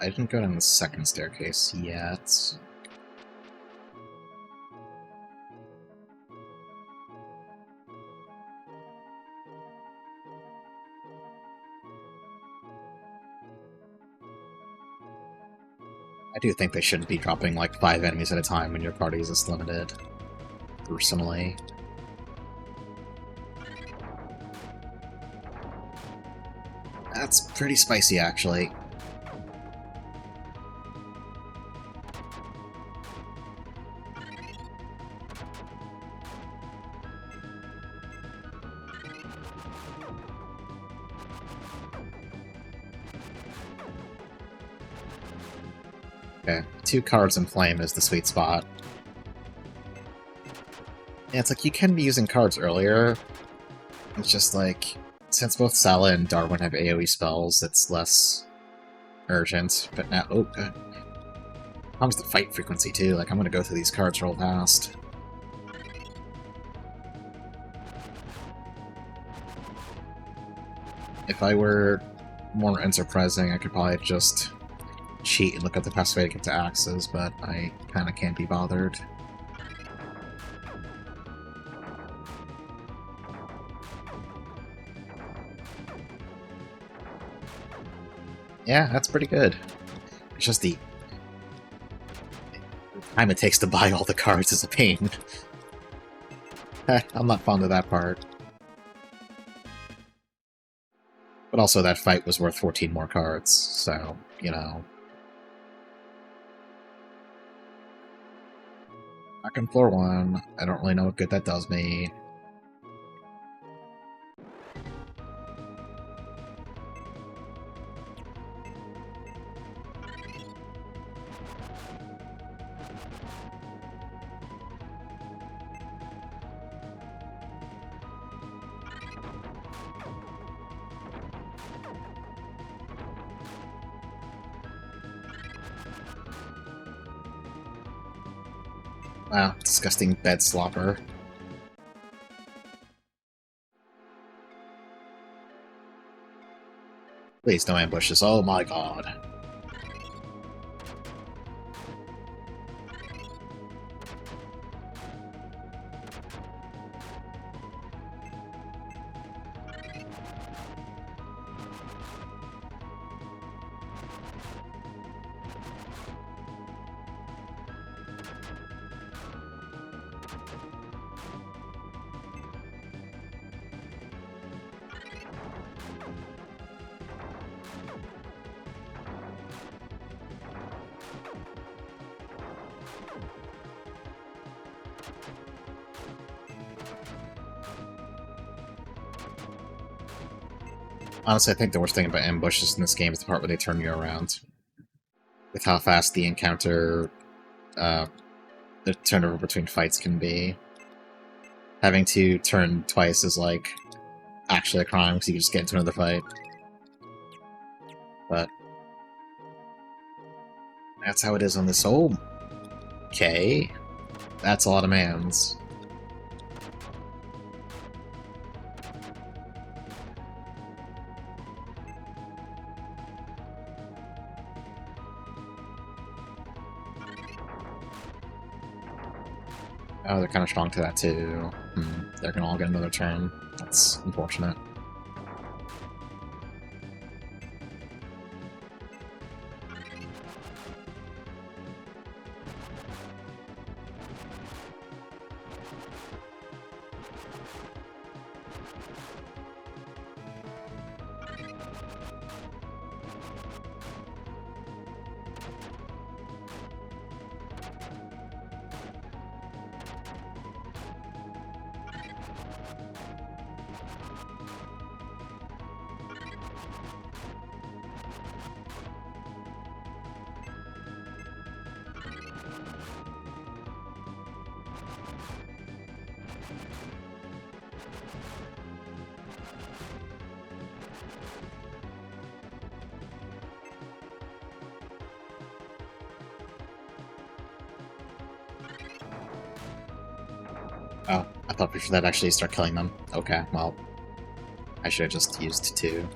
I didn't go down the second staircase yet. I do think they shouldn't be dropping like 5 enemies at a time when your party is this limited, personally. That's pretty spicy, actually. Okay, 2 cards in Flame is the sweet spot. Yeah, it's like you can be using cards earlier. It's just like, since both Sala and Darwin have AoE spells, it's less urgent. But now, oh, good. Comes the fight frequency too. Like, I'm gonna go through these cards real fast. If I were more enterprising, I could probably just cheat and look up the best way to get to Axes, but I kinda can't be bothered. Yeah, that's pretty good. It's just the time it takes to buy all the cards is a pain. I'm not fond of that part. But also, that fight was worth 14 more cards, so, you know. Back on floor 1. I don't really know what good that does me. Wow, disgusting bed slopper. Please, no ambushes. Oh my god. Honestly, I think the worst thing about ambushes in this game is the part where they turn you around. With how fast the encounter, the turnover between fights can be. Having to turn twice is like actually a crime because you can just get into another fight. But that's how it is on this. Oh, okay. That's a lot of mans. Oh, they're kind of strong to that too. They're gonna all get another turn. That's unfortunate. Oh, I thought before that actually start killing them. Okay, well, I should have just used 2.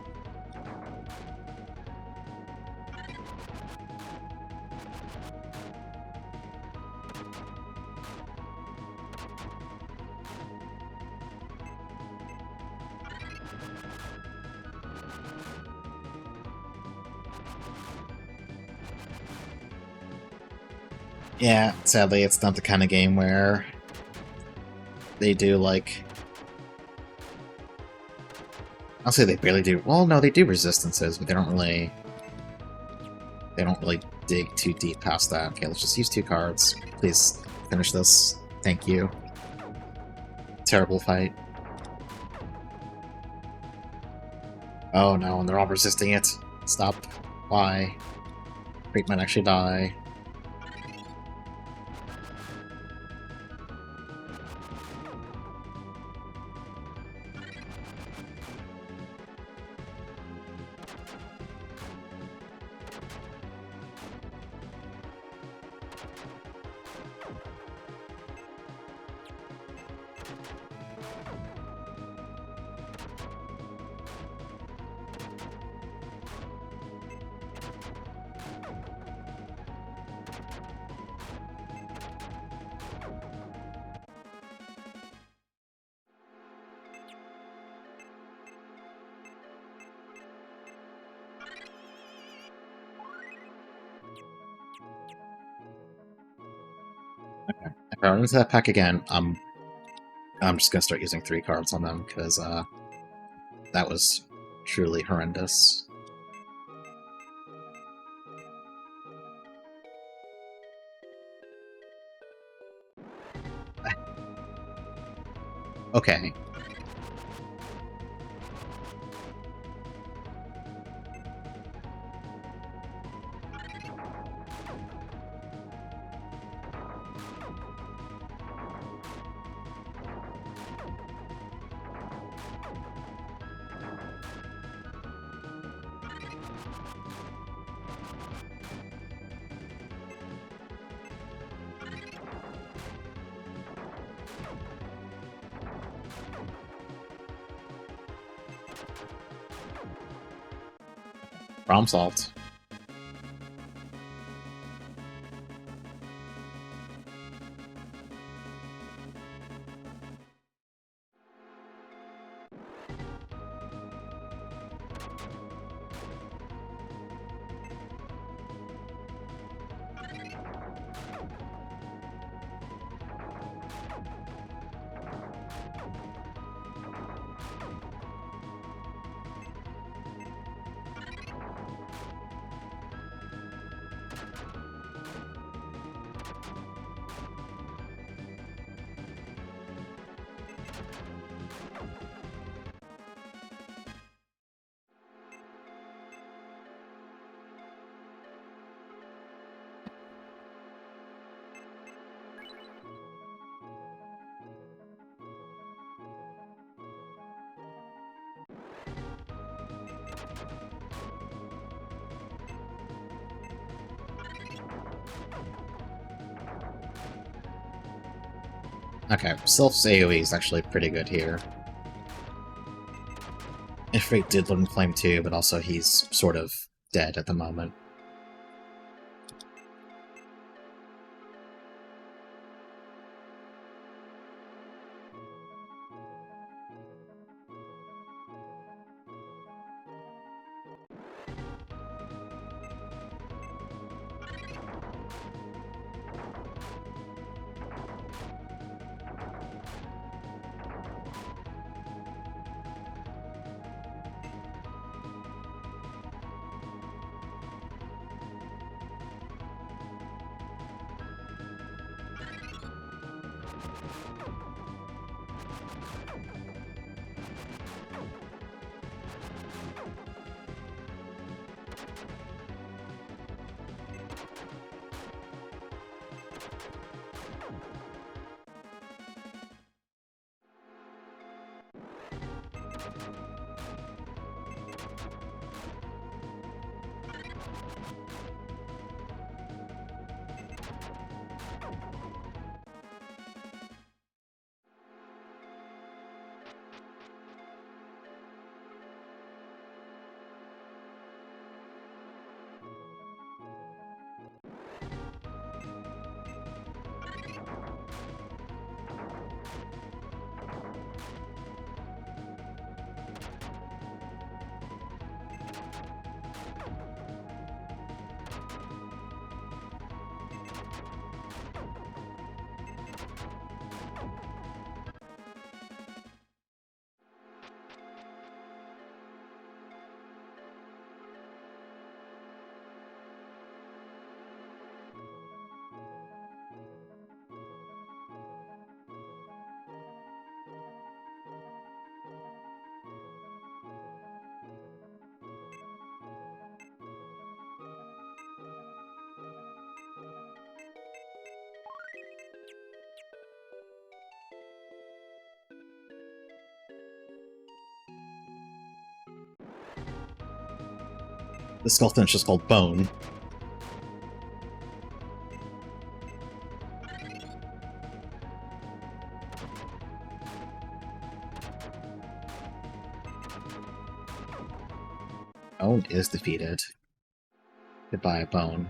Yeah, sadly, it's not the kind of game where they do, like... I'll say they barely do... Well, no, they do resistances, but they don't really... They don't really dig too deep past that. Okay, let's just use 2 cards. Please finish this. Thank you. Terrible fight. Oh no, and they're all resisting it. Stop. Why? Creep might actually die. Okay. If I run into that pack again, I'm just gonna start using 3 cards on them, because that was truly horrendous. Okay. Problem solved. Okay, Sylph's AoE is actually pretty good here. Ifrit did learn Flame too, but also he's sort of dead at the moment. The skeleton is just called Bone. Bone is defeated. Goodbye, Bone.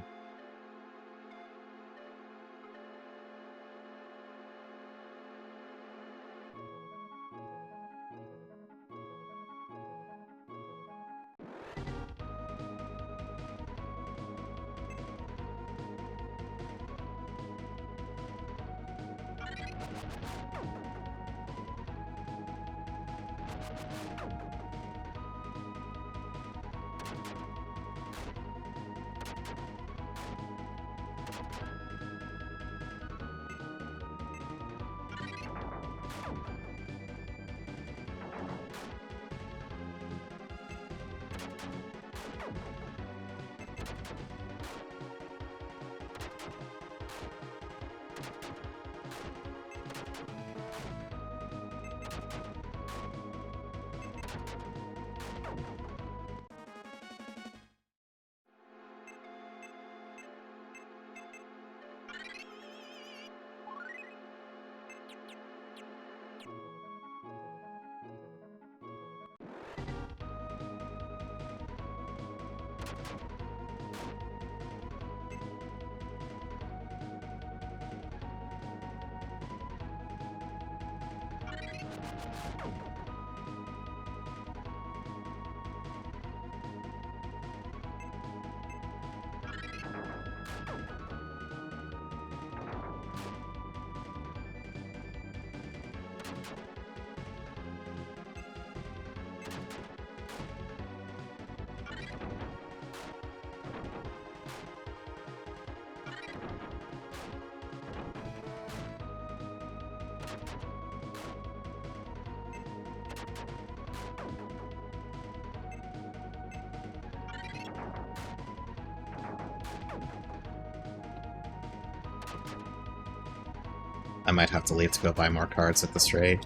I might have to leave to go buy more cards at this rate.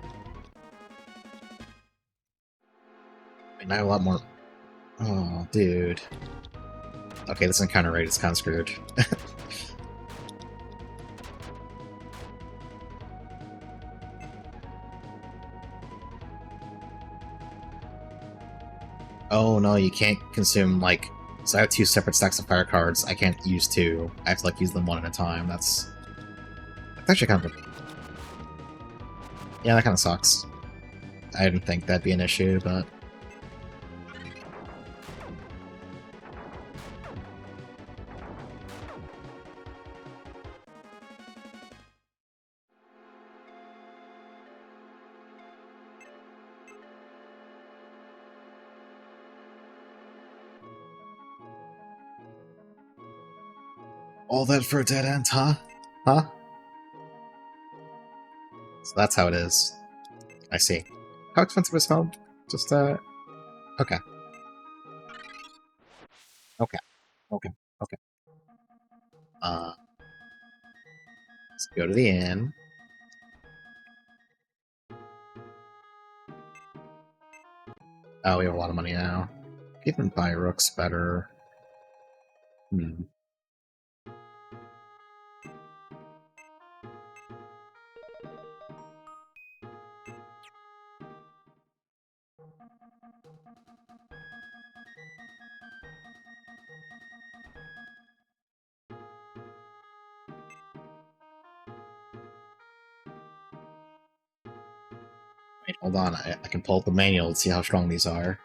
I have a lot more Oh, dude. Okay, this encounter rate is kind of screwed. Oh no, you can't consume, like... So I have 2 separate stacks of fire cards. I can't use 2. I have to, like, use them one at a time. That's actually kind of... Yeah, that kind of sucks. I didn't think that'd be an issue, but... All that for a dead end, huh? Huh? So that's how it is. I see. How expensive is home? Just, okay. Okay. Okay. Okay. Let's go to the inn. Oh, we have a lot of money now. Even buy rooks better. Hmm. Wait, hold on. I can pull up the manual and see how strong these are.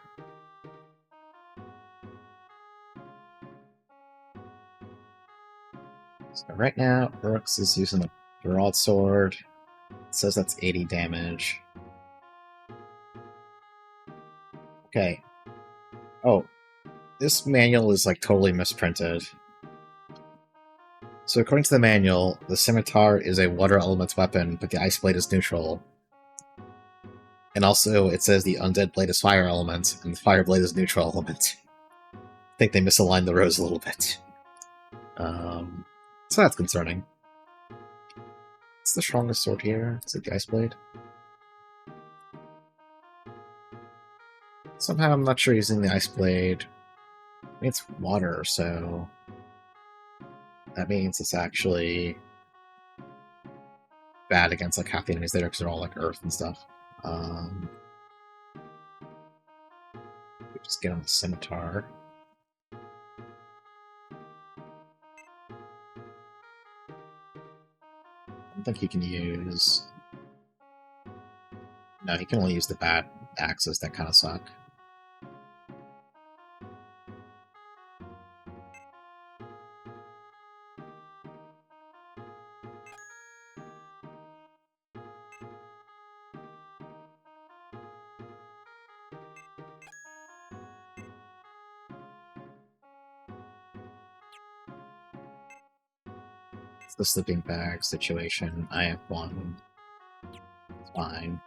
So right now, Brooks is using a broadsword. It says that's 80 damage. Okay. Oh, this manual is like totally misprinted. So according to the manual, the scimitar is a water element's weapon, but the ice blade is neutral. And also, it says the undead blade is fire element, and the fire blade is neutral element. I think they misaligned the rows a little bit. So that's concerning. What's the strongest sword here? Is it the ice blade? Somehow I'm not sure using the ice blade. I mean, it's water, so that means it's actually bad against like half the enemies there because they're all like earth and stuff. We just get on the scimitar. I don't think he can use... No, he can only use the bad axes that kind of suck. It's the sleeping bag situation. I have one. It's fine.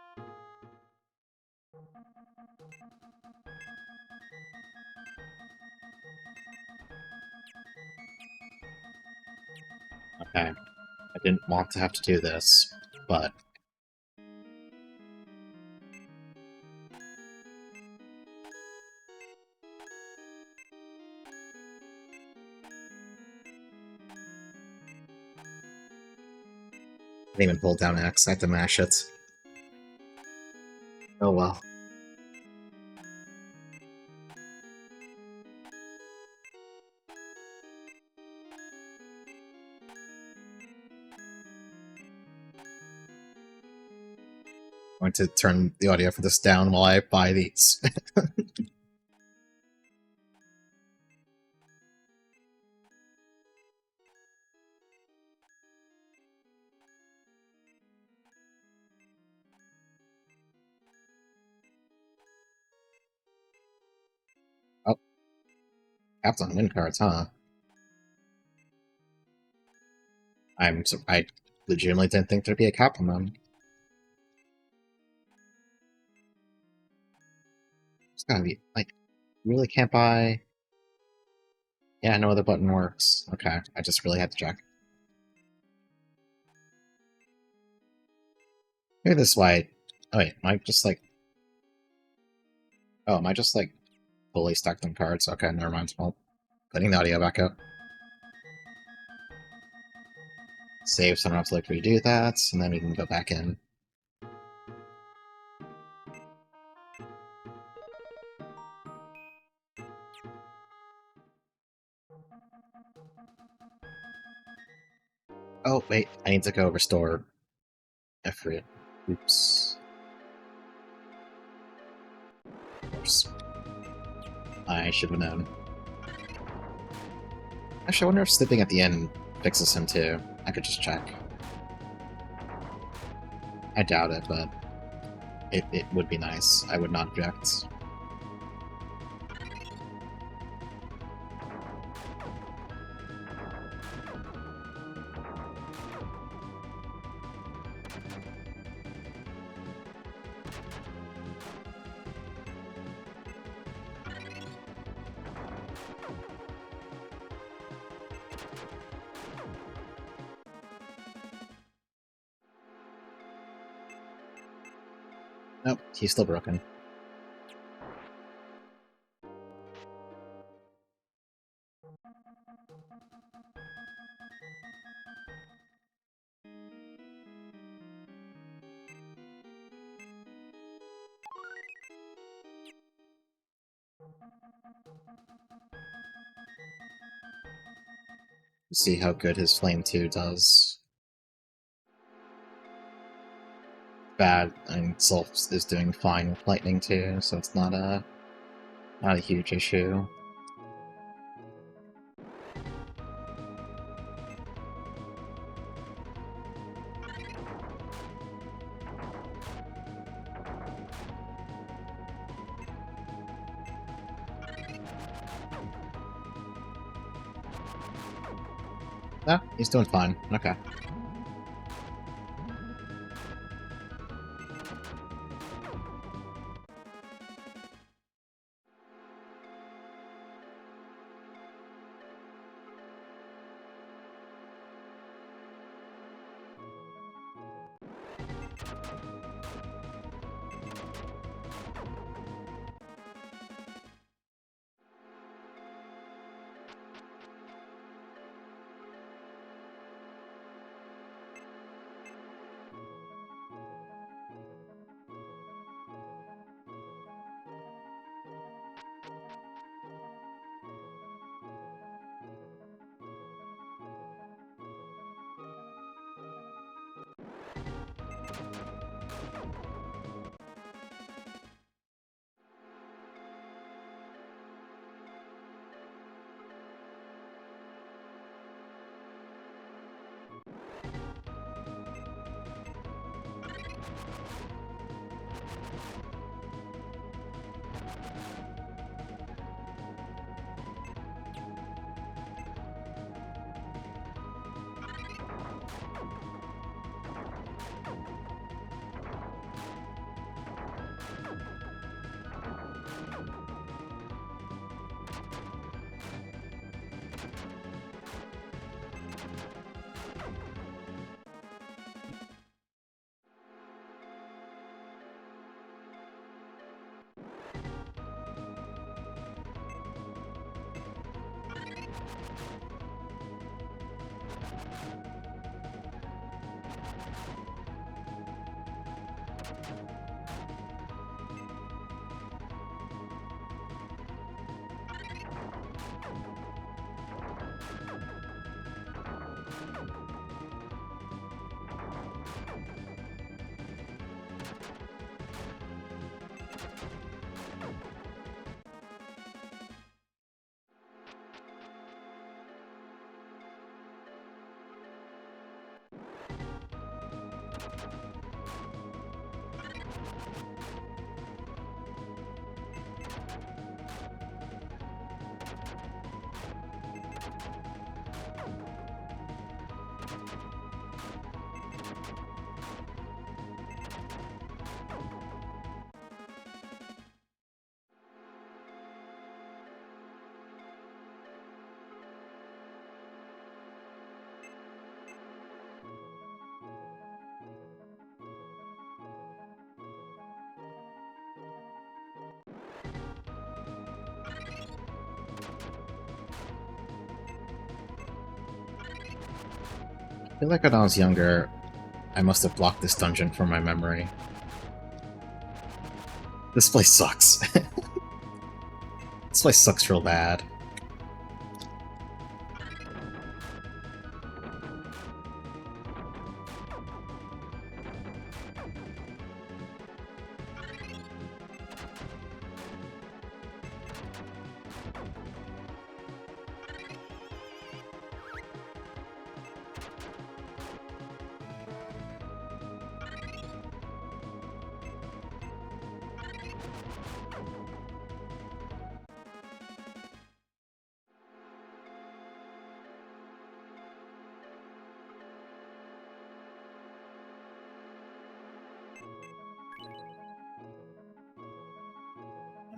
Okay. I didn't want to have to do this, but... I didn't even pull down X. I had to mash it. Oh well. I'm going to turn the audio for this down while I buy these. Oh, caps on win cards, huh? I legitimately didn't think there'd be a cap on them. It's gotta be, like, you really can't buy... Yeah, no other button works. Okay, I just really had to check. Maybe this is why... Oh wait, am I just like... Oh, am I just like fully stacked on cards. Okay, never mind. Well, putting the audio back up. Save so I don't have to like redo that, and then we can go back in. Oh, wait, I need to go restore Efrit. Oops. Of course. I should have known. Actually, I wonder if slipping at the end fixes him too. I could just check. I doubt it, but it would be nice. I would not object. Nope, he's still broken. See how good his Flame 2 does. Bad, and Sylph is doing fine with Lightning too, so it's not a huge issue. No, he's doing fine. Okay. feel like when I was younger, I must have blocked this dungeon from my memory. This place sucks. This place sucks real bad.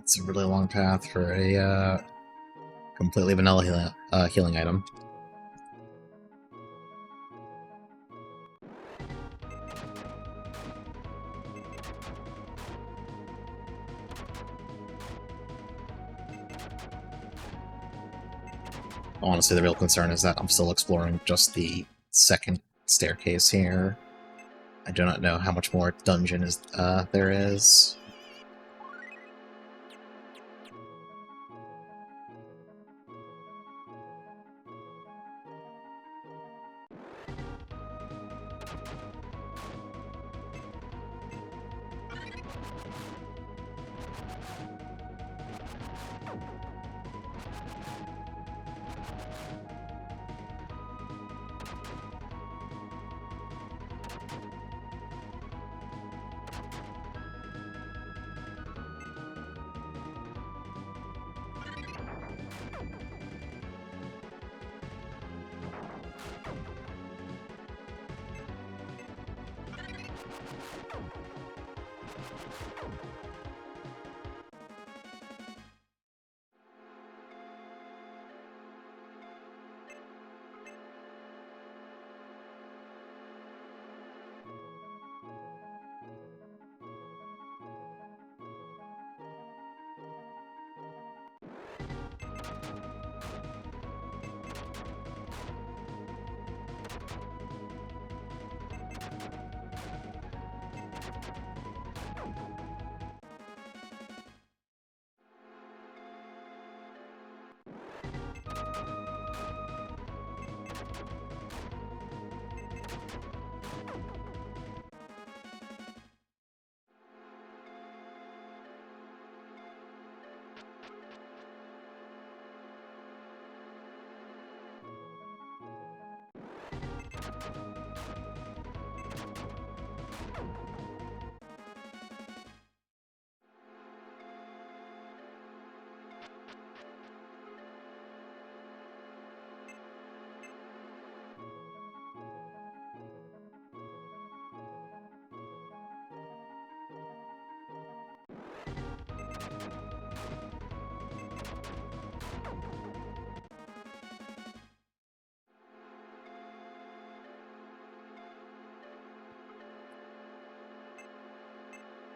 It's a really long path for a completely vanilla healing item. Honestly, the real concern is that I'm still exploring just the second staircase here. I do not know how much more dungeon there is.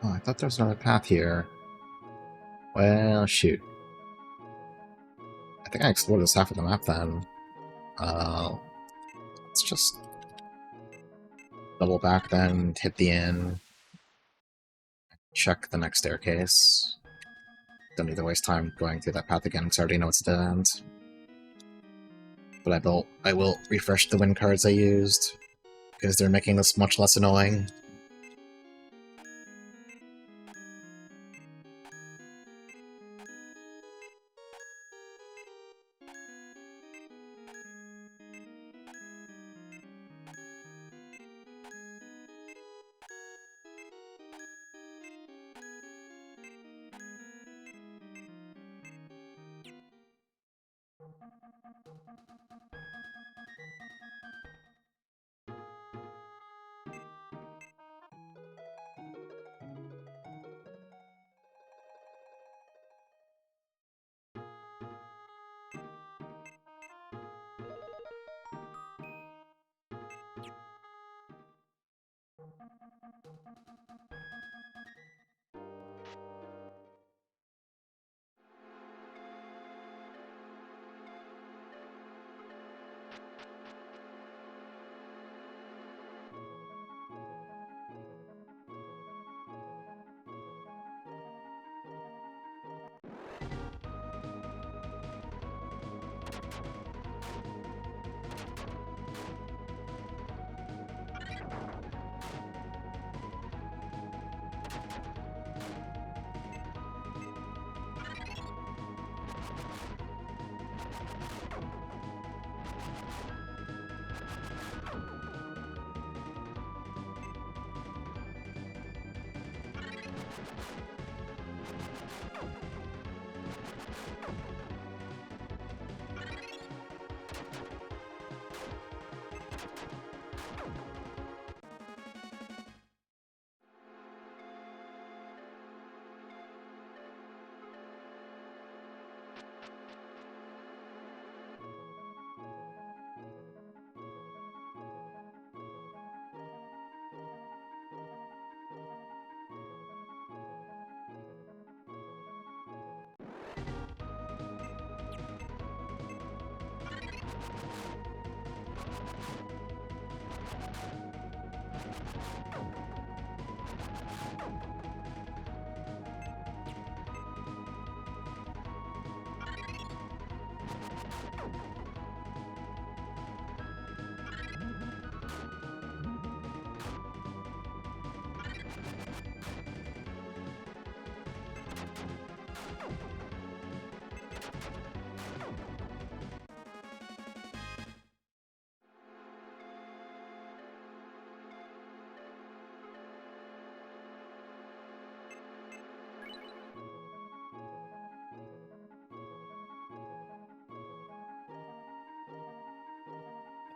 Oh, I thought there was another path here. Well, shoot. I think I explored this half of the map then. Let's just double back then, hit the inn, check the next staircase. Don't need to waste time going through that path again because I already know it's a dead end. But I will refresh the win cards I used, because they're making this much less annoying.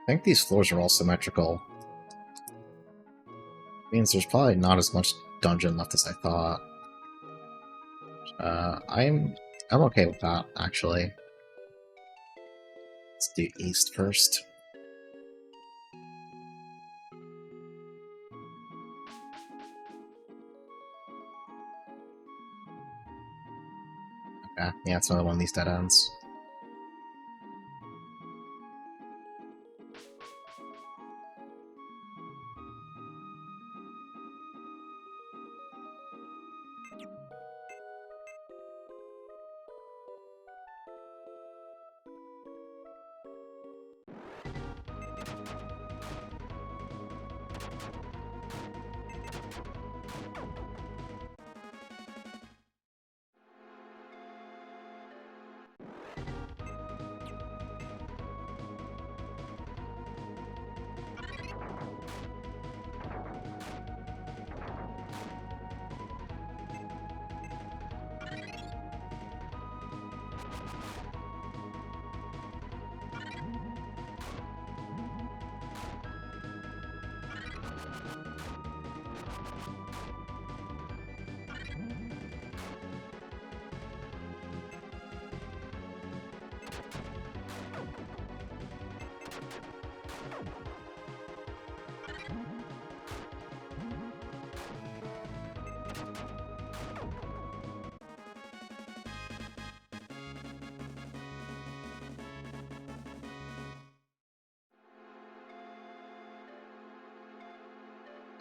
I think these floors are all symmetrical. Means there's probably not as much dungeon left as I thought. I'm okay with that, actually. Let's do east first. Okay, yeah, it's another one of these dead ends.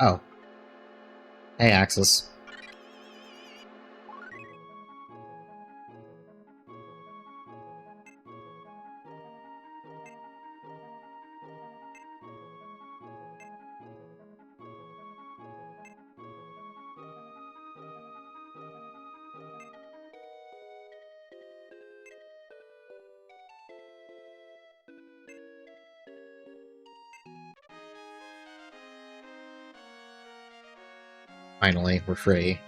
Oh. Hey, Axis. Finally, we're free.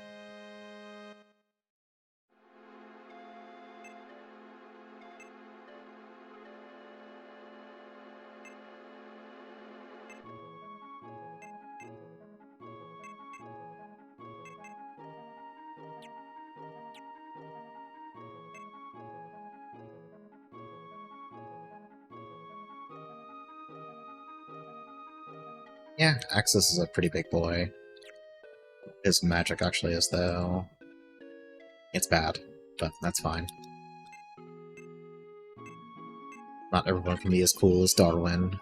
Yeah, Axis is a pretty big boy. His magic actually is, though. It's bad, but that's fine. Not everyone can be as cool as Darwin.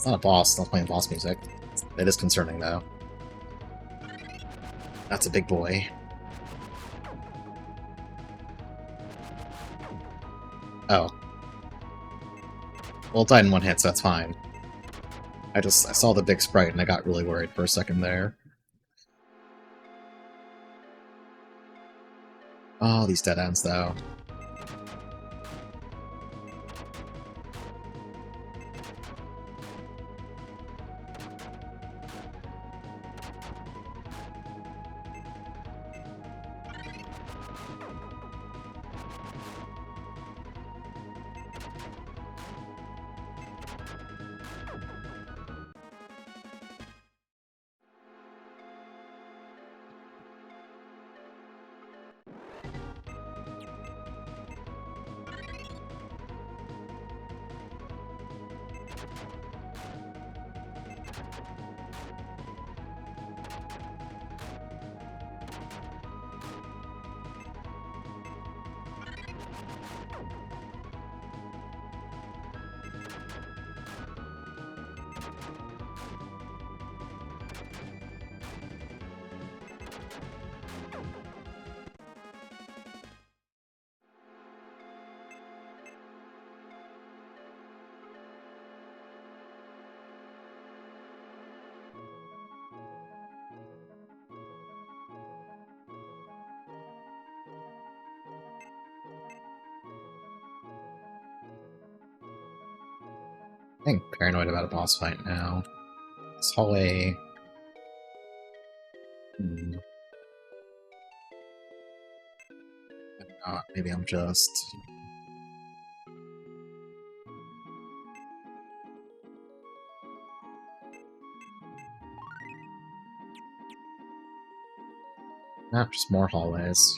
It's not a boss, it's not playing boss music. It is concerning, though. That's a big boy. Oh. Well, it died in one hit, so that's fine. I saw the big sprite and I got really worried for a second there. Oh, these dead ends, though. I think paranoid about a boss fight now. This hallway... Maybe not. Maybe I'm just... Nah, just more hallways.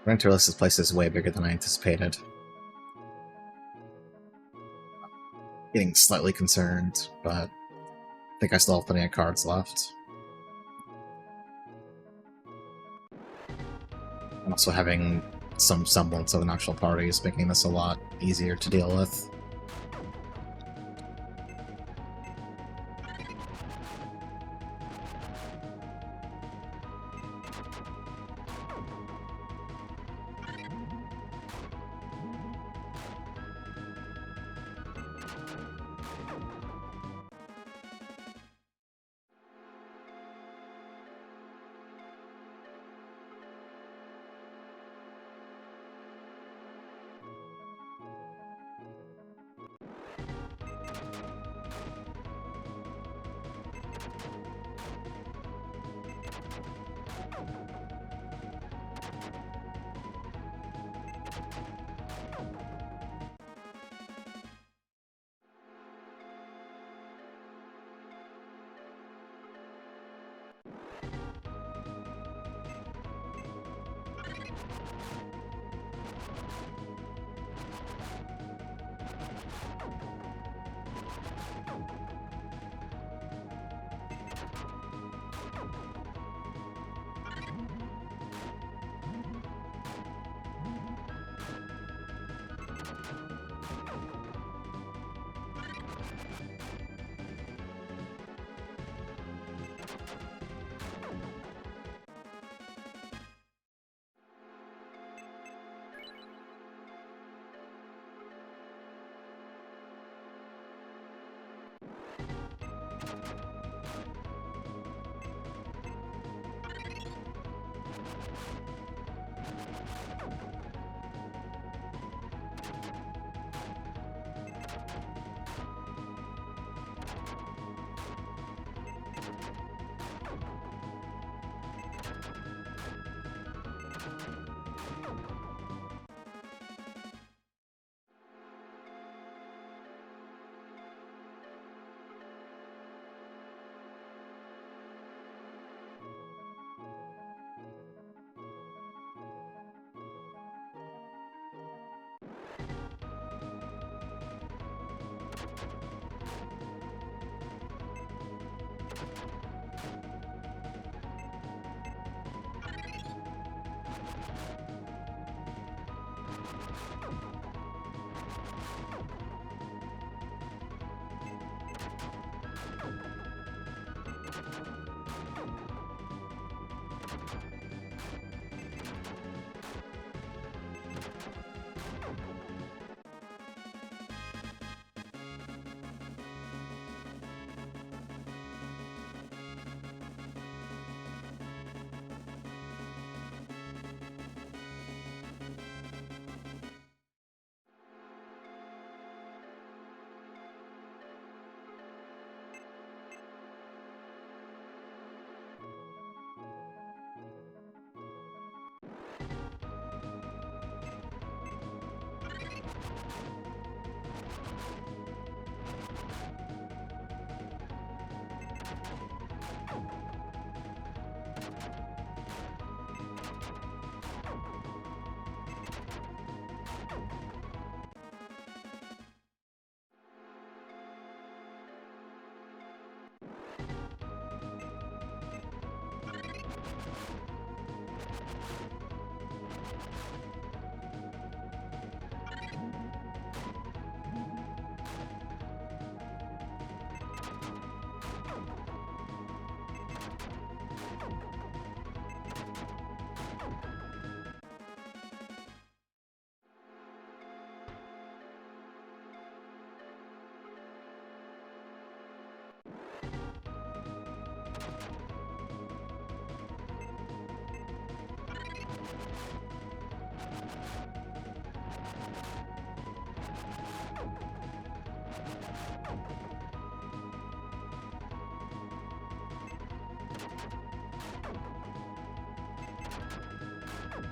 Running this place is way bigger than I anticipated. Getting slightly concerned, but I think I still have plenty of cards left. And also having some semblance of an actual party is making this a lot easier to deal with.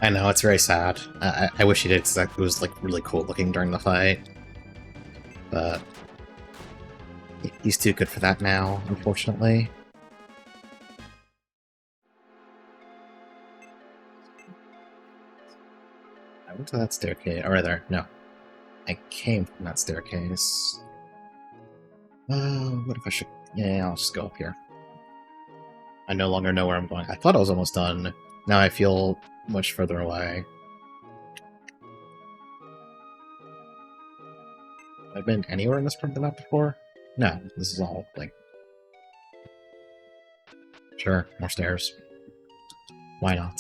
I know, it's very sad. I wish he did, because it was like really cool looking during the fight. But he's too good for that now, unfortunately. went to that staircase. Or rather, no. I came from that staircase. What if I should... Yeah, I'll just go up here. I no longer know where I'm going. I thought I was almost done. Now I feel much further away. Have I been anywhere in this part of the map before? No, this is all, like... Sure, more stairs. Why not?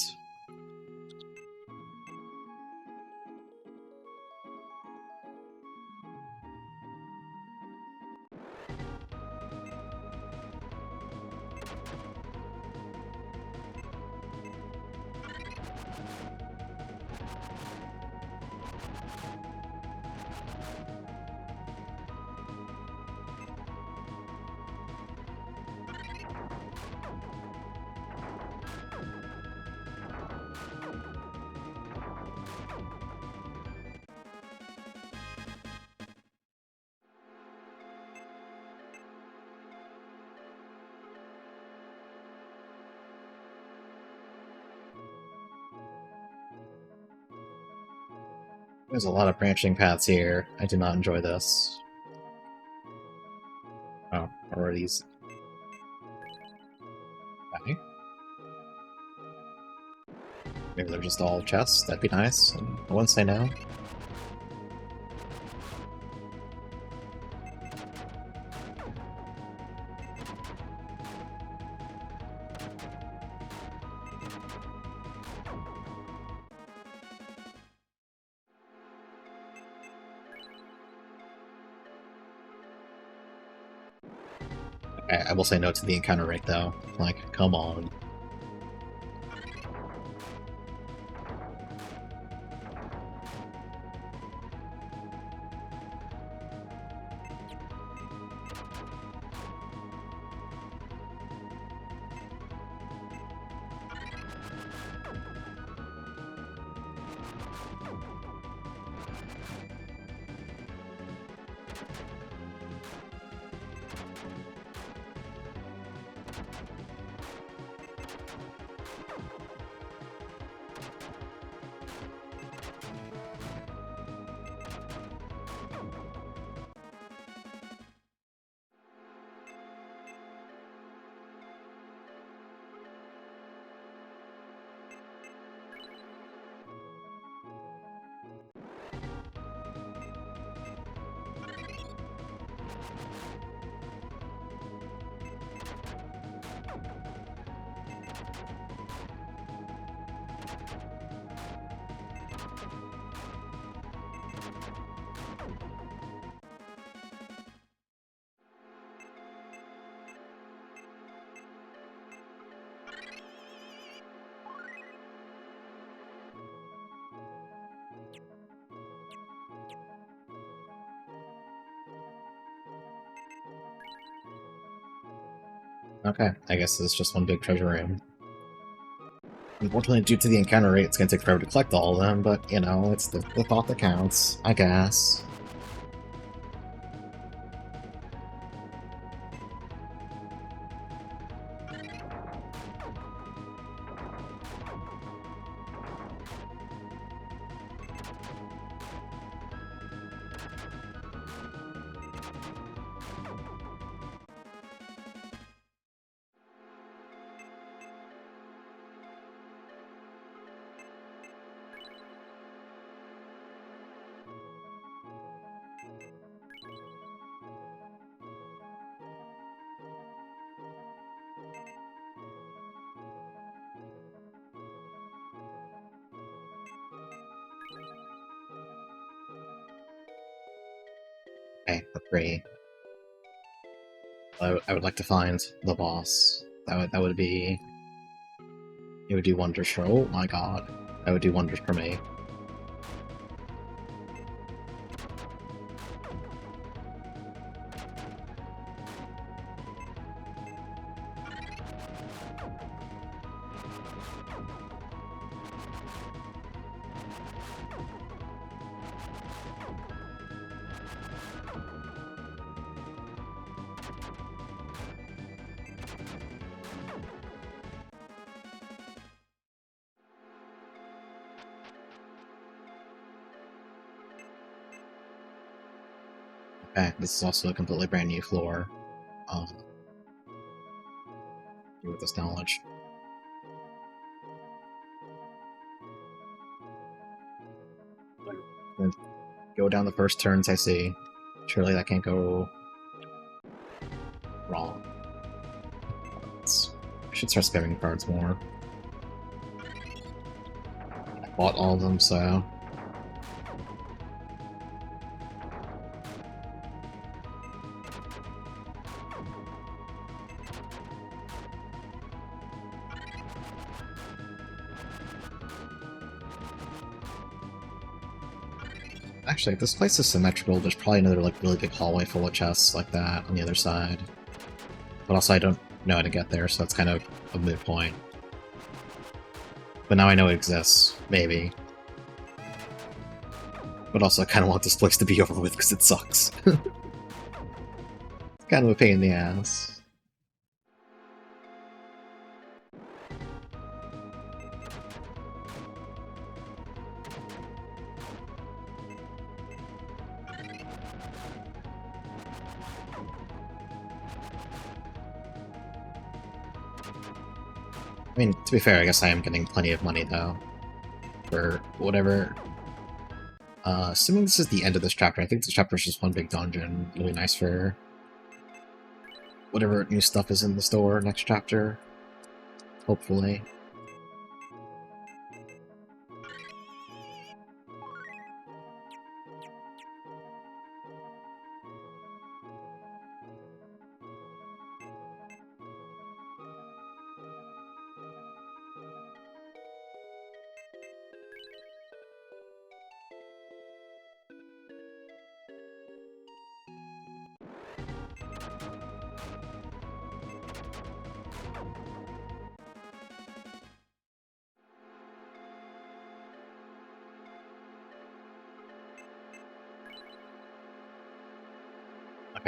There's a lot of branching paths here. I do not enjoy this. Oh, or are these... Okay. Maybe they're just all chests? That'd be nice. I wouldn't say no. I will say no to the encounter rate, though. Like, come on. Okay, I guess it's just one big treasure room. Unfortunately, due to the encounter rate, it's gonna take forever to collect all of them, but, you know, it's the thought that counts, I guess. Okay, that's great. I would like to find the boss. That would be... It would do wonders for... Oh my god. That would do wonders for me. Okay, this is also a completely brand new floor. With this knowledge. Go down the first turns I see. Surely that can't go wrong. I should start spamming cards more. I bought all of them, so... Actually, if this place is symmetrical, there's probably another like really big hallway full of chests like that on the other side. But also I don't know how to get there, so it's kind of a moot point. But now I know it exists, maybe. But also I kind of want this place to be over with because it sucks. It's kind of a pain in the ass. I mean, to be fair, I guess I am getting plenty of money, though, for whatever. Assuming this is the end of this chapter, I think this chapter is just one big dungeon. Really nice for whatever new stuff is in the store next chapter, hopefully.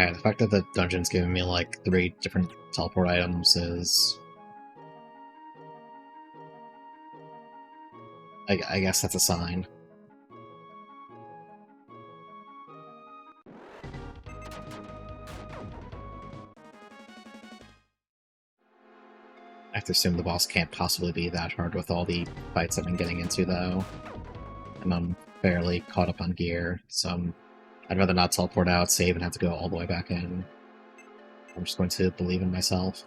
Okay, the fact that the dungeon's giving me like 3 different teleport items is... I guess that's a sign. I have to assume the boss can't possibly be that hard with all the fights I've been getting into, though. And I'm fairly caught up on gear, so I'd rather not teleport out, save, and have to go all the way back in. I'm just going to believe in myself.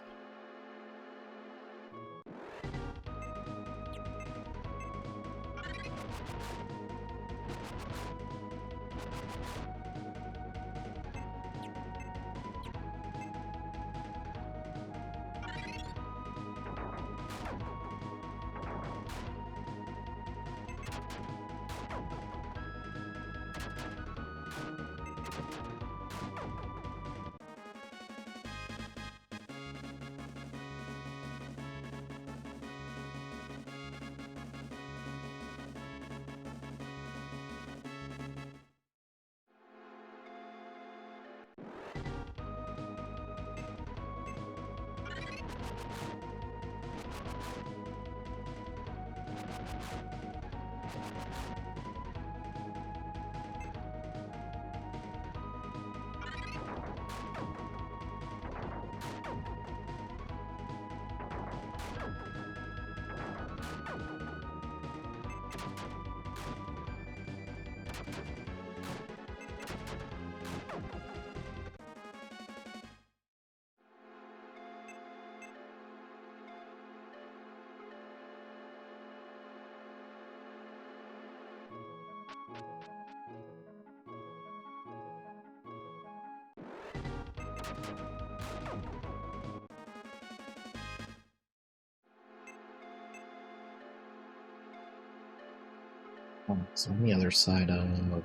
So on the other side of the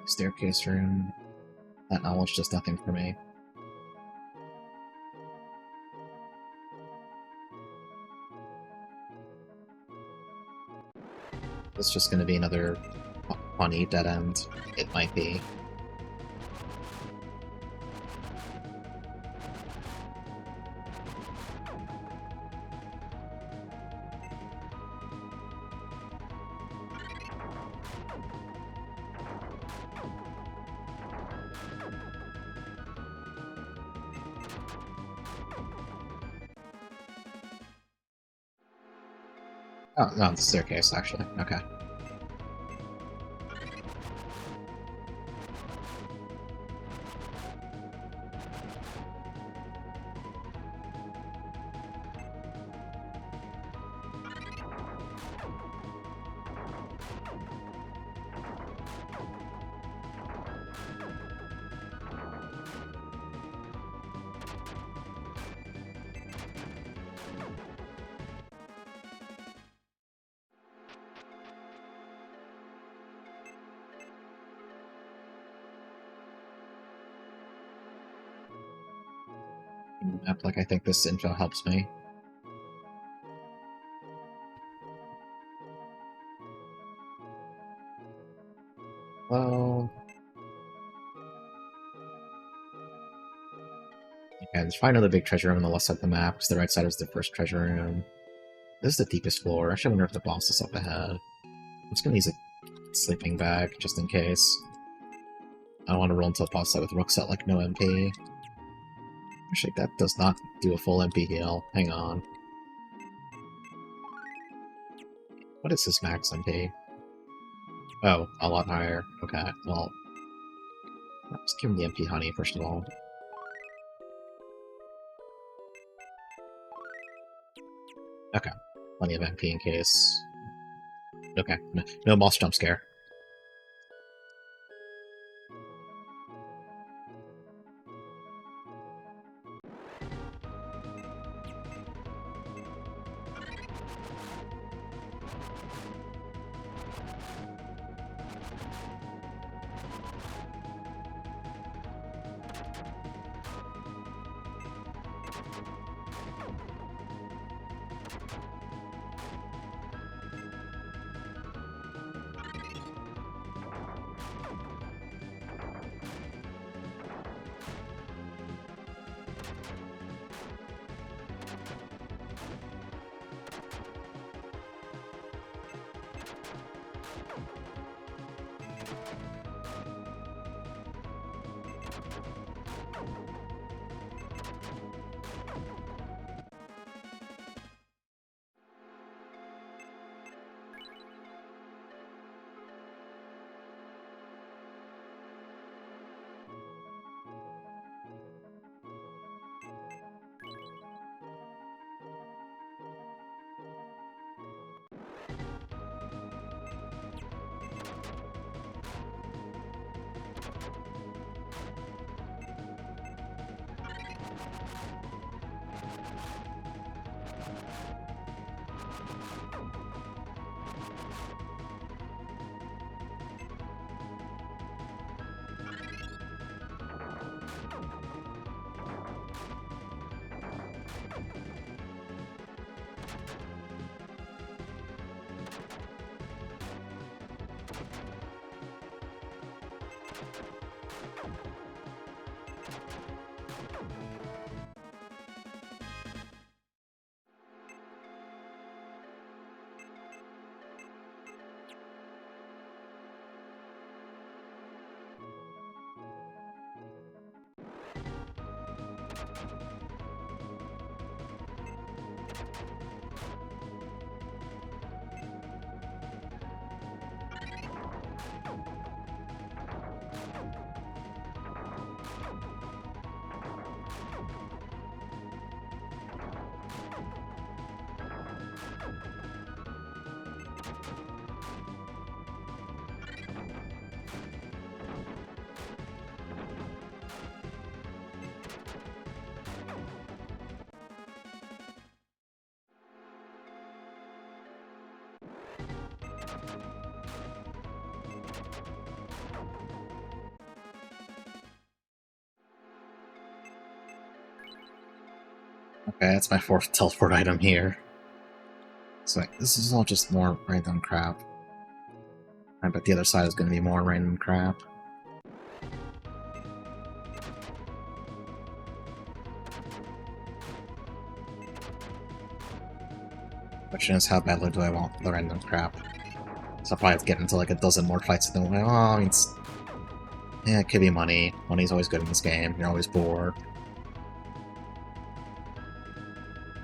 staircase room, that knowledge does nothing for me. It's just going to be another funny dead end. It might be. Oh, no, the staircase, actually. Okay. Map, like, I think this info helps me. Well... Okay, there's probably another big treasure room on the left side of the map, because the right side is the first treasure room. This is the deepest floor. I actually wonder if the boss is up ahead. I'm just gonna use a sleeping bag, just in case. I don't want to roll into a boss fight with rooks at, like, no MP. Actually, that does not do a full MP heal. Hang on. What is his max MP? Oh, a lot higher. Okay, well... Let's give him the MP honey, first of all. Okay. Plenty of MP in case. Okay, no boss jump scare. Okay, that's my fourth teleport item here. So like, this is all just more random crap. I bet the other side is going to be more random crap. Question is, how badly do I want the random crap? So I'll probably have to get into like a dozen more fights than oh, I mean, yeah, it could be money. Money's always good in this game. You're always bored.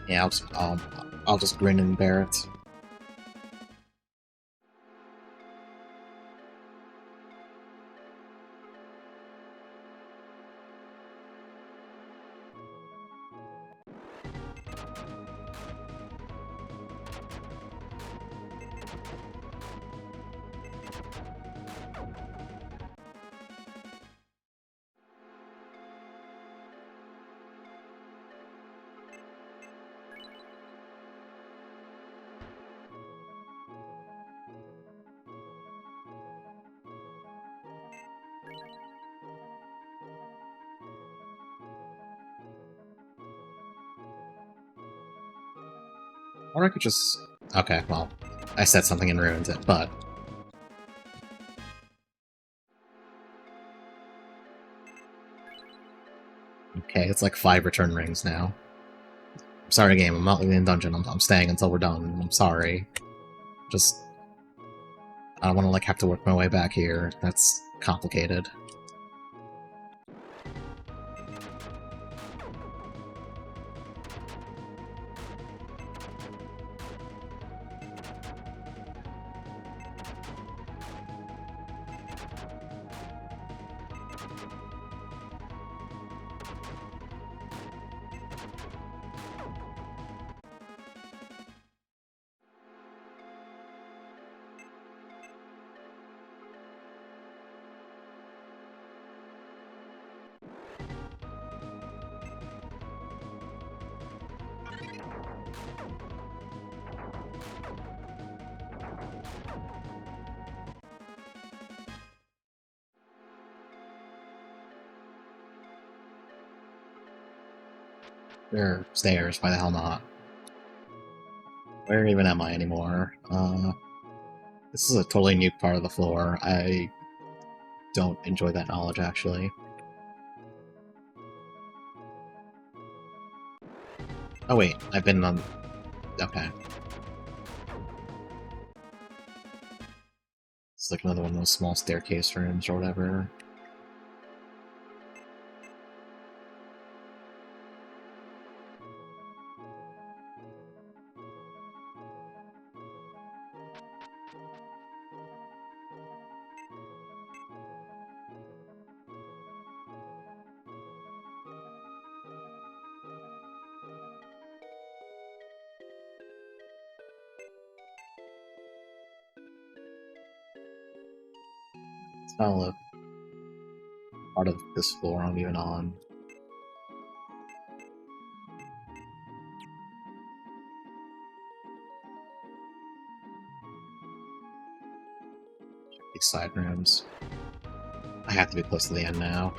Yeah, I'll just grin and bear it. Or I could just... Okay, well, I said something and ruined it, but... Okay, it's like 5 return rings now. I'm sorry, game, I'm not leaving the dungeon, I'm staying until we're done, I'm sorry. Just... I don't want to, like, have to work my way back here. That's complicated. There are stairs, why the hell not? Where even am I anymore? This is a totally new part of the floor. I don't enjoy that knowledge, actually. Oh wait, I've been on... Okay. It's like another one of those small staircase rooms or whatever. It's not a part of this floor I'm even on. Check these side rooms. I have to be close to the end now.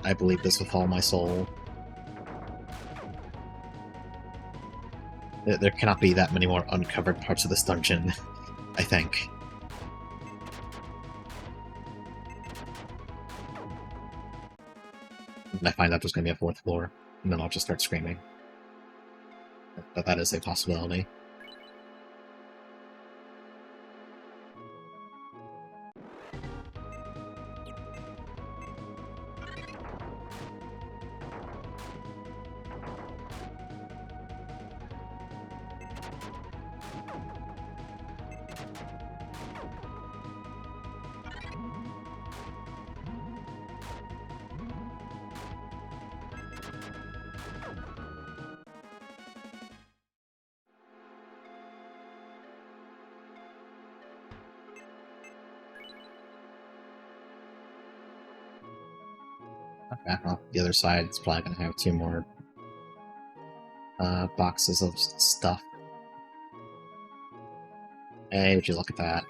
I believe this with all my soul. There cannot be that many more uncovered parts of this dungeon, I think. And I find out there's going to be a 4th floor, and then I'll just start screaming. But that is a possibility. Okay, well, the other side is probably going to have 2 more boxes of stuff. Hey, would you look at that?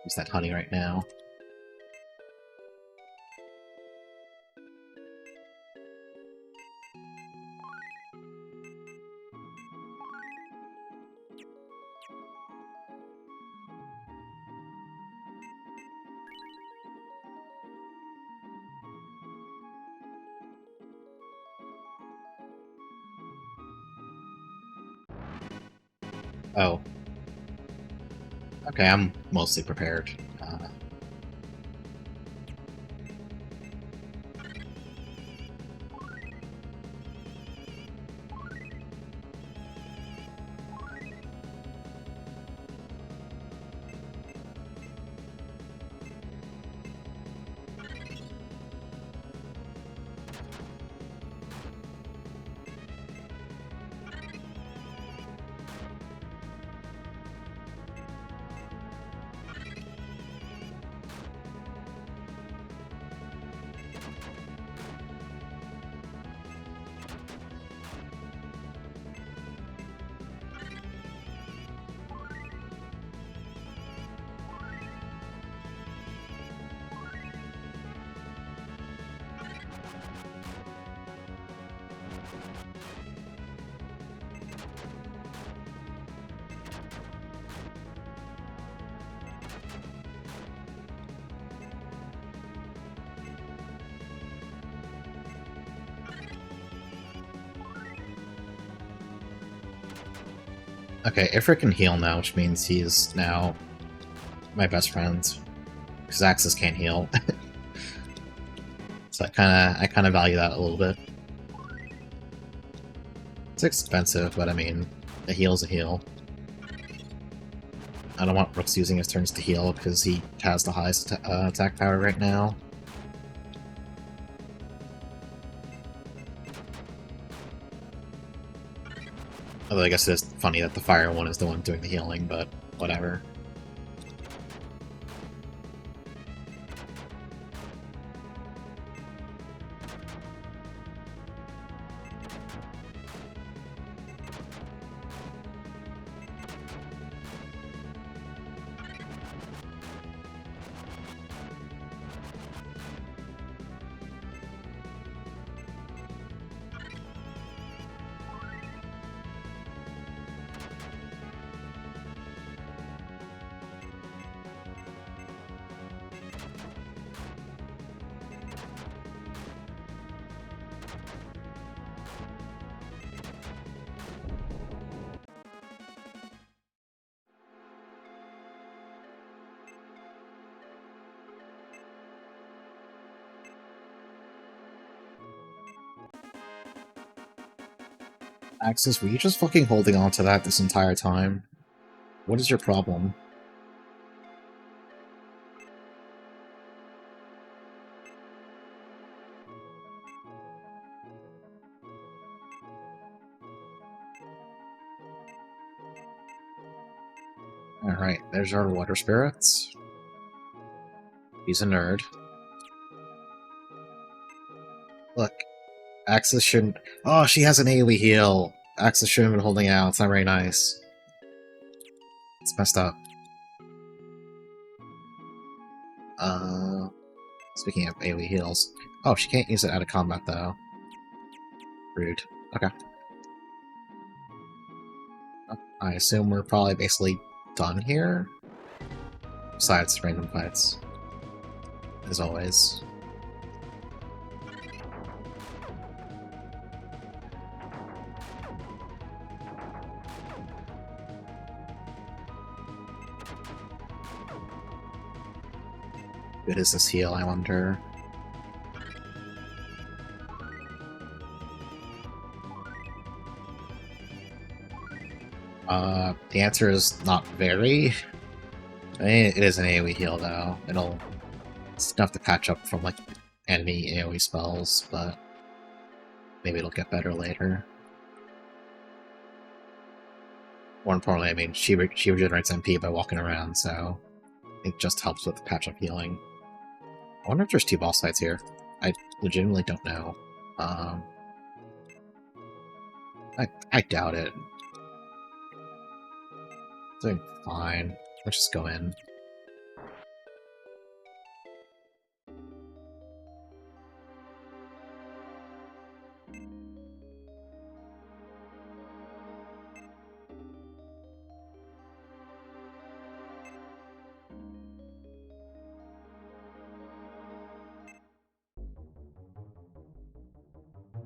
Use that honey right now. Oh. Okay, I'm mostly prepared. Okay, Ifrit can heal now, which means he's now my best friend. Because Axis can't heal. So I kinda value that a little bit. It's expensive, but I mean, a heal's a heal. I don't want Brooks using his turns to heal because he has the highest attack power right now. Although I guess it is funny that the fire one is the one doing the healing, but whatever. Axis, were you just fucking holding on to that this entire time? What is your problem? Alright, there's our water spirits. He's a nerd. Look, Axis shouldn't... Oh, she has an AoE heal! Axis shouldn't have been holding out, it's not very nice. It's messed up. Speaking of AoE heals... Oh, she can't use it out of combat, though. Rude. Okay. I assume we're probably basically done here? Besides random fights. As always. Good is this heal, I wonder? The answer is not very. I mean, it is an AoE heal, though. It's enough to patch up from, like, enemy AoE spells, but maybe it'll get better later. More importantly, I mean, she regenerates MP by walking around, so it just helps with patch-up healing. I wonder if there's 2 boss fights here. I legitimately don't know. I doubt it. Doing fine. Let's just go in.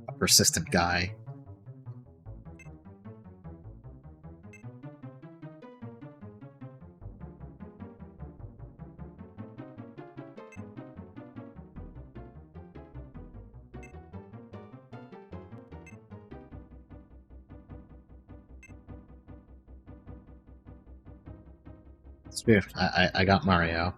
A persistent guy. Smooth. I got Mario.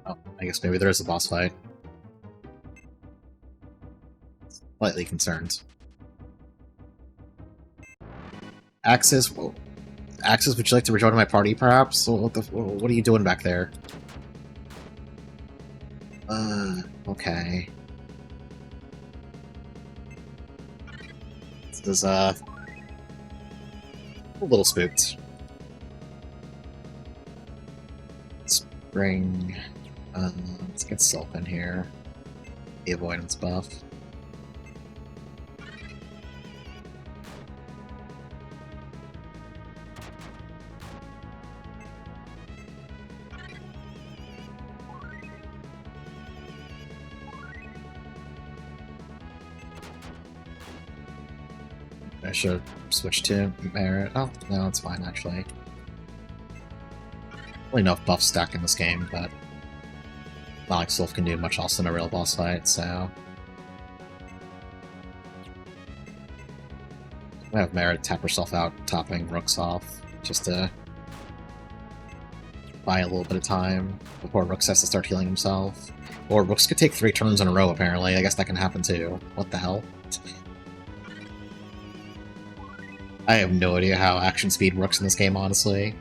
Oh, I guess maybe there is a boss fight. Slightly concerned. Axis, well, Axis, would you like to rejoin my party, perhaps? What are you doing back there? Okay. This is, a little spooked. Spring. Let's get Self in here. The avoidance buff. I should switch to Merit. Oh, no, it's fine, actually. Really enough buff stack in this game, but not like Sylph can do much else in a real boss fight, so... I'm gonna have Merit tap herself out, topping Rooks off, just to buy a little bit of time before Rooks has to start healing himself. Or Rooks could take 3 turns in a row, apparently. I guess that can happen too. What the hell? I have no idea how action speed works in this game, honestly.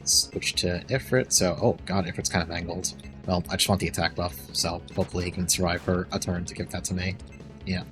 Switch to Ifrit, so... Oh god, Ifrit's kind of angled. Well, I just want the attack buff, so hopefully he can survive for a turn to give that to me. Yeah.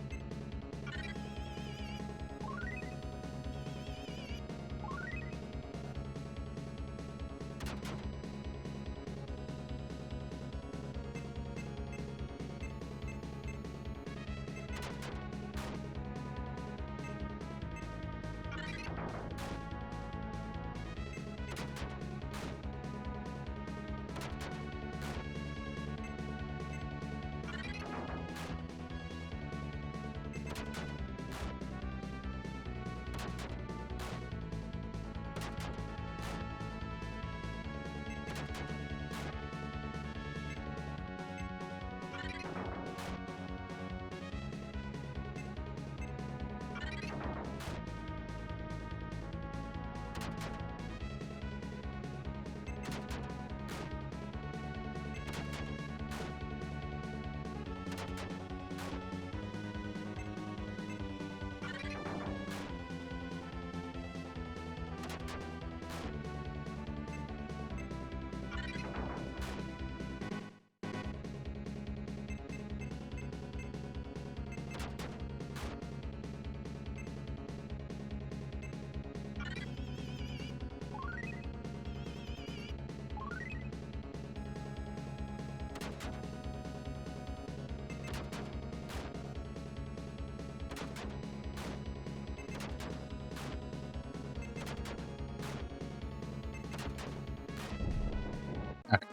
Okay.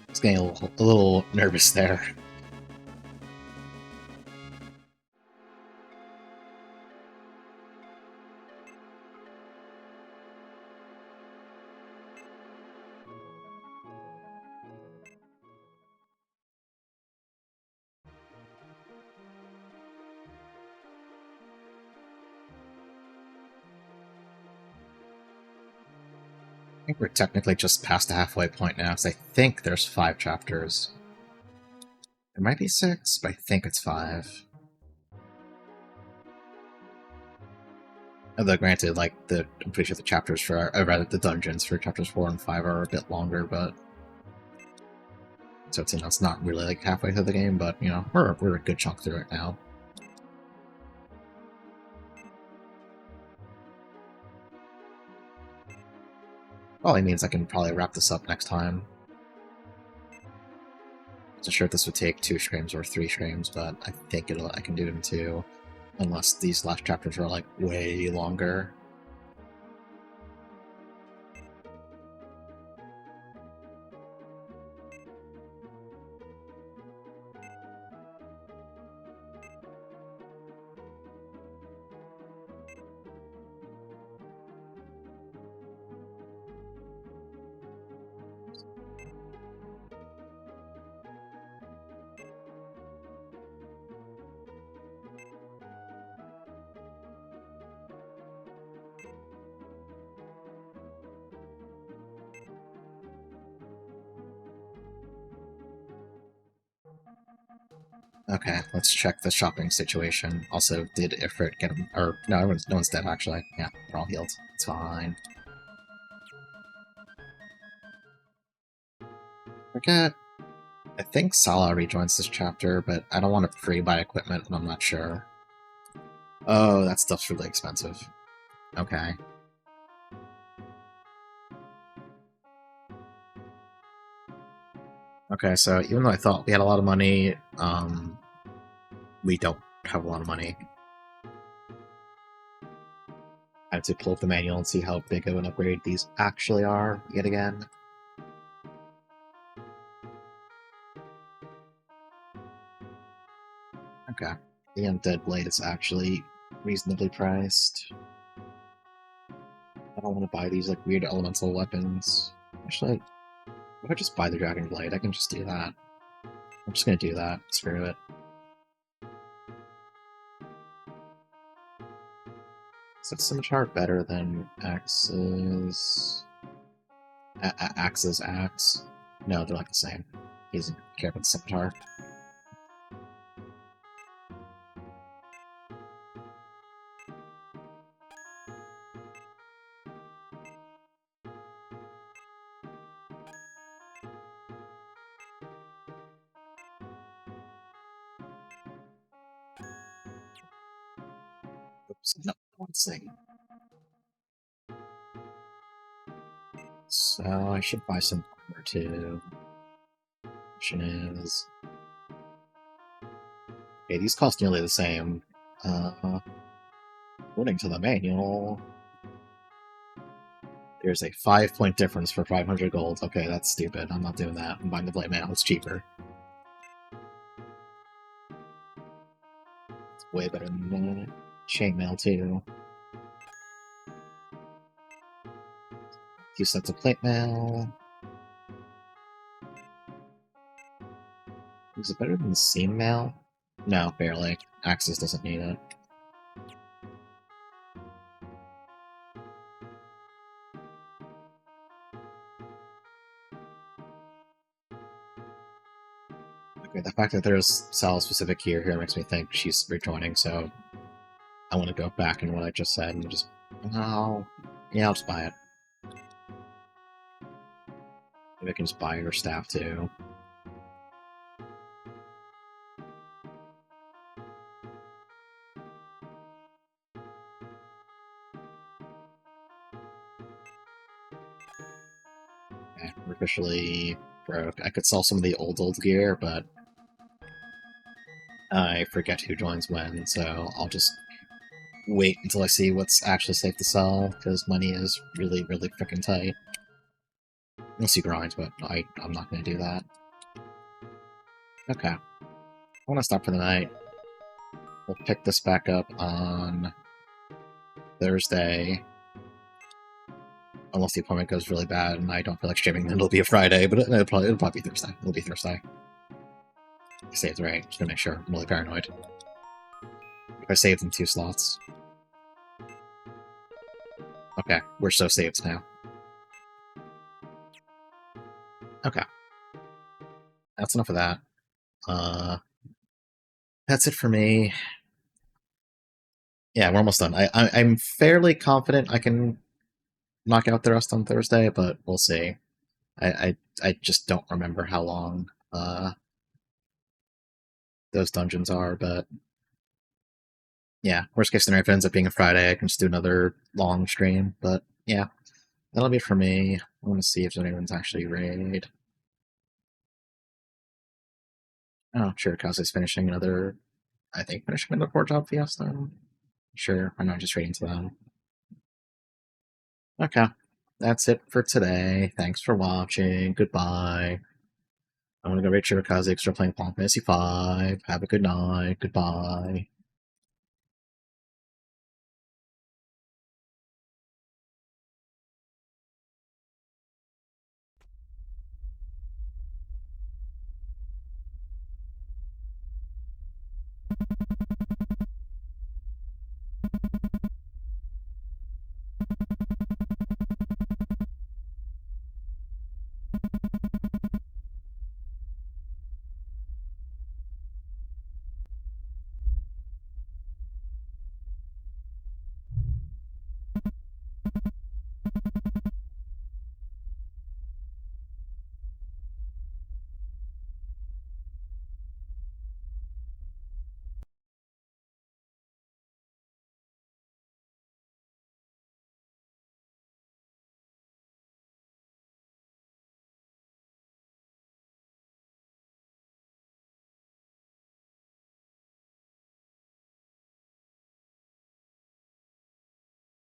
I was getting a little nervous there. I think we're technically just past the halfway point now, because I think there's 5 chapters. There might be 6, but I think it's 5. Although, granted, like, I'm pretty sure the chapters for, or rather, the dungeons for chapters 4 and 5 are a bit longer, but... So it's not really, like, halfway through the game, but, you know, we're a good chunk through it now. Probably means I can probably wrap this up next time. Not sure if this would take 2 streams or 3 streams, but I think I can do it in 2. Unless these last chapters are, like, way longer. Okay, let's check the shopping situation. Also, did Ifrit get him? Or, no, no one's dead, actually. Yeah, they're all healed. It's fine. Forget. I think Sala rejoins this chapter, but I don't want to pre-buy equipment, and I'm not sure. Oh, that stuff's really expensive. Okay. Okay, so even though I thought we had a lot of money, we don't have a lot of money. I have to pull up the manual and see how big of an upgrade these actually are, yet again. Okay. The Undead Blade is actually reasonably priced. I don't want to buy these like weird elemental weapons. Actually, if I just buy the Dragon Blade, I can just do that. I'm just gonna do that. Screw it. Is that scimitar better than Axe's... Axe's axe? No, they're like the same. He doesn't care about the scimitar. Oops, no, one thing. So I should buy some armor too. Question is... Okay, these cost nearly the same. According to the manual, there's a 5-point difference for 500 gold. Okay, that's stupid. I'm not doing that. I'm buying the blade mail. It's cheaper. It's way better than chainmail too. 2 sets of plate mail. Is it better than seam mail? No, barely. Axis doesn't need it. Okay, the fact that there's Sal specific here makes me think she's rejoining, so I want to go back in what I just said and just... Oh, yeah, I'll just buy it. Maybe I can just buy her staff too. Okay, we're officially broke. I could sell some of the old gear, but I forget who joins when, so I'll just wait until I see what's actually safe to sell, because money is really, really freaking tight. Unless you grind, but I'm not going to do that. Okay. I want to stop for the night. We'll pick this back up on Thursday. Unless the appointment goes really bad and I don't feel like streaming, then it'll be a Friday, but it'll probably be Thursday. It'll be Thursday. I saved right, just to make sure. I'm really paranoid. If I saved in 2 slots. Okay, we're so saved now. Okay. That's enough of that. That's it for me. Yeah, we're almost done. I'm fairly confident I can knock out the rest on Thursday, but we'll see. I just don't remember how long those dungeons are, but yeah, worst case scenario, if it ends up being a Friday, I can just do another long stream, but yeah, that'll be it for me. I want to see if anyone's actually raid. Oh, sure, Kazu's finishing another, I think, finishing another 4-job fiesta. Sure, I'm not just raiding to them. Okay, that's it for today. Thanks for watching. Goodbye. I'm gonna go raid Shirakaze because we're playing Final Fantasy V. Have a good night. Goodbye.